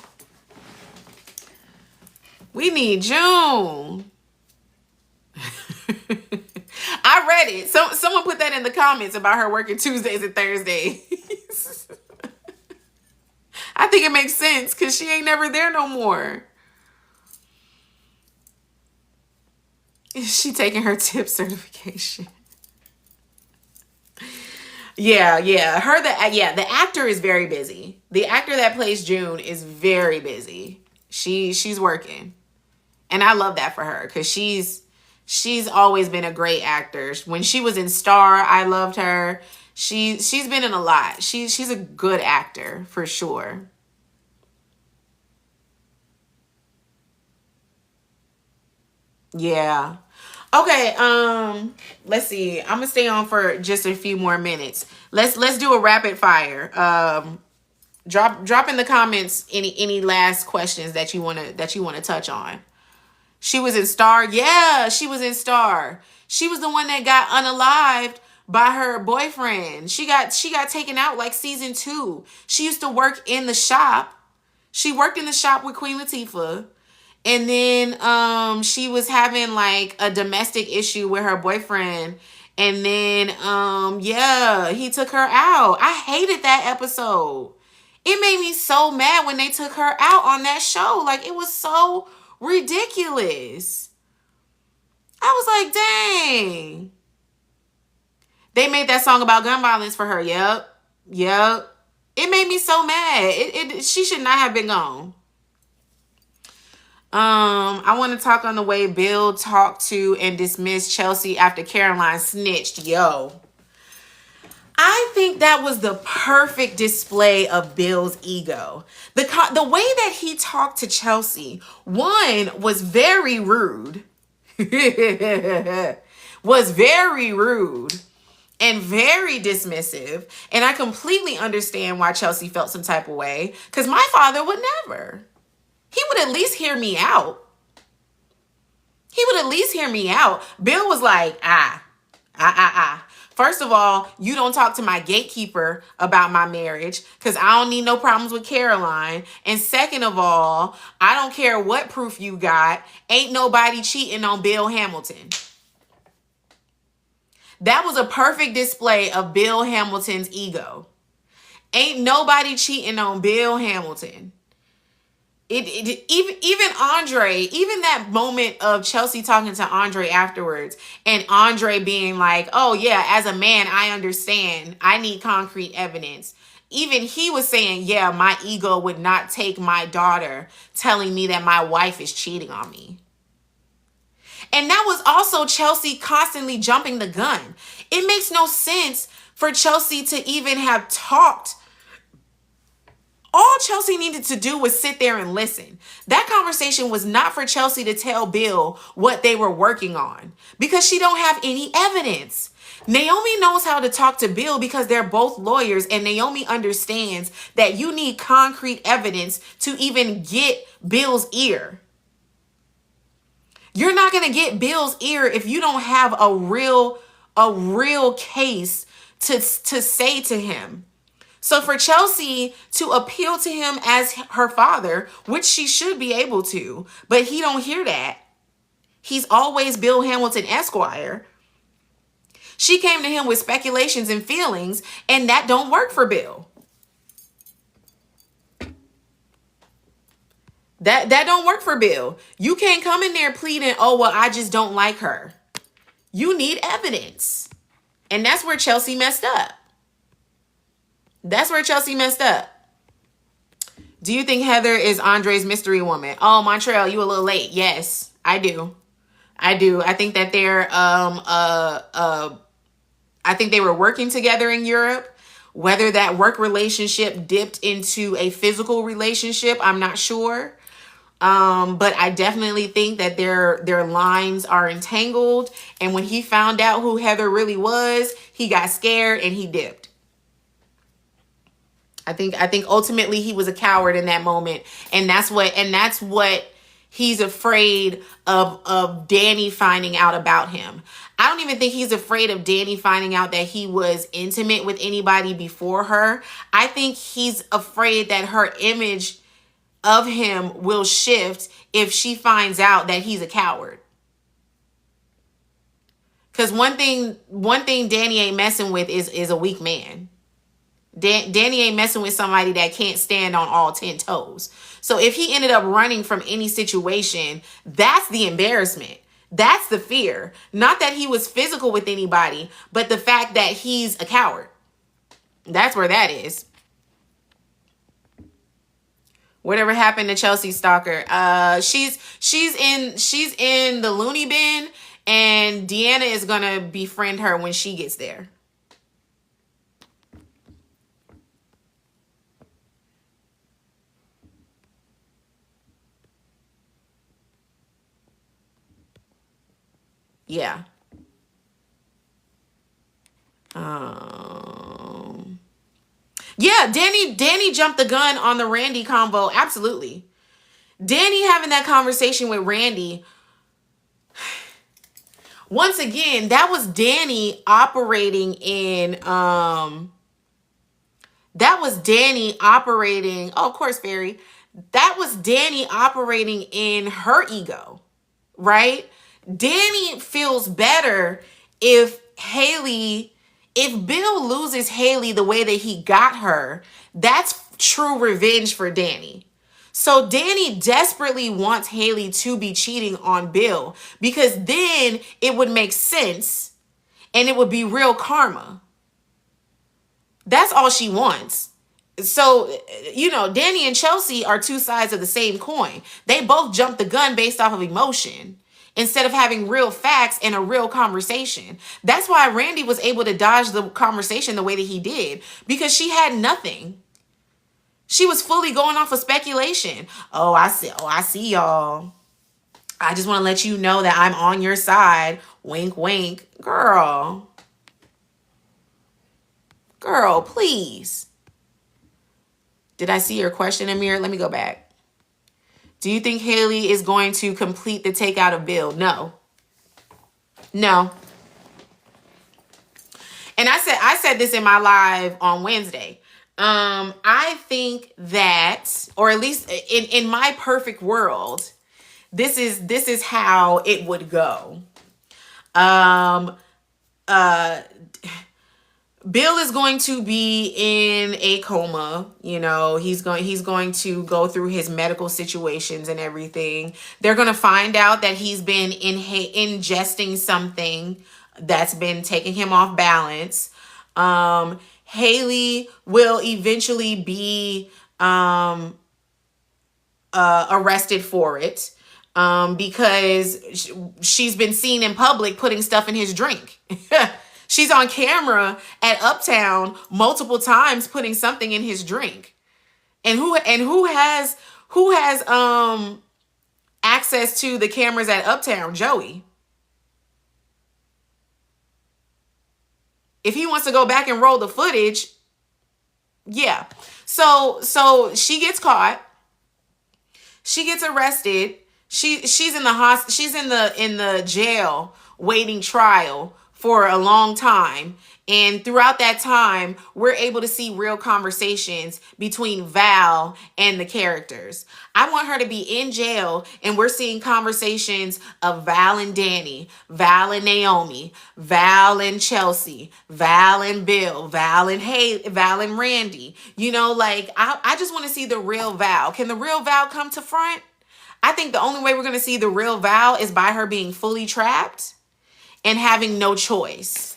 We need June. I read it. Someone put that in the comments about her working Tuesdays and Thursdays. I think it makes sense because she ain't never there no more. She taking her tip certification. Yeah. The actor is very busy. The actor that plays June is very busy. She's working. And I love that for her because she's always been a great actor. When she was in Star, I loved her. She's been in a lot. She's a good actor for sure. Yeah. Okay, let's see. I'm gonna stay on for just a few more minutes. Let's do a rapid fire. Drop in the comments any last questions that you wanna touch on. She was in Star. Yeah, she was in Star. She was the one that got unalived by her boyfriend. She got taken out like season 2. She used to work in the shop. She worked in the shop with Queen Latifah. And then she was having like a domestic issue with her boyfriend. And then he took her out. I hated that episode. It made me so mad when they took her out on that show. Like, it was so ridiculous. I was like, dang. They made that song about gun violence for her. Yep. It made me so mad. She should not have been gone. I want to talk on the way Bill talked to and dismissed Chelsea after Caroline snitched. Yo. I think that was the perfect display of Bill's ego. The way that he talked to Chelsea, one, was very rude. Was very rude and very dismissive. And I completely understand why Chelsea felt some type of way. Because my father would never. He would at least hear me out. Bill was like, First of all, you don't talk to my gatekeeper about my marriage because I don't need no problems with Caroline. And second of all, I don't care what proof you got. Ain't nobody cheating on Bill Hamilton. That was a perfect display of Bill Hamilton's ego. Ain't nobody cheating on Bill Hamilton. Even Andre, even that moment of Chelsea talking to Andre afterwards and Andre being like, oh yeah, as a man, I understand. I need concrete evidence. Even he was saying, yeah, my ego would not take my daughter telling me that my wife is cheating on me. And that was also Chelsea constantly jumping the gun. It makes no sense for Chelsea to even have talked All Chelsea needed to do was sit there and listen. That conversation was not for Chelsea to tell Bill what they were working on because she don't have any evidence. Naomi knows how to talk to Bill because they're both lawyers, and Naomi understands that you need concrete evidence to even get Bill's ear. You're not going to get Bill's ear if you don't have a real case to say to him. So for Chelsea to appeal to him as her father, which she should be able to, but he don't hear that. He's always Bill Hamilton Esquire. She came to him with speculations and feelings, and that don't work for Bill. That don't work for Bill. You can't come in there pleading, oh, well, I just don't like her. You need evidence. And that's where Chelsea messed up. That's where Chelsea messed up. Do you think Heather is Andre's mystery woman? Oh, Montreal, you a little late. Yes, I do. I think that they're I think they were working together in Europe. Whether that work relationship dipped into a physical relationship, I'm not sure. But I definitely think that their lines are entangled. And when he found out who Heather really was, he got scared and he dipped. I think ultimately he was a coward in that moment. And that's what he's afraid of Danny finding out about him. I don't even think he's afraid of Danny finding out that he was intimate with anybody before her. I think he's afraid that her image of him will shift if she finds out that he's a coward. Because one thing Danny ain't messing with is a weak man. Danny ain't messing with somebody that can't stand on all 10 toes. So if he ended up running from any situation, that's the embarrassment. That's the fear. Not that he was physical with anybody, but the fact that he's a coward. That's where that is. Whatever happened to Chelsea Stalker? She's in the loony bin, and Deanna is gonna befriend her when she gets there. Yeah. Yeah, Danny jumped the gun on the Randy convo. Absolutely. Danny having that conversation with Randy. Once again, that was Danny operating in oh, of course, Fairy. That was Danny operating in her ego, right? Danny feels better if Bill loses Haley the way that he got her. That's true revenge for Danny. So Danny desperately wants Haley to be cheating on Bill because then it would make sense and it would be real karma. That's all she wants. So, Danny and Chelsea are two sides of the same coin. They both jumped the gun based off of emotion instead of having real facts and a real conversation. That's why Randy was able to dodge the conversation the way that he did, because she had nothing. She was fully going off of speculation. Oh, I see y'all. I just want to let you know that I'm on your side. Wink, wink. Girl, please. Did I see your question, Amir? Let me go back. Do you think Haley is going to complete the takeout of Bill? No. And I said this in my live on Wednesday. I think that, or at least in my perfect world, this is how it would go. Bill is going to be in a coma. He's going to go through his medical situations and everything. They're going to find out that he's been ingesting something that's been taking him off balance. Haley will eventually be arrested for it because she's been seen in public putting stuff in his drink. She's on camera at Uptown multiple times putting something in his drink. And who has access to the cameras at Uptown? Joey. If he wants to go back and roll the footage, yeah. So she gets caught. She gets arrested. She's in the she's in the jail waiting trial for a long time. And throughout that time, we're able to see real conversations between Val and the characters. I want her to be in jail and we're seeing conversations of Val and Danny, Val and Naomi, Val and Chelsea, Val and Bill, Val and Randy. You know, like I just want to see the real Val. Can the real Val come to front? I think the only way we're going to see the real Val is by her being fully trapped and having no choice.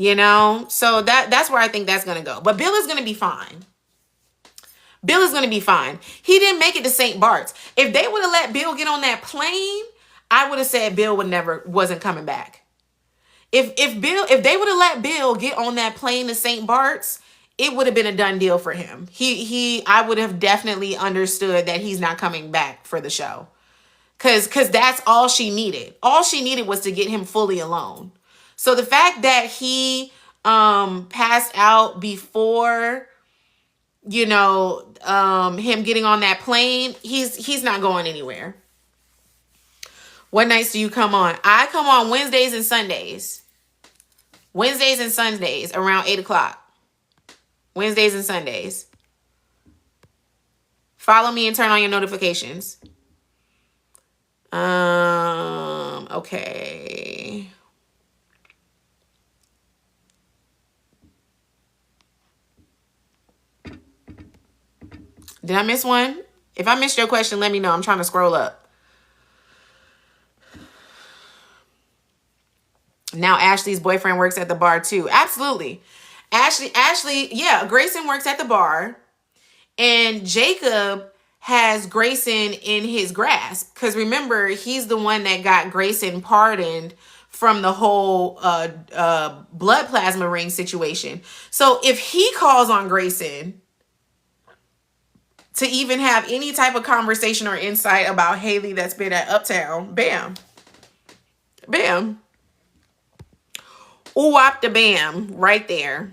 You know, so that's where I think that's going to go. But Bill is going to be fine. Bill is going to be fine. He didn't make it to St. Bart's. If they would have let Bill get on that plane, I would have said Bill wasn't coming back. If they would have let Bill get on that plane to St. Bart's, it would have been a done deal for him. I would have definitely understood that he's not coming back for the show. Cause that's all she needed. All she needed was to get him fully alone. So the fact that he passed out before, you know, him getting on that plane, he's not going anywhere. What nights do you come on? I come on Wednesdays and Sundays. Wednesdays and Sundays around 8 o'clock. Wednesdays and Sundays. Follow me and turn on your notifications. Okay. Did I miss one? If I missed your question, let me know. I'm trying to scroll up. Now Ashley's boyfriend works at the bar too. Absolutely. Ashley, yeah, Grayson works at the bar. And Jacob has Grayson in his grasp. Because remember, he's the one that got Grayson pardoned from the whole blood plasma ring situation. So if he calls on Grayson to even have any type of conversation or insight about Haley that's been at Uptown, bam. Bam. Ooh, wop the bam, right there.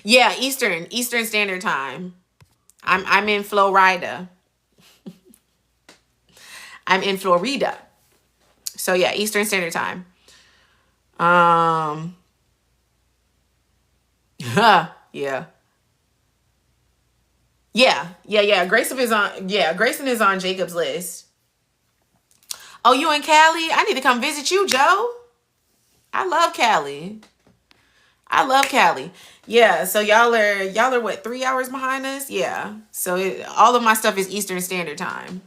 Yeah, Eastern Standard Time. I'm in Florida. I'm in Florida. So yeah, Eastern Standard Time. Yeah. Grayson is on Jacob's list. Oh, you in Cali? I need to come visit you, Joe. I love Cali. Yeah, so y'all are what, 3 hours behind us? Yeah. So all of my stuff is Eastern Standard Time.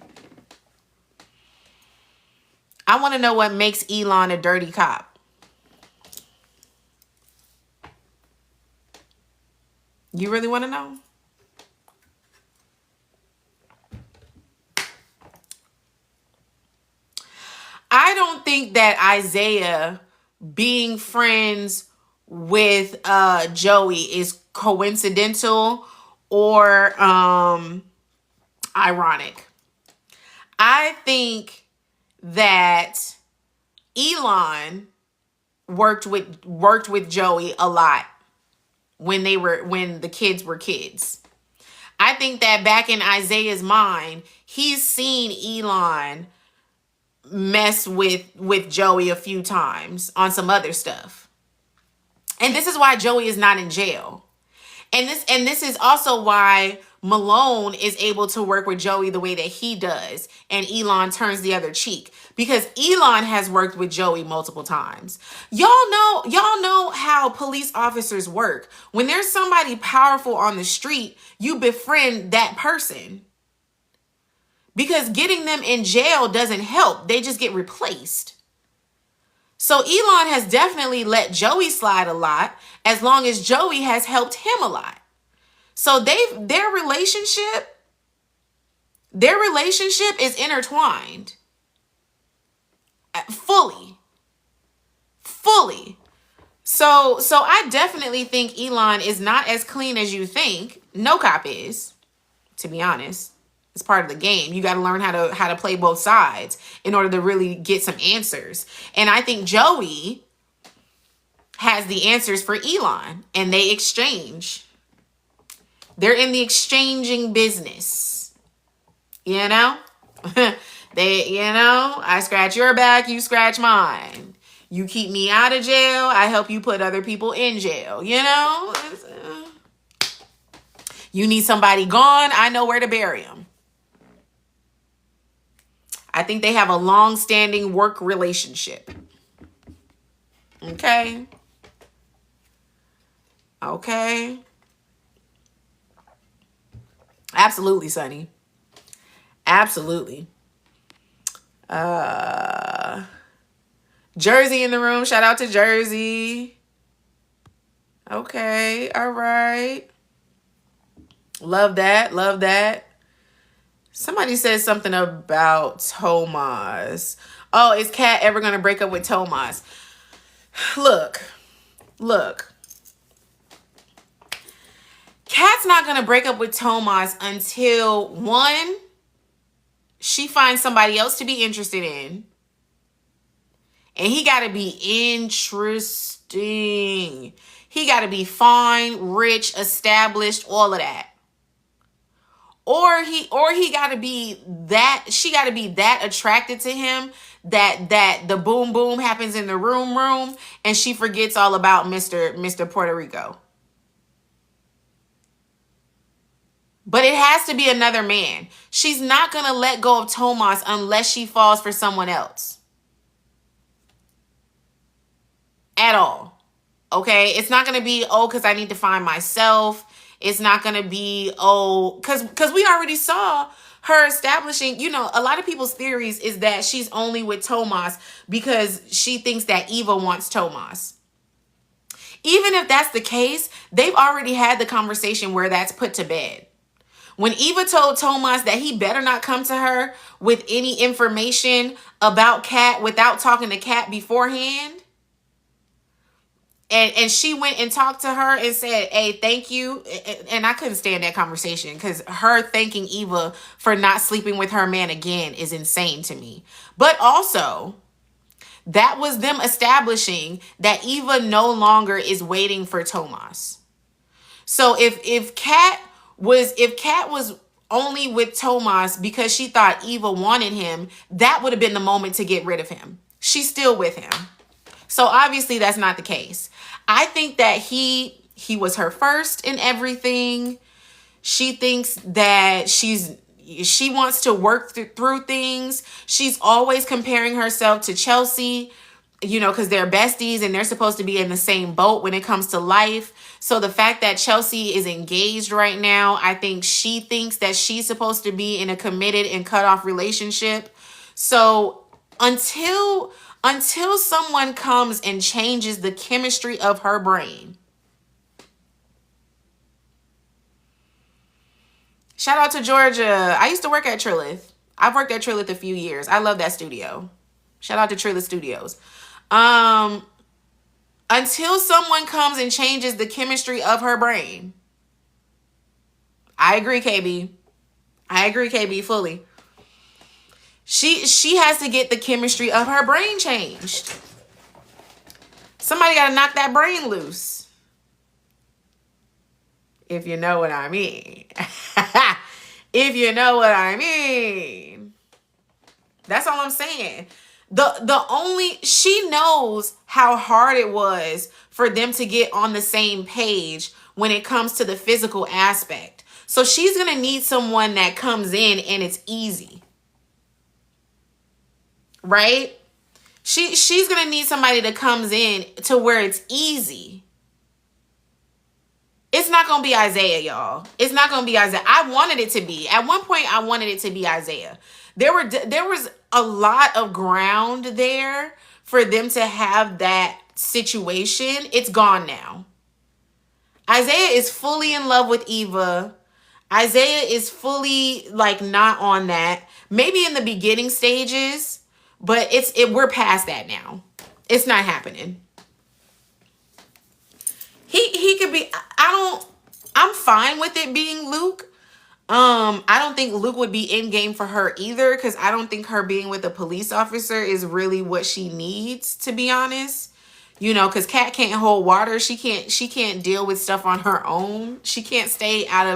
I want to know what makes Elon a dirty cop. You really want to know? I don't think that Isaiah being friends with Joey is coincidental or ironic. I think that Elon worked with Joey a lot when the kids were kids. I think that back in Isaiah's mind, he's seen Elon mess with Joey a few times on some other stuff. And this is why Joey is not in jail. And this is also why Malone is able to work with Joey the way that he does, and Elon turns the other cheek, because Elon has worked with Joey multiple times. Y'all know how police officers work. When there's somebody powerful on the street, you befriend that person. Because getting them in jail doesn't help. They just get replaced. So Elon has definitely let Joey slide a lot, as long as Joey has helped him a lot. So their relationship is intertwined. Fully. So I definitely think Elon is not as clean as you think. No cop is, to be honest. It's part of the game. You got to learn how to play both sides in order to really get some answers. And I think Joey has the answers for Elon, and they exchange. They're in the exchanging business. You know? I scratch your back, you scratch mine. You keep me out of jail, I help you put other people in jail. You need somebody gone, I know where to bury them. I think they have a long-standing work relationship. Okay. Absolutely, Sonny. Absolutely. Jersey in the room. Shout out to Jersey. Okay. All right. Love that. Somebody said something about Tomas. Oh, is Kat ever going to break up with Tomas? Look. Kat's not going to break up with Tomas until, one, she finds somebody else to be interested in. And he got to be interesting. He got to be fine, rich, established, all of that. Or he got to be that, she got to be that attracted to him that the boom boom happens in the room and she forgets all about Mr. Puerto Rico. But it has to be another man. She's not going to let go of Tomas unless she falls for someone else. At all. Okay? It's not going to be, because I need to find myself. It's not going to be, because we already saw her establishing, a lot of people's theories is that she's only with Tomas because she thinks that Eva wants Tomas. Even if that's the case, they've already had the conversation where that's put to bed. When Eva told Tomas that he better not come to her with any information about Kat without talking to Kat beforehand, and she went and talked to her and said, hey, thank you. And I couldn't stand that conversation because her thanking Eva for not sleeping with her man again is insane to me. But also, that was them establishing that Eva no longer is waiting for Tomas. So if Kat was only with Tomas because she thought Eva wanted him, that would have been the moment to get rid of him. She's still with him. So obviously that's not the case. I think that he was her first in everything. She thinks that she wants to work through things. She's always comparing herself to Chelsea, because they're besties and they're supposed to be in the same boat when it comes to life. So the fact that Chelsea is engaged right now, I think she thinks that she's supposed to be in a committed and cut off relationship. So until someone comes and changes the chemistry of her brain. Shout out to Georgia. I used to work at Trilith. I've worked at Trilith a few years. I love that studio. Shout out to Trilith Studios. Until someone comes and changes the chemistry of her brain. I agree, KB. I agree, KB, fully. She has to get the chemistry of her brain changed. Somebody got to knock that brain loose. If you know what I mean. If you know what I mean. That's all I'm saying. She knows how hard it was for them to get on the same page when it comes to the physical aspect. So she's going to need someone that comes in and it's easy. Right? She's going to need somebody that comes in to where it's easy. It's not going to be Isaiah, y'all. It's not going to be Isaiah. I wanted it to be. At one point, I wanted it to be Isaiah. There was a lot of ground there for them to have that situation. It's gone now. Isaiah is fully in love with Eva. Isaiah is fully not on that. Maybe in the beginning stages, but we're past that now. It's not happening. He could be. I'm fine with it being Luke. I don't think Luke would be in game for her either, because I don't think her being with a police officer is really what she needs, to be honest. You know, because Kat can't hold water. She can't deal with stuff on her own. She can't stay out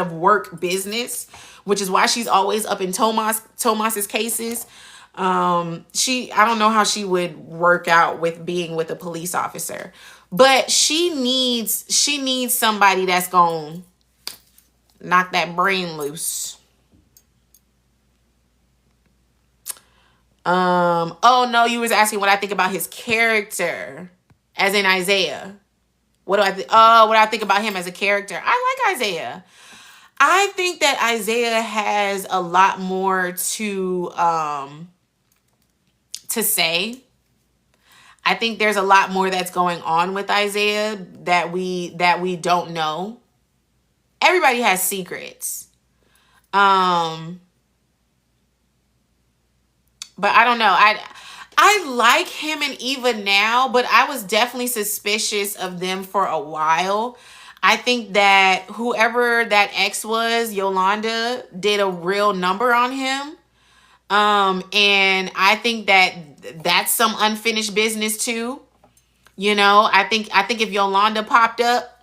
of work business, which is why she's always up in Tomas's cases. I don't know how she would work out with being with a police officer, but she needs somebody that's gonna knock that brain loose. Oh no, you was asking what I think about his character, as in Isaiah. What do I think about him as a character? I like Isaiah. I think that Isaiah has a lot more to say. I think there's a lot more that's going on with Isaiah that we don't know. Everybody has secrets. But I don't know. I like him and Eva now, but I was definitely suspicious of them for a while. I think that whoever that ex was, Yolanda, did a real number on him. And I think that that's some unfinished business too. You know, I think if Yolanda popped up,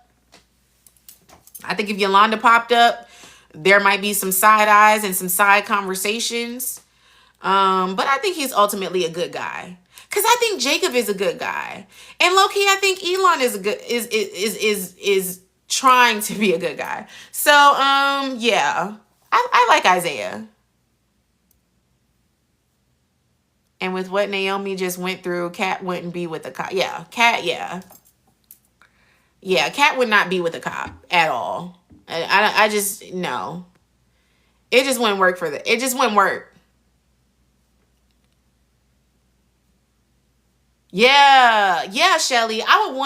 there might be some side eyes and some side conversations. But I think he's ultimately a good guy. Cause I think Jacob is a good guy. And low-key, I think Elon is trying to be a good guy. So, yeah. I like Isaiah. And with what Naomi just went through, Kat wouldn't be with a cop. Yeah, Kat, yeah. Yeah, Kat would not be with a cop at all. I just, no. It just wouldn't work it just wouldn't work. Yeah, Shelly. I would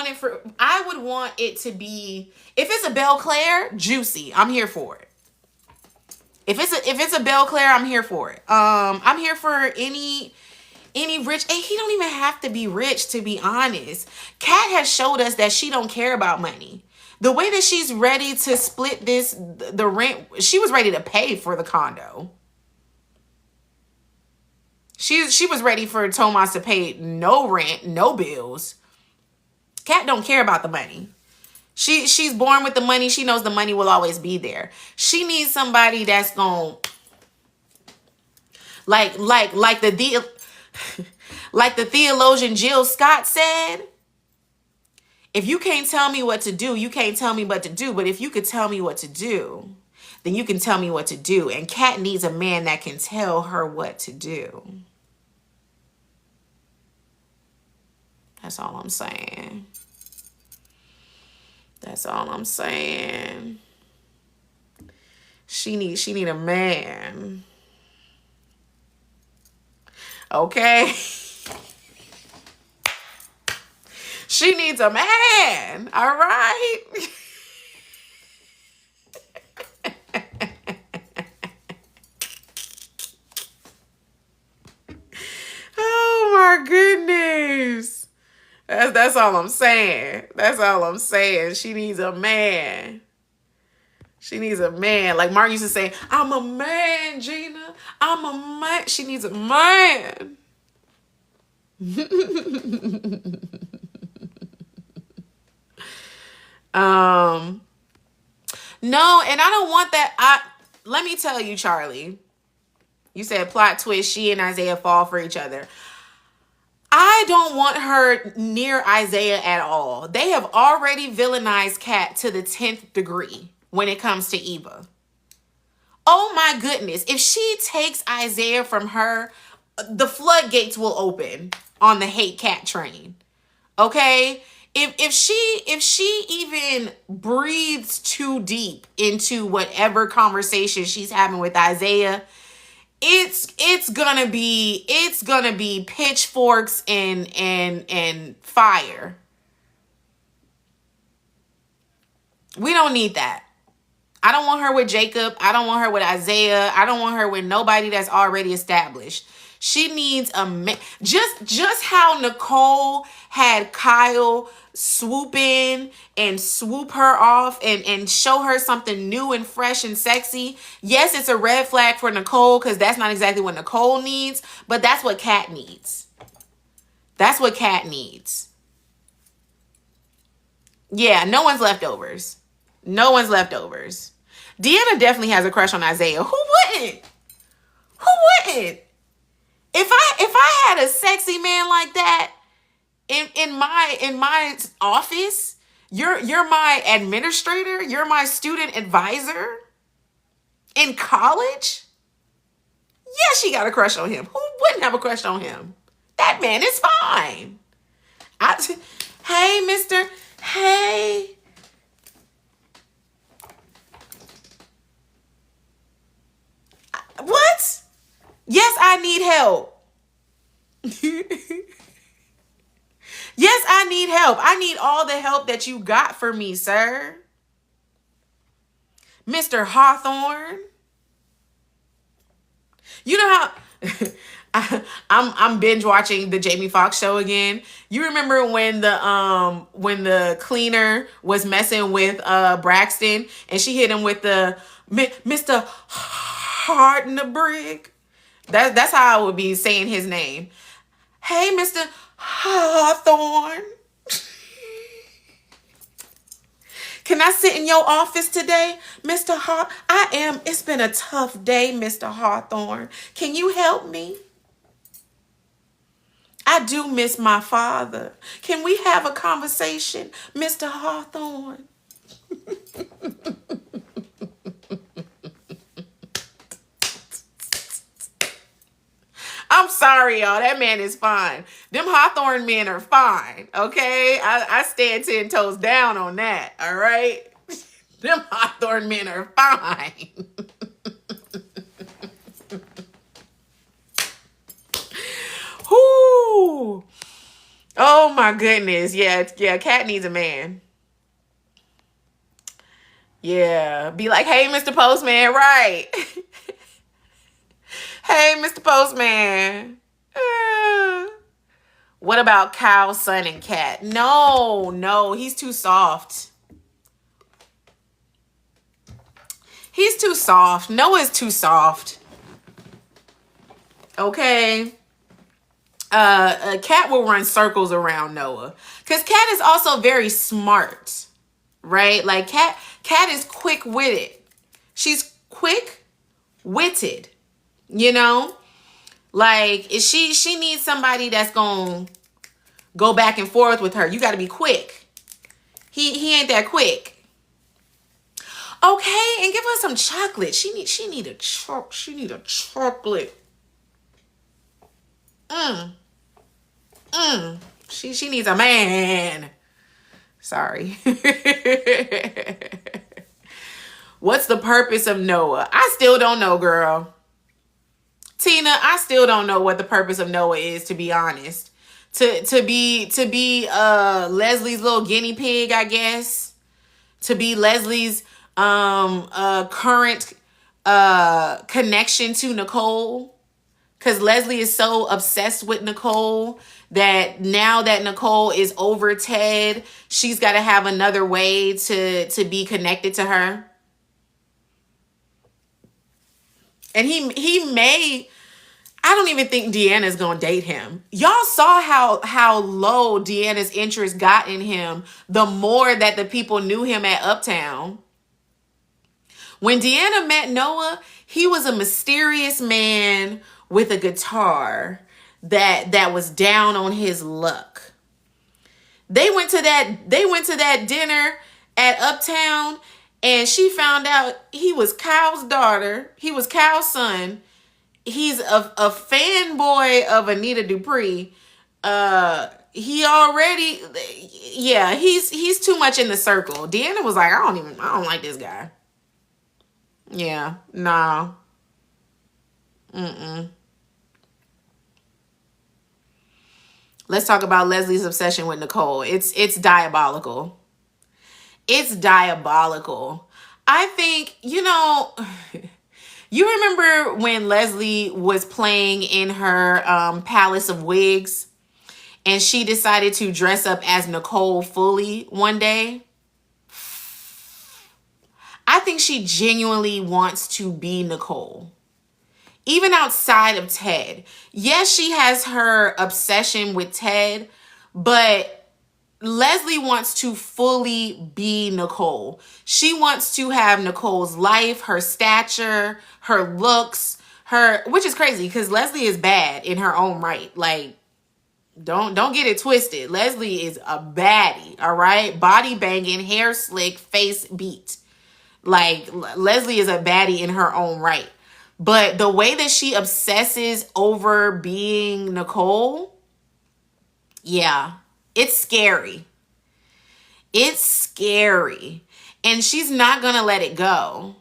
want it to be, if it's a Belclaire, juicy. I'm here for it. If it's a Belclaire, I'm here for it. I'm here for any rich, and he don't even have to be rich, to be honest. Kat has showed us that she don't care about money. The way that she's ready to split the rent, she was ready to pay for the condo. She was ready for Tomas to pay no rent, no bills. Kat don't care about the money. She's born with the money. She knows the money will always be there. She needs somebody that's going like the theologian Jill Scott said, if you can't tell me what to do, you can't tell me what to do. But if you could tell me what to do, then you can tell me what to do. And Kat needs a man that can tell her what to do. That's all I'm saying. That's all I'm saying. She need a man. Okay? She needs a man. All right? Oh my goodness. That's all I'm saying. That's all I'm saying. She needs a man. She needs a man. Like Mark used to say, I'm a man, Gina. I'm a man. She needs a man. No, and I don't want that. Let me tell you, Charlie. You said plot twist, she and Isaiah fall for each other. I don't want her near Isaiah at all. They have already villainized Kat to the 10th degree when it comes to Eva. Oh my goodness. If she takes Isaiah from her, the floodgates will open on the hate Kat train. Okay? If she even breathes too deep into whatever conversation she's having with Isaiah, it's gonna be pitchforks and fire. We don't need that. I don't want her with Jacob. I don't want her with Isaiah. I don't want her with nobody that's already established. She needs a man. Just how Nicole had Kyle swoop in and swoop her off and show her something new and fresh and sexy. Yes, it's a red flag for Nicole because that's not exactly what Nicole needs, but that's what Kat needs. That's what Kat needs. Yeah, no one's leftovers. No one's leftovers. Deanna definitely has a crush on Isaiah. Who wouldn't? Who wouldn't? If I had a sexy man like that in my office, you're my administrator, you're my student advisor in college. Yeah, she got a crush on him. Who wouldn't have a crush on him? That man is fine. Hey, Mr. Hey. What? Yes, I need help. Yes, I need help. I need all the help that you got for me, sir. Mr. Hawthorne. You know how I'm binge watching the Jamie Foxx show again. You remember when the cleaner was messing with Braxton and she hit him with the Mr. Hartnebrig? That's how I would be saying his name. Hey, Mr. Hawthorne. Can I sit in your office today, Mr. It's been a tough day, Mr. Hawthorne. Can you help me? I do miss my father. Can we have a conversation, Mr. Hawthorne? I'm sorry, y'all. That man is fine. Them Hawthorne men are fine, okay? I stand 10 toes down on that, all right? Them Hawthorne men are fine. Whoo! Oh, my goodness. Yeah, Kat needs a man. Yeah, be like, hey, Mr. Postman, right? Hey, Mr. Postman. What about Kyle, Son, and Kat? No, he's too soft. He's too soft. Noah's too soft. Okay. Kat will run circles around Noah. Because Kat is also very smart. Right? Like, Kat is quick-witted. She's quick-witted. You know? Like, she needs somebody that's gonna go back and forth with her. You got to be quick. He ain't that quick. Okay, and give her some chocolate. She need a chocolate. She needs a man. Sorry. What's the purpose of Noah? I still don't know, girl. Tina, I still don't know what the purpose of Noah is, to be honest. To be Leslie's little guinea pig, I guess. To be Leslie's current connection to Nicole. Because Leslie is so obsessed with Nicole that now that Nicole is over Ted, she's got to have another way to be connected to her. And he may, I don't even think Deanna's going to date him. Y'all saw how low Deanna's interest got in him the more that the people knew him at Uptown. When Deanna met Noah, he was a mysterious man with a guitar that was down on his luck. They went to that dinner at Uptown, and she found out he was Kyle's daughter. He was Kyle's son. He's a fanboy of Anita Dupree. He's too much in the circle. Deanna was like, I don't like this guy. Yeah, nah. Let's talk about Leslie's obsession with Nicole. It's diabolical. It's diabolical. I think, You remember when Leslie was playing in her Palace of Wigs and she decided to dress up as Nicole fully one day? I think she genuinely wants to be Nicole. Even outside of Ted. Yes, she has her obsession with Ted, but Leslie wants to fully be Nicole. She wants to have Nicole's life, her stature, her looks, which is crazy because Leslie is bad in her own right. Like, don't get it twisted. Leslie is a baddie, all right? Body banging, hair slick, face beat. Like, Leslie is a baddie in her own right. But the way that she obsesses over being Nicole, yeah, it's scary. It's scary. And she's not going to let it go.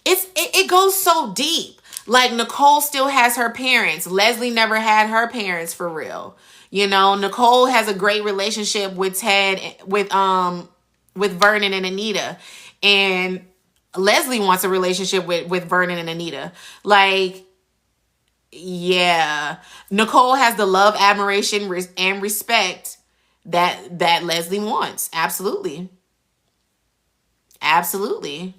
It goes so deep. Like, Nicole still has her parents. Leslie never had her parents for real. You know, Nicole has a great relationship with Ted, with Vernon and Anita. And Leslie wants a relationship with Vernon and Anita. Like, yeah. Nicole has the love, admiration, and respect that Leslie wants. Absolutely. Absolutely.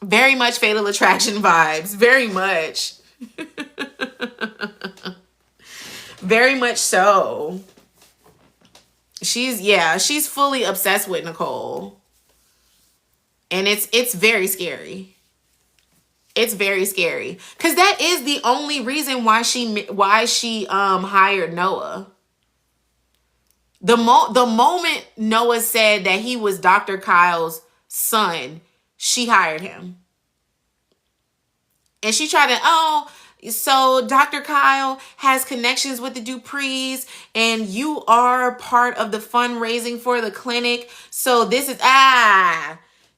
Very much Fatal Attraction vibes. Very much. Very much so. She's fully obsessed with Nicole. And it's very scary. It's very scary. Cause that is the only reason why she hired Noah. The moment Noah said that he was Dr. Kyle's son, she hired him. And she tried to, so Dr. Kyle has connections with the Duprees and you are part of the fundraising for the clinic. So this is,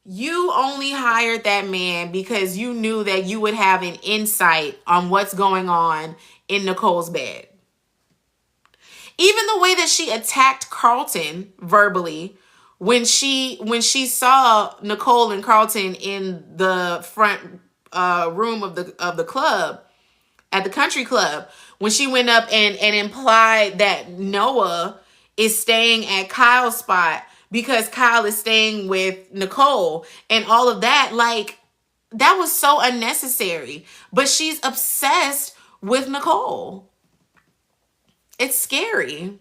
you only hired that man because you knew that you would have an insight on what's going on in Nicole's bed. Even the way that she attacked Carlton verbally when she saw Nicole and Carlton in the front room of the club at the country club, when she went up and implied that Noah is staying at Kyle's spot because Kyle is staying with Nicole and all of that, like, that was so unnecessary. But she's obsessed with Nicole. It's scary.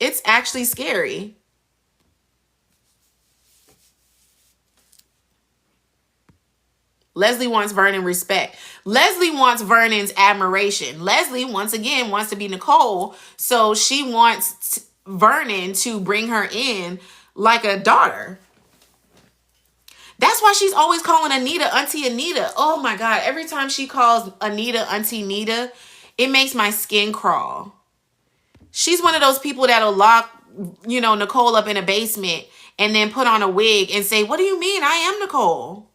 It's actually scary. Leslie wants Vernon respect. Leslie wants Vernon's admiration. Leslie, once again, wants to be Nicole. So she wants Vernon to bring her in like a daughter. That's why she's always calling Anita Auntie Anita. Oh my God. Every time she calls Anita Auntie Nita, it makes my skin crawl. She's one of those people that'll lock, Nicole up in a basement and then put on a wig and say, what do you mean? I am Nicole.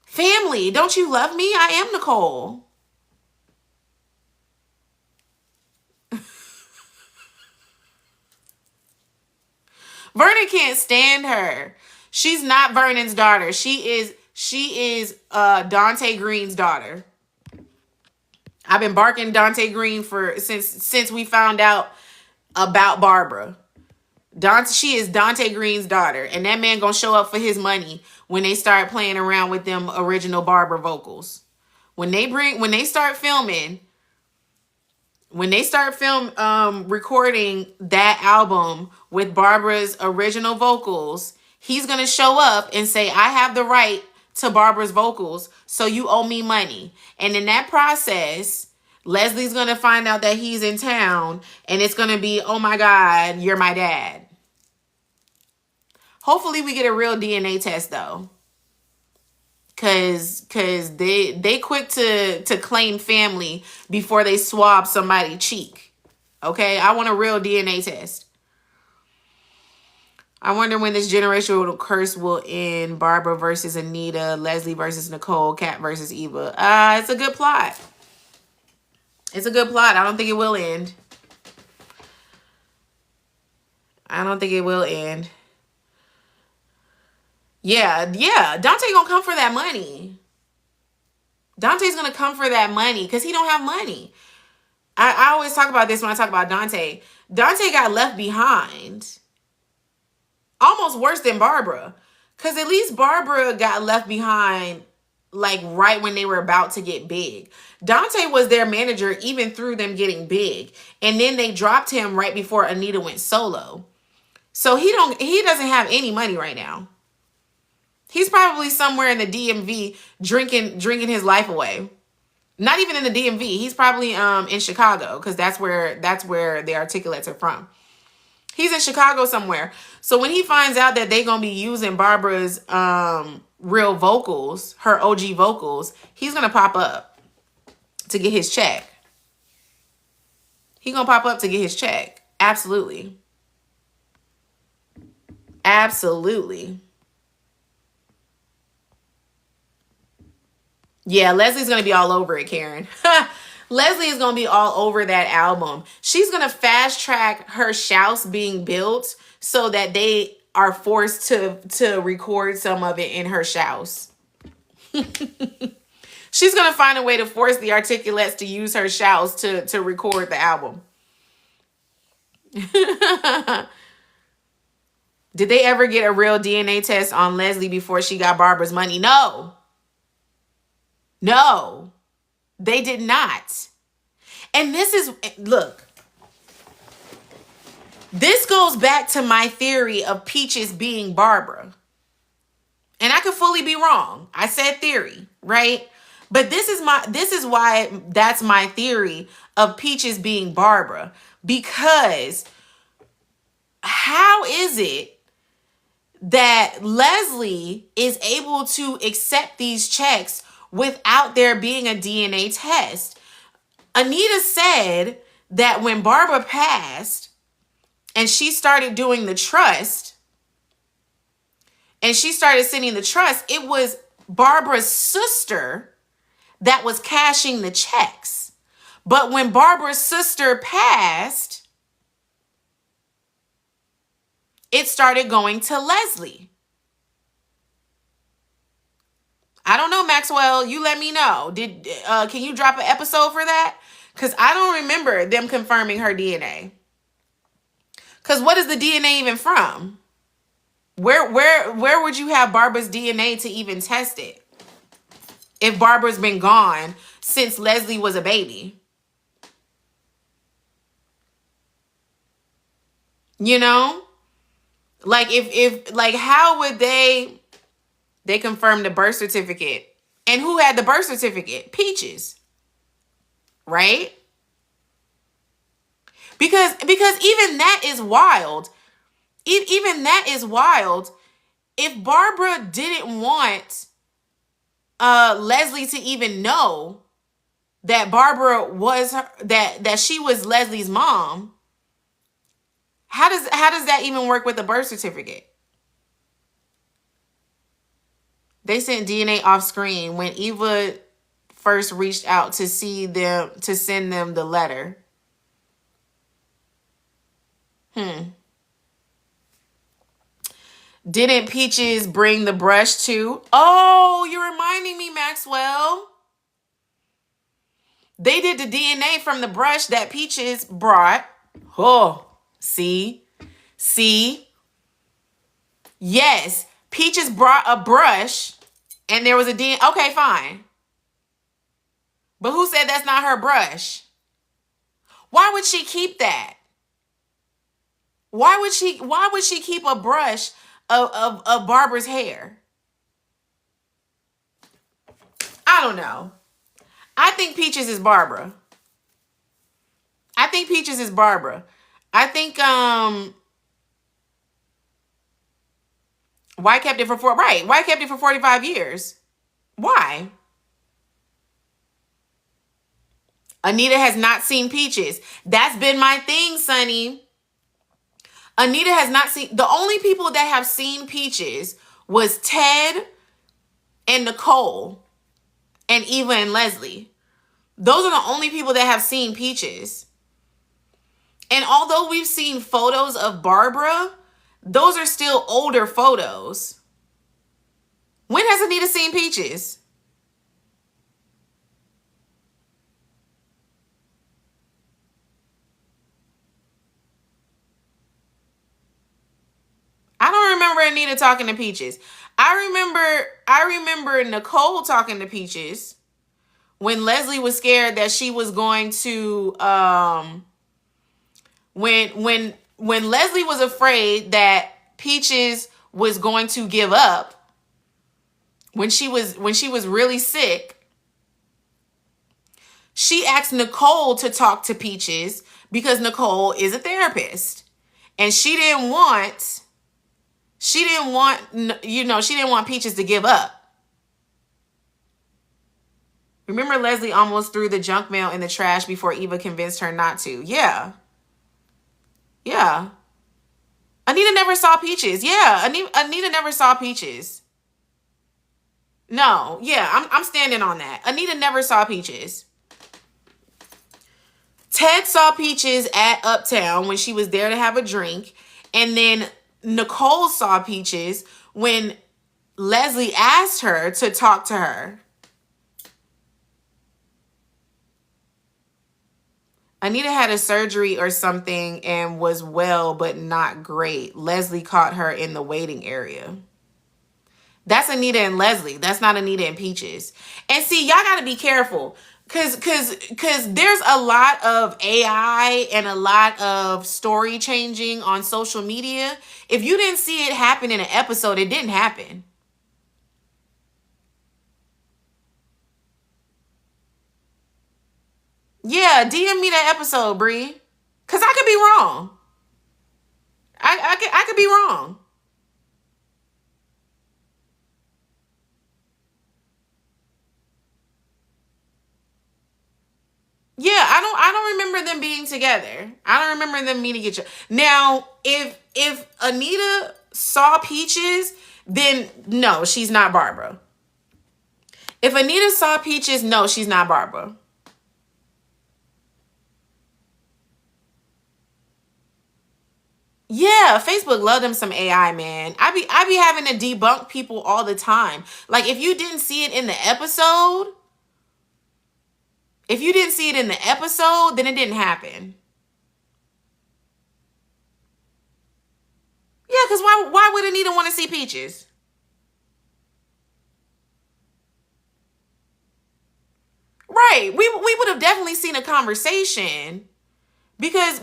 Family, don't you love me? I am Nicole. Vernon can't stand her. She's not Vernon's daughter. She is Dante Green's daughter. I've been barking Dante Green since we found out about Barbara. She is Dante Green's daughter, and that man gonna show up for his money when they start playing around with them original Barbara vocals. When they start recording that album with Barbara's original vocals, he's gonna show up and say, I have the right to Barbara's vocals, so you owe me money. And in that process, Leslie's gonna find out that he's in town, and it's gonna be, oh my God, you're my dad. Hopefully we get a real DNA test though. Cause they quick to claim family before they swab somebody's cheek. Okay, I want a real DNA test. I wonder when this generational curse will end. Barbara versus Anita, Leslie versus Nicole, Kat versus Eva. It's a good plot. It's a good plot. I don't think it will end. I don't think it will end. Yeah. Dante gonna come for that money. Dante's gonna come for that money because he don't have money. I always talk about this when I talk about Dante. Dante got left behind. Almost worse than Barbara. Because at least Barbara got left behind like right when they were about to get big. Dante was their manager even through them getting big. And then they dropped him right before Anita went solo. So he doesn't have any money right now. He's probably somewhere in the DMV drinking his life away. Not even in the DMV. He's probably in Chicago because that's where the Articulates are from. He's in Chicago somewhere. So when he finds out that they're going to be using Barbara's real vocals, her OG vocals, he's going to pop up to get his check. He's going to pop up to get his check. Absolutely. Absolutely. Yeah, Leslie's going to be all over it, Karen. Leslie is going to be all over that album. She's going to fast track her shouts being built so that they are forced to record some of it in her shouts. She's going to find a way to force the Articulates to use her shouts to record the album. Did they ever get a real DNA test on Leslie before she got Barbara's money? No. No, they did not. And look, this goes back to my theory of Peaches being Barbara. And I could fully be wrong. I said theory, right? But this is why that's my theory of Peaches being Barbara. Because how is it that Leslie is able to accept these checks without there being a DNA test? Anita said that when Barbara passed and she started doing the trust and she started sending the trust, it was Barbara's sister that was cashing the checks. But when Barbara's sister passed, it started going to Leslie. I don't know, Maxwell. You let me know. Can you drop an episode for that? Because I don't remember them confirming her DNA. Because what is the DNA even from? Where would you have Barbara's DNA to even test it? If Barbara's been gone since Leslie was a baby. You know? Like if how would they confirmed the birth certificate? And who had the birth certificate? Peaches. Right? Because even that is wild. Even that is wild. If Barbara didn't want Leslie to even know that Barbara was that she was Leslie's mom, how does that even work with the birth certificate? They sent DNA off screen when Eva first reached out to send them the letter. Didn't Peaches bring the brush too? Oh, you're reminding me, Maxwell. They did the DNA from the brush that Peaches brought. Oh, see? Yes. Peaches brought a brush and there was a DNA. Okay, fine. But who said that's not her brush? Why would she keep that? Why would she keep a brush of Barbara's hair? I don't know. I think Peaches is Barbara. I think why kept it for why kept it for 45 years? Why? Anita has not seen Peaches. That's been my thing, Sonny. Anita has not seen. The only people that have seen Peaches was Ted and Nicole and Eva and Leslie. Those are the only people that have seen Peaches. And although we've seen photos of Barbara, those are still older photos. When has Anita seen Peaches? I don't remember Anita talking to Peaches. I remember Nicole talking to Peaches when Leslie was scared that she was going to when Leslie was afraid that Peaches was going to give up when she was really sick. She asked Nicole to talk to Peaches because Nicole is a therapist, and she didn't want Peaches to give up. Remember, Leslie almost threw the junk mail in the trash before Eva convinced her not to. Yeah. Yeah. Anita never saw Peaches. Yeah. Anita never saw Peaches. No. Yeah. I'm standing on that. Anita never saw Peaches. Ted saw Peaches at Uptown when she was there to have a drink. And then Nicole saw Peaches when Leslie asked her to talk to her. Anita had a surgery or something and was well, but not great. Leslie caught her in the waiting area. That's Anita and Leslie. That's not Anita and Peaches. And see, y'all got to be careful. Cause there's a lot of AI and a lot of story changing on social media. If you didn't see it happen in an episode, it didn't happen. Yeah, DM me that episode, Bree. Cause I could be wrong. I could be wrong. Yeah, I don't remember them being together. I don't remember them meeting each other. Now, if Anita saw Peaches, then no, she's not Barbara. If Anita saw Peaches, no, she's not Barbara. Yeah, Facebook love them some AI, man. I be having to debunk people all the time. Like if you didn't see it in the episode, then it didn't happen. Yeah, because why would Anita want to see Peaches? Right. We would have definitely seen a conversation because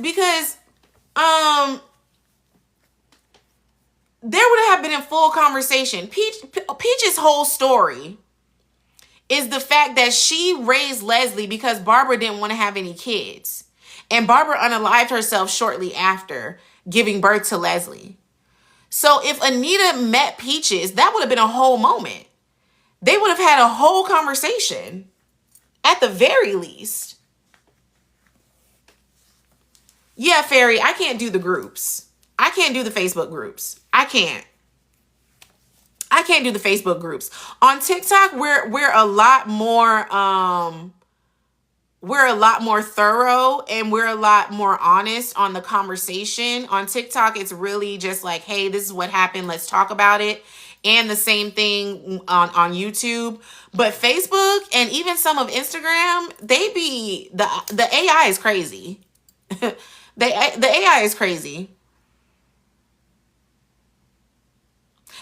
um there would have been a full conversation. Peach's whole story is the fact that she raised Leslie because Barbara didn't want to have any kids. And Barbara unalived herself shortly after giving birth to Leslie. So if Anita met Peaches, that would have been a whole moment. They would have had a whole conversation at the very least. Yeah, Fairy, I can't do the groups. I can't do the Facebook groups. I can't do the Facebook groups. On TikTok, we're a lot more thorough and we're a lot more honest on the conversation. On TikTok, it's really just like, hey, this is what happened. Let's talk about it. And the same thing on YouTube. But Facebook and even some of Instagram, the AI is crazy. The AI is crazy.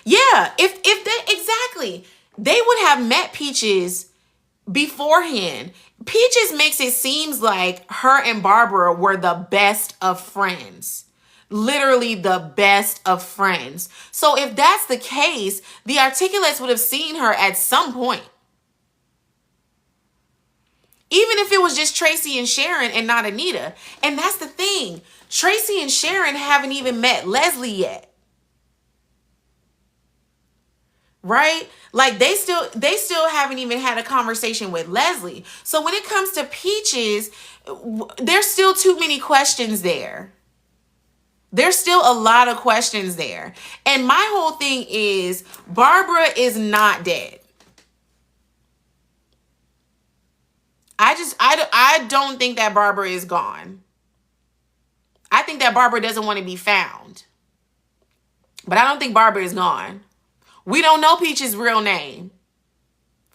Yeah, if they exactly, they would have met Peaches beforehand. Peaches makes it seems like her and Barbara were the best of friends. Literally the best of friends. So if that's the case, the Articulates would have seen her at some point. Even if it was just Tracy and Sharon and not Anita. And that's the thing. Tracy and Sharon haven't even met Leslie yet. Right? Like they still haven't even had a conversation with Leslie. So when it comes to Peaches, there's still too many questions there. There's still a lot of questions there. And my whole thing is Barbara is not dead. I don't think that Barbara is gone. I think that Barbara doesn't want to be found. But I don't think Barbara is gone. We don't know Peach's real name.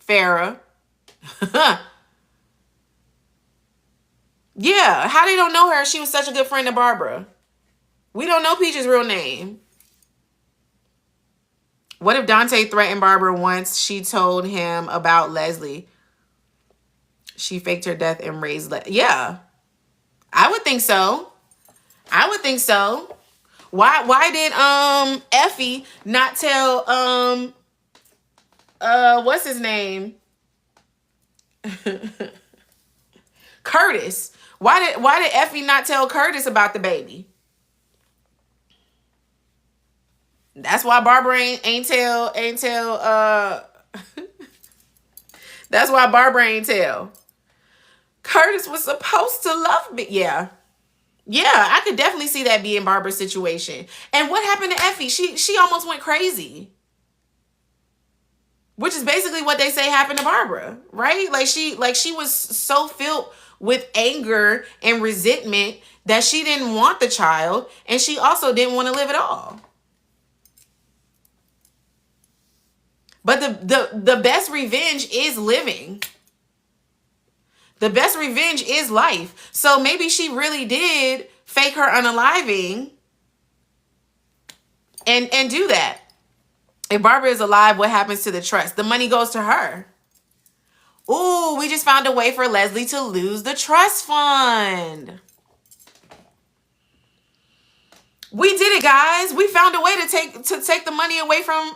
Farrah. Yeah, how they don't know her? She was such a good friend to Barbara. We don't know Peach's real name. What if Dante threatened Barbara once she told him about Leslie? She faked her death and raised yeah. I would think so. I would think so. Why did Effie not tell what's his name? Curtis. Why did Effie not tell Curtis about the baby? That's why Barbara ain't tell that's why Barbara ain't tell. Curtis was supposed to love me. Yeah. Yeah, I could definitely see that being Barbara's situation. And what happened to Effie? She almost went crazy. Which is basically what they say happened to Barbara, right? Like she was so filled with anger and resentment that she didn't want the child, and she also didn't want to live at all. But the best revenge is living. The best revenge is life. So maybe she really did fake her unaliving and do that. If Barbara is alive, what happens to the trust? The money goes to her. Ooh, we just found a way for Leslie to lose the trust fund. We did it, guys. We found a way to take the money away from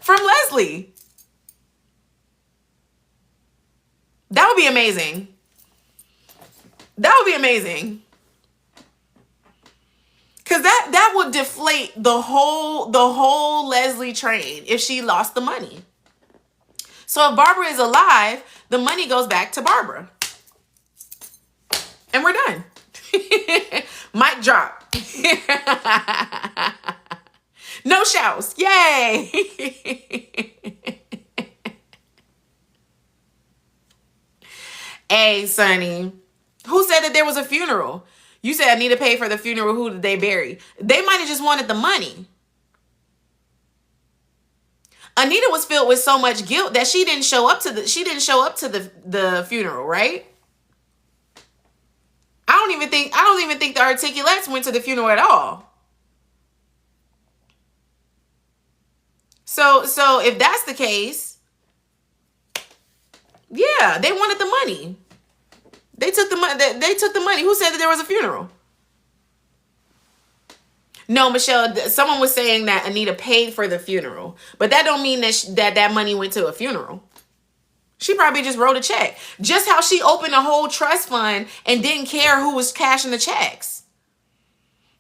Leslie. That would be amazing. That would be amazing. Cause that would deflate the whole Leslie train if she lost the money. So if Barbara is alive, the money goes back to Barbara. And we're done. Mic drop. No shouts. Yay. Hey, Sonny. Who said that there was a funeral? You said Anita paid for the funeral. Who did they bury? They might have just wanted the money. Anita was filled with so much guilt that she didn't show up to the funeral, right? I don't even think the Articulates went to the funeral at all. So if that's the case, yeah, they wanted the money. They took the money. They took the money. Who said that there was a funeral? No, Michelle, someone was saying that Anita paid for the funeral, but that don't mean that money went to a funeral. She probably just wrote a check. Just how she opened a whole trust fund and didn't care who was cashing the checks.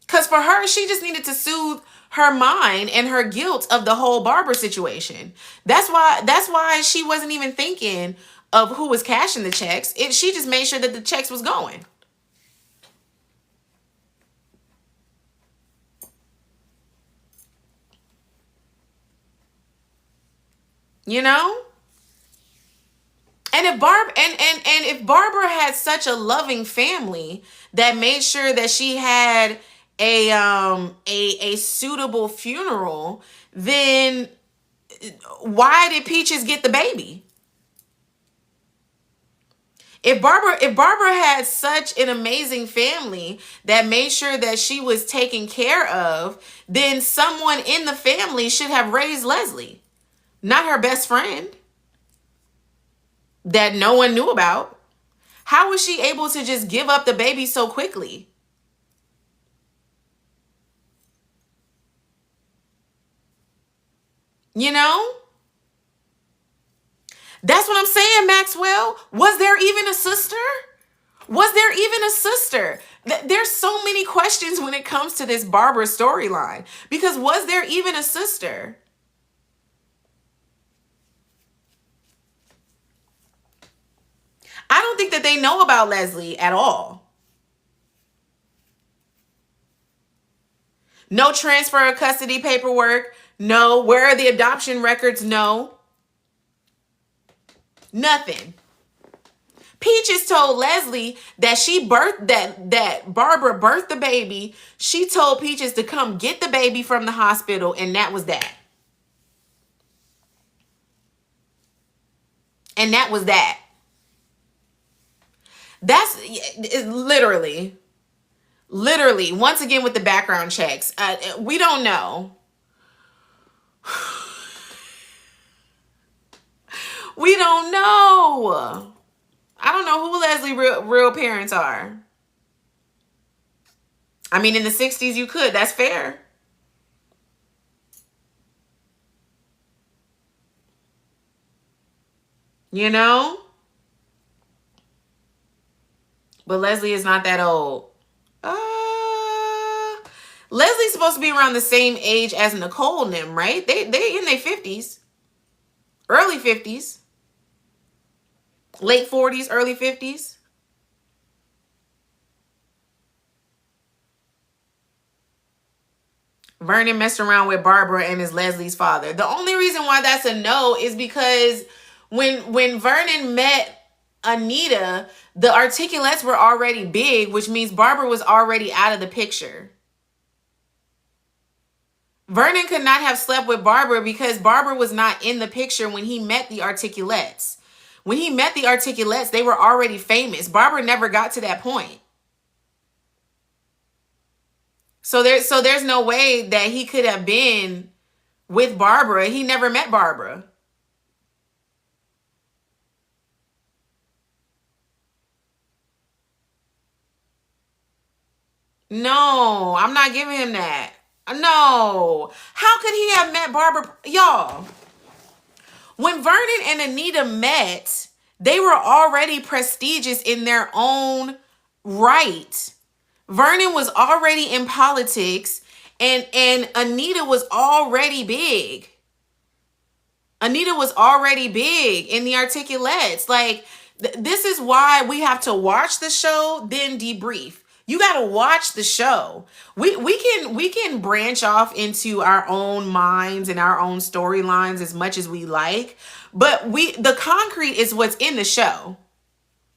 Because for her, she just needed to soothe her mind and her guilt of the whole Barbara situation. That's why she wasn't even thinking of who was cashing the checks. She just made sure that the checks was going. You know? And if if Barbara had such a loving family that made sure that she had a suitable funeral, then why did Peaches get the baby? If Barbara had such an amazing family that made sure that she was taken care of, then someone in the family should have raised Leslie, not her best friend that no one knew about. How was she able to just give up the baby so quickly? You know? That's what I'm saying, Maxwell. Was there even a sister? Was there even a sister? There's so many questions when it comes to this Barbara storyline. Because was there even a sister? I don't think that they know about Leslie at all. No transfer of custody paperwork. No. Where are the adoption records? No. Nothing. Peaches told Leslie that that Barbara birthed the baby. She told Peaches to come get the baby from the hospital, and that was that. And that was that. That's literally, once again with the background checks. We don't know. We don't know. I don't know who Leslie real parents are. I mean, in the 60s, you could. That's fair. You know? But Leslie is not that old. Leslie's supposed to be around the same age as Nicole and them, right? They in their 50s. Early 50s. Late 40s, early 50s. Vernon messed around with Barbara and is Leslie's father. The only reason why that's a no is because when Vernon met Anita, the articulates were already big, which means Barbara was already out of the picture. Vernon could not have slept with Barbara because Barbara was not in the picture when he met the articulates. When he met the articulates, they were already famous. Barbara never got to that point. So there's no way that he could have been with Barbara. He never met Barbara. No, I'm not giving him that. No. How could he have met Barbara? Y'all, when Vernon and Anita met, they were already prestigious in their own right. Vernon was already in politics, and Anita was already big. Anita was already big in the articulates. Like, this is why we have to watch the show, then debrief. You got to watch the show. We can branch off into our own minds and our own storylines as much as we like, but the concrete is what's in the show.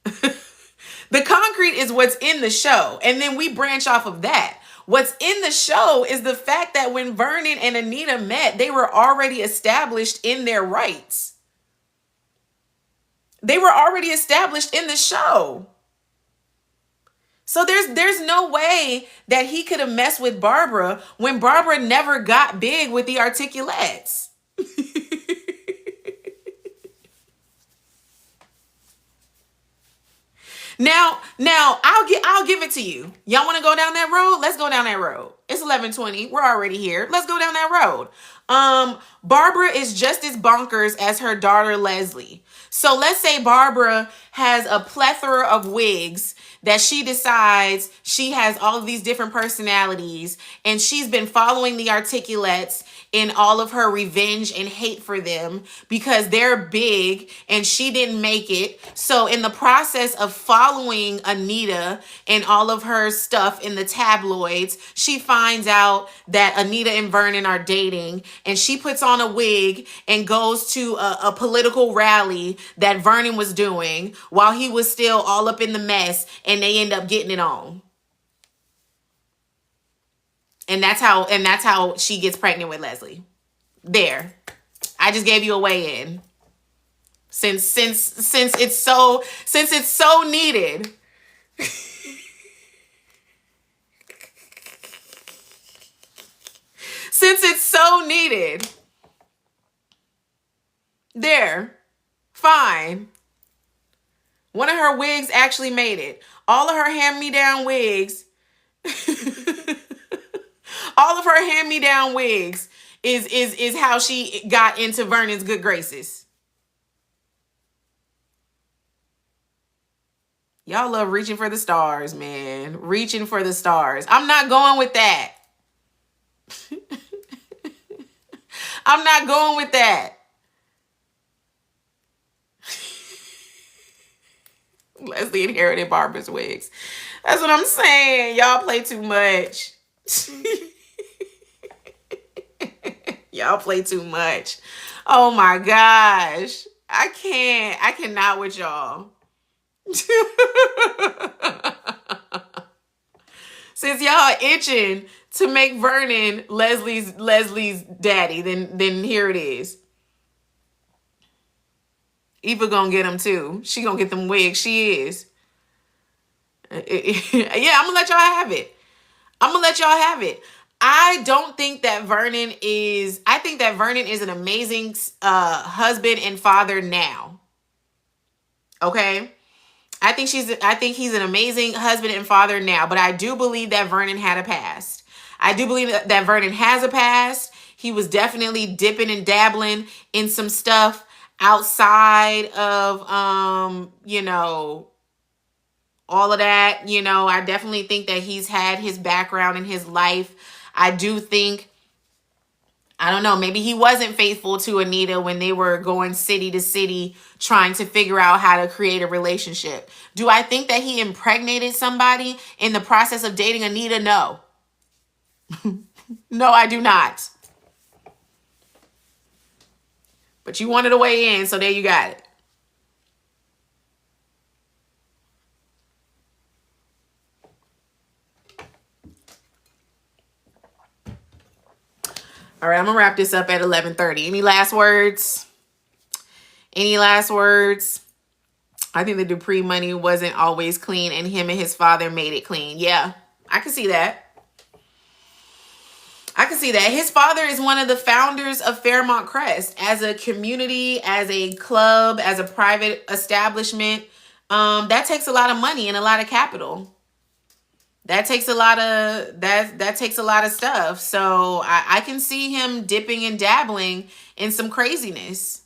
The concrete is what's in the show, and then we branch off of that. What's in the show is the fact that when Vernon and Anita met, they were already established in their rights. They were already established in the show. So there's no way that he could have messed with Barbara when Barbara never got big with the articulates. Now I'll give it to you. Y'all want to go down that road? Let's go down that road. It's 11:20. We're already here. Let's go down that road. Barbara is just as bonkers as her daughter Leslie. So let's say Barbara has a plethora of wigs that she decides she has all of these different personalities, and she's been following the articulates in all of her revenge and hate for them because they're big and she didn't make it. So in the process of following Anita and all of her stuff in the tabloids, she finds out that Anita and Vernon are dating, and she puts on a wig and goes to a political rally that Vernon was doing while he was still all up in the mess, and they end up getting it on. And that's how she gets pregnant with Leslie. There. I just gave you a weigh in. Since it's so needed. Since it's so needed. There. Fine. One of her wigs actually made it. All of her hand-me-down wigs all of her hand-me-down wigs is how she got into Vernon's good graces. Y'all love reaching for the stars, man. Reaching for the stars. I'm not going with that. I'm not going with that. Leslie inherited Barbara's wigs. That's what I'm saying. Y'all play too much. Y'all play too much. Oh my gosh. I cannot with y'all. Since y'all itching to make Vernon Leslie's daddy, then here it is. Eva gonna get him too. She gonna get them wigs. She is. Yeah, I'm gonna let y'all have it. I'm gonna let y'all have it. I don't think that Vernon is. I think that Vernon is an amazing husband and father now. Okay. I think he's an amazing husband and father now, but I do believe that Vernon had a past. I do believe that Vernon has a past. He was definitely dipping and dabbling in some stuff outside of all of that. I definitely think that he's had his background in his life. I do think, I don't know, maybe he wasn't faithful to Anita when they were going city to city trying to figure out how to create a relationship. Do I think that he impregnated somebody in the process of dating Anita? No. No, I do not. But you wanted to weigh in, so there you got it. All right, I'm gonna wrap this up at 11:30. Any last words? Any last words? I think the Dupree money wasn't always clean, and him and his father made it clean. Yeah, I can see that. I can see that. His father is one of the founders of Fairmont Crest as a community, as a club, as a private establishment. That takes a lot of money and a lot of capital. That takes a lot of that takes a lot of stuff. So I can see him dipping and dabbling in some craziness.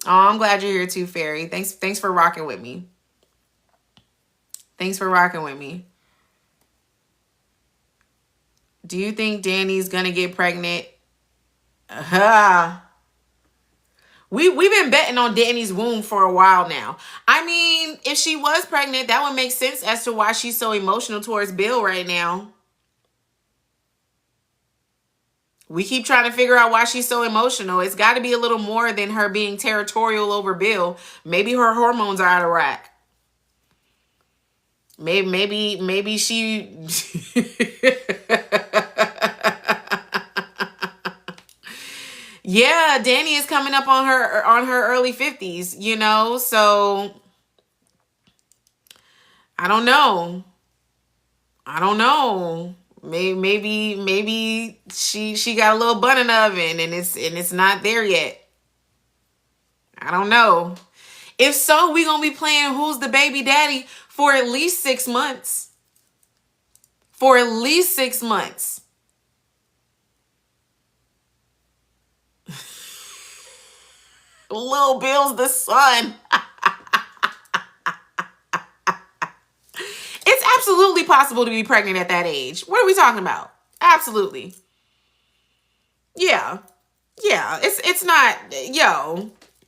Oh, I'm glad you're here too, Fairy. Thanks for rocking with me. Thanks for rocking with me. Do you think Danny's gonna get pregnant? We've been betting on Danny's womb for a while now. I mean, if she was pregnant, that would make sense as to why she's so emotional towards Bill right now. We keep trying to figure out why she's so emotional. It's got to be a little more than her being territorial over Bill. Maybe her hormones are out of whack. Maybe she... Yeah, Danny is coming up on her early 50s, so I don't know. Maybe she got a little bun in the oven and it's not there yet. I don't know. If so, we gonna be playing Who's the Baby Daddy for at least 6 months. For at least 6 months. Lil Bill's the son. It's absolutely possible to be pregnant at that age. What are we talking about? Absolutely. Yeah. It's not,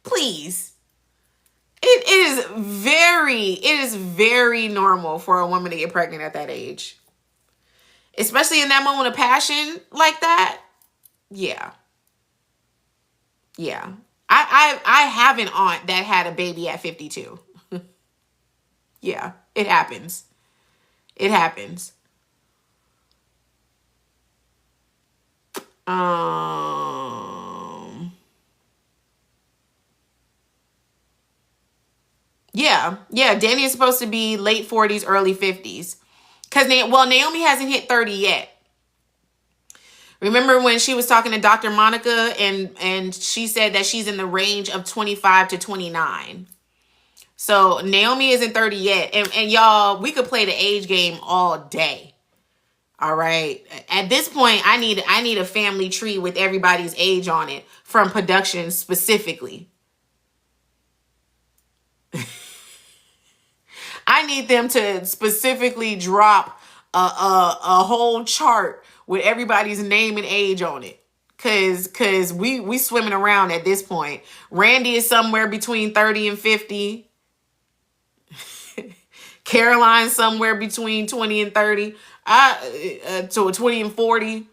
please. It is very normal for a woman to get pregnant at that age. Especially in that moment of passion like that. Yeah. I have an aunt that had a baby at 52. Yeah, it happens. It happens. Yeah, Danny is supposed to be late 40s, early 50s. Because, Naomi hasn't hit 30 yet. Remember when she was talking to Dr. Monica and she said that she's in the range of 25 to 29. So Naomi isn't 30 yet. And y'all, we could play the age game all day. All right. At this point, I need a family tree with everybody's age on it from production specifically. I need them to specifically drop a whole chart with everybody's name and age on it. Cause we swimming around at this point. Randy is somewhere between 30 and 50. Caroline somewhere between 20 and 30. To 20 and 40.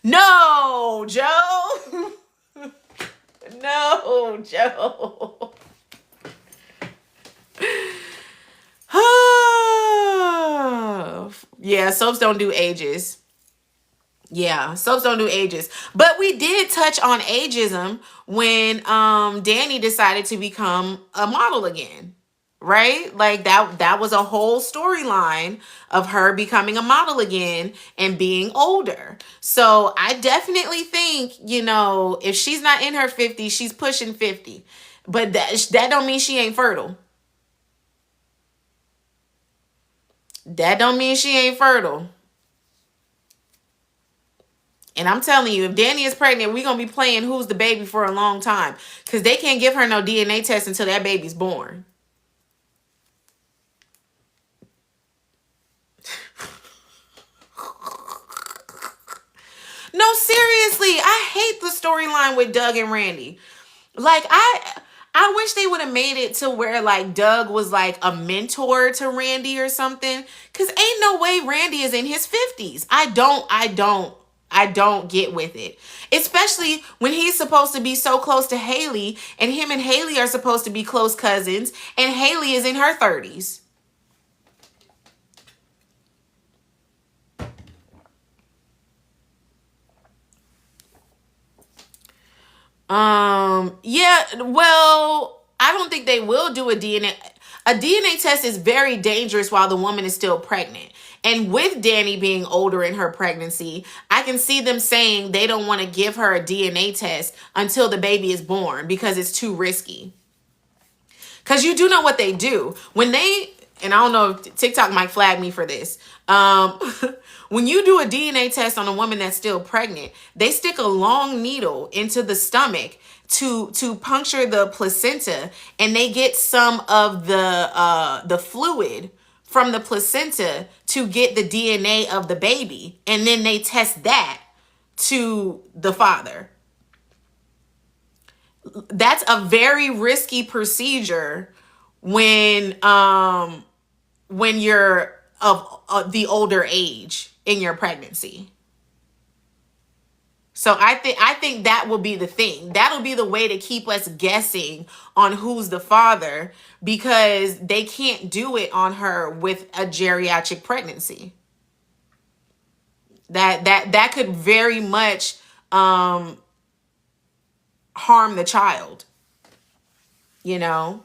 No, Joe. No, Joe. Yeah, soaps don't do ages. Yeah, soaps don't do ages. But we did touch on ageism when Danny decided to become a model again. Right? Like that was a whole storyline of her becoming a model again and being older. So I definitely think, if she's not in her 50s, she's pushing 50. But that don't mean she ain't fertile. That don't mean she ain't fertile. And I'm telling you, if Danny is pregnant, we're going to be playing Who's the Baby for a long time. Because they can't give her no DNA test until that baby's born. No, seriously, I hate the storyline with Doug and Randy. Like, I wish they would have made it to where, like, Doug was, like, a mentor to Randy or something. Because ain't no way Randy is in his 50s. I don't get with it. Especially when he's supposed to be so close to Haley, and him and Haley are supposed to be close cousins, and Haley is in her 30s. Yeah, well, I don't think they will do a DNA. A DNA test is very dangerous while the woman is still pregnant. And with Danny being older in her pregnancy, I can see them saying they don't want to give her a DNA test until the baby is born because it's too risky. Because you do know what they do. When they, and I don't know if TikTok might flag me for this. When you do a DNA test on a woman that's still pregnant, they stick a long needle into the stomach to puncture the placenta, and they get some of the fluid from the placenta to get the DNA of the baby, and then they test that to the father. That's a very risky procedure when you're of the older age in your pregnancy. So I think that will be the thing. That'll be the way to keep us guessing on who's the father, because they can't do it on her with a geriatric pregnancy. That could very much harm the child. Yeah.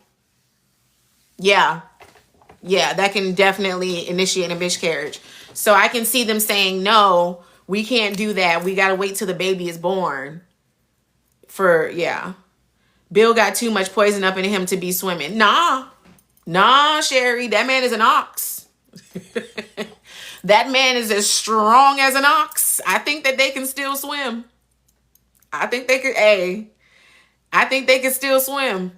Yeah, that can definitely initiate a miscarriage. So I can see them saying, no, we can't do that. We got to wait till the baby is born. Bill got too much poison up in him to be swimming. Nah, Sherry, that man is an ox. That man is as strong as an ox. I think that they can still swim. I think they could still swim.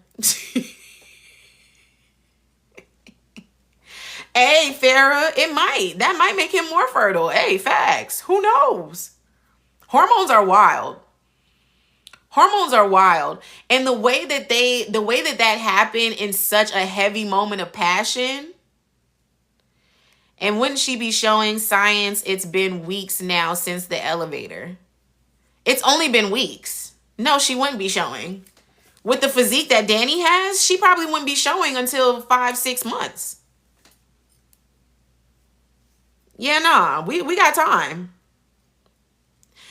Hey, Farrah, that might make him more fertile. Hey, facts. Who knows? Hormones are wild. And the way that happened in such a heavy moment of passion. And wouldn't she be showing science? It's been weeks now since the elevator. It's only been weeks. No, she wouldn't be showing. With the physique that Danny has, she probably wouldn't be showing until 5-6 months. Yeah, nah, we got time.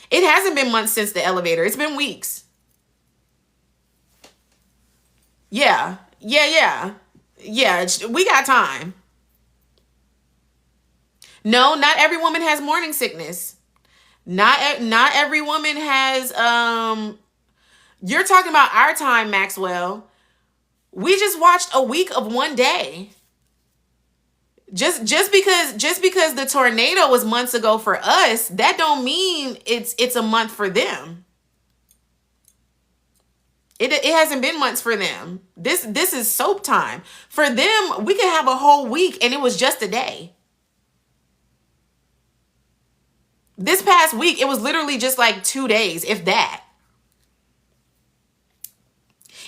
It hasn't been months since the elevator. It's been weeks. Yeah, we got time. No, not every woman has morning sickness. Not every woman has, you're talking about our time, Maxwell. We just watched a week of one day. Just because the tornado was months ago for us, that don't mean it's a month for them. It hasn't been months for them. This is soap time. For them, we could have a whole week and it was just a day. This past week, it was literally just like 2 days, if that.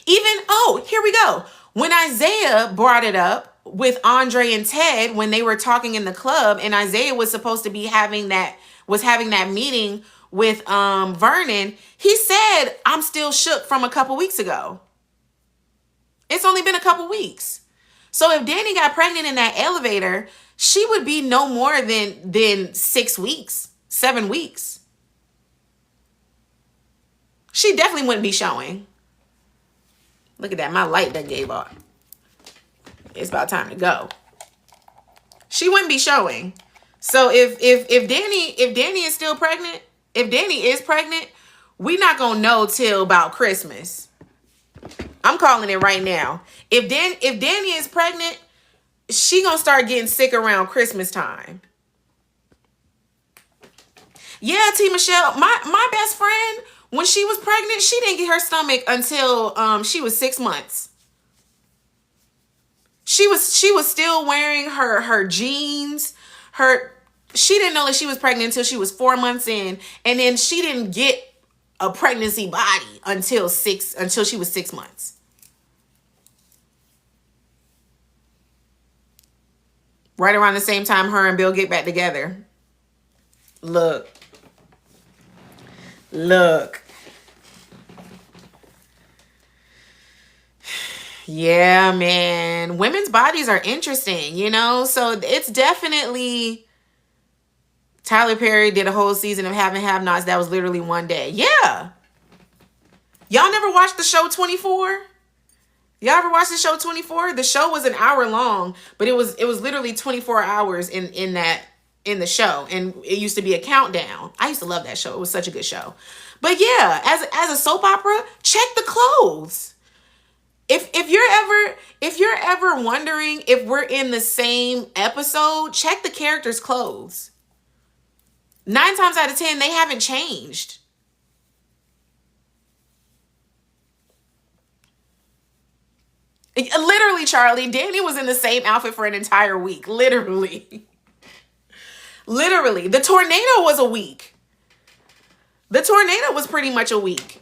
Here we go. When Isaiah brought it up with Andre and Ted, when they were talking in the club, and Isaiah was supposed to be having that meeting with Vernon, he said, I'm still shook from a couple weeks ago. It's only been a couple weeks. So if Danny got pregnant in that elevator, she would be no more than 6 weeks, 7 weeks. She definitely wouldn't be showing. Look at that. My light that gave up. It's about time to go. She wouldn't be showing. So if Danny is still pregnant, if Danny is pregnant, we're not gonna know till about Christmas. I'm calling it right now. If Danny is pregnant, she gonna start getting sick around Christmas time. Yeah, T. Michelle, my best friend, when she was pregnant, she didn't get her stomach until she was 6 months. She was still wearing her jeans. She didn't know that she was pregnant until she was 4 months in, and then she didn't get a pregnancy body until she was 6 months. Right around the same time her and Bill get back together. Look. Yeah, man. Women's bodies are interesting, you know? So it's definitely... Tyler Perry did a whole season of Have and Have Nots. That was literally one day. Yeah. Y'all never watched the show 24? Y'all ever watched the show 24? The show was an hour long, but it was literally 24 hours in the show. And it used to be a countdown. I used to love that show. It was such a good show. But yeah, as a soap opera, check the clothes. If you're ever wondering if we're in the same episode, check the characters' clothes. 9 times out of 10, they haven't changed. Literally, Charlie, Danny was in the same outfit for an entire week. Literally. Literally. The tornado was a week. The tornado was pretty much a week.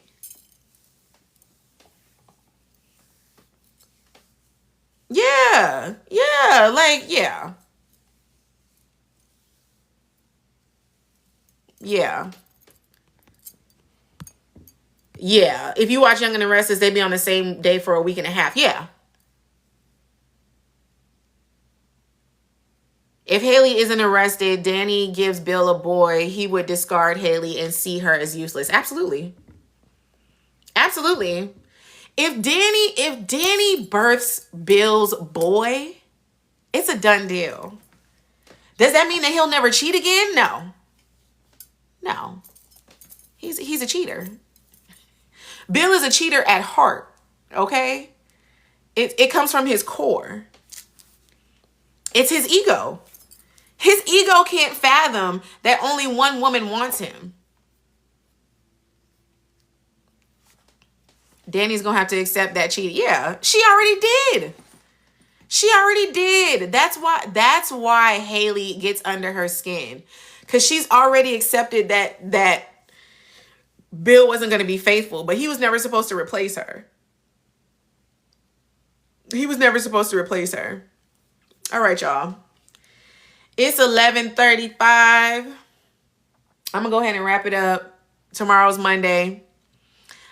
Yeah. Yeah. Like, yeah. Yeah. Yeah. If you watch Young and the Restless, they'd be on the same day for a week and a half. Yeah. If Haley isn't arrested, Danny gives Bill a boy, he would discard Haley and see her as useless. Absolutely. Absolutely. If Danny births Bill's boy, it's a done deal. Does that mean that he'll never cheat again? No. No. He's a cheater. Bill is a cheater at heart. Okay? It comes from his core. It's his ego. His ego can't fathom that only one woman wants him. Danny's gonna have to accept that cheating. Yeah, she already did. She already did. That's why Haley gets under her skin. Because she's already accepted that Bill wasn't going to be faithful, but he was never supposed to replace her. He was never supposed to replace her. All right, y'all. It's 11:35. I'm going to go ahead and wrap it up. Tomorrow's Monday.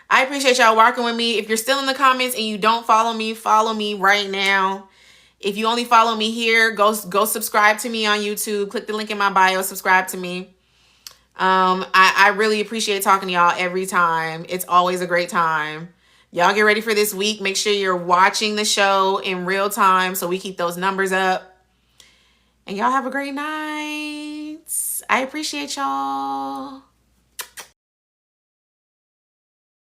I appreciate y'all working with me. If you're still in the comments and you don't follow me right now. If you only follow me here, go subscribe to me on YouTube. Click the link in my bio. Subscribe to me. I really appreciate talking to y'all every time. It's always a great time. Y'all get ready for this week. Make sure you're watching the show in real time so we keep those numbers up. And y'all have a great night. I appreciate y'all.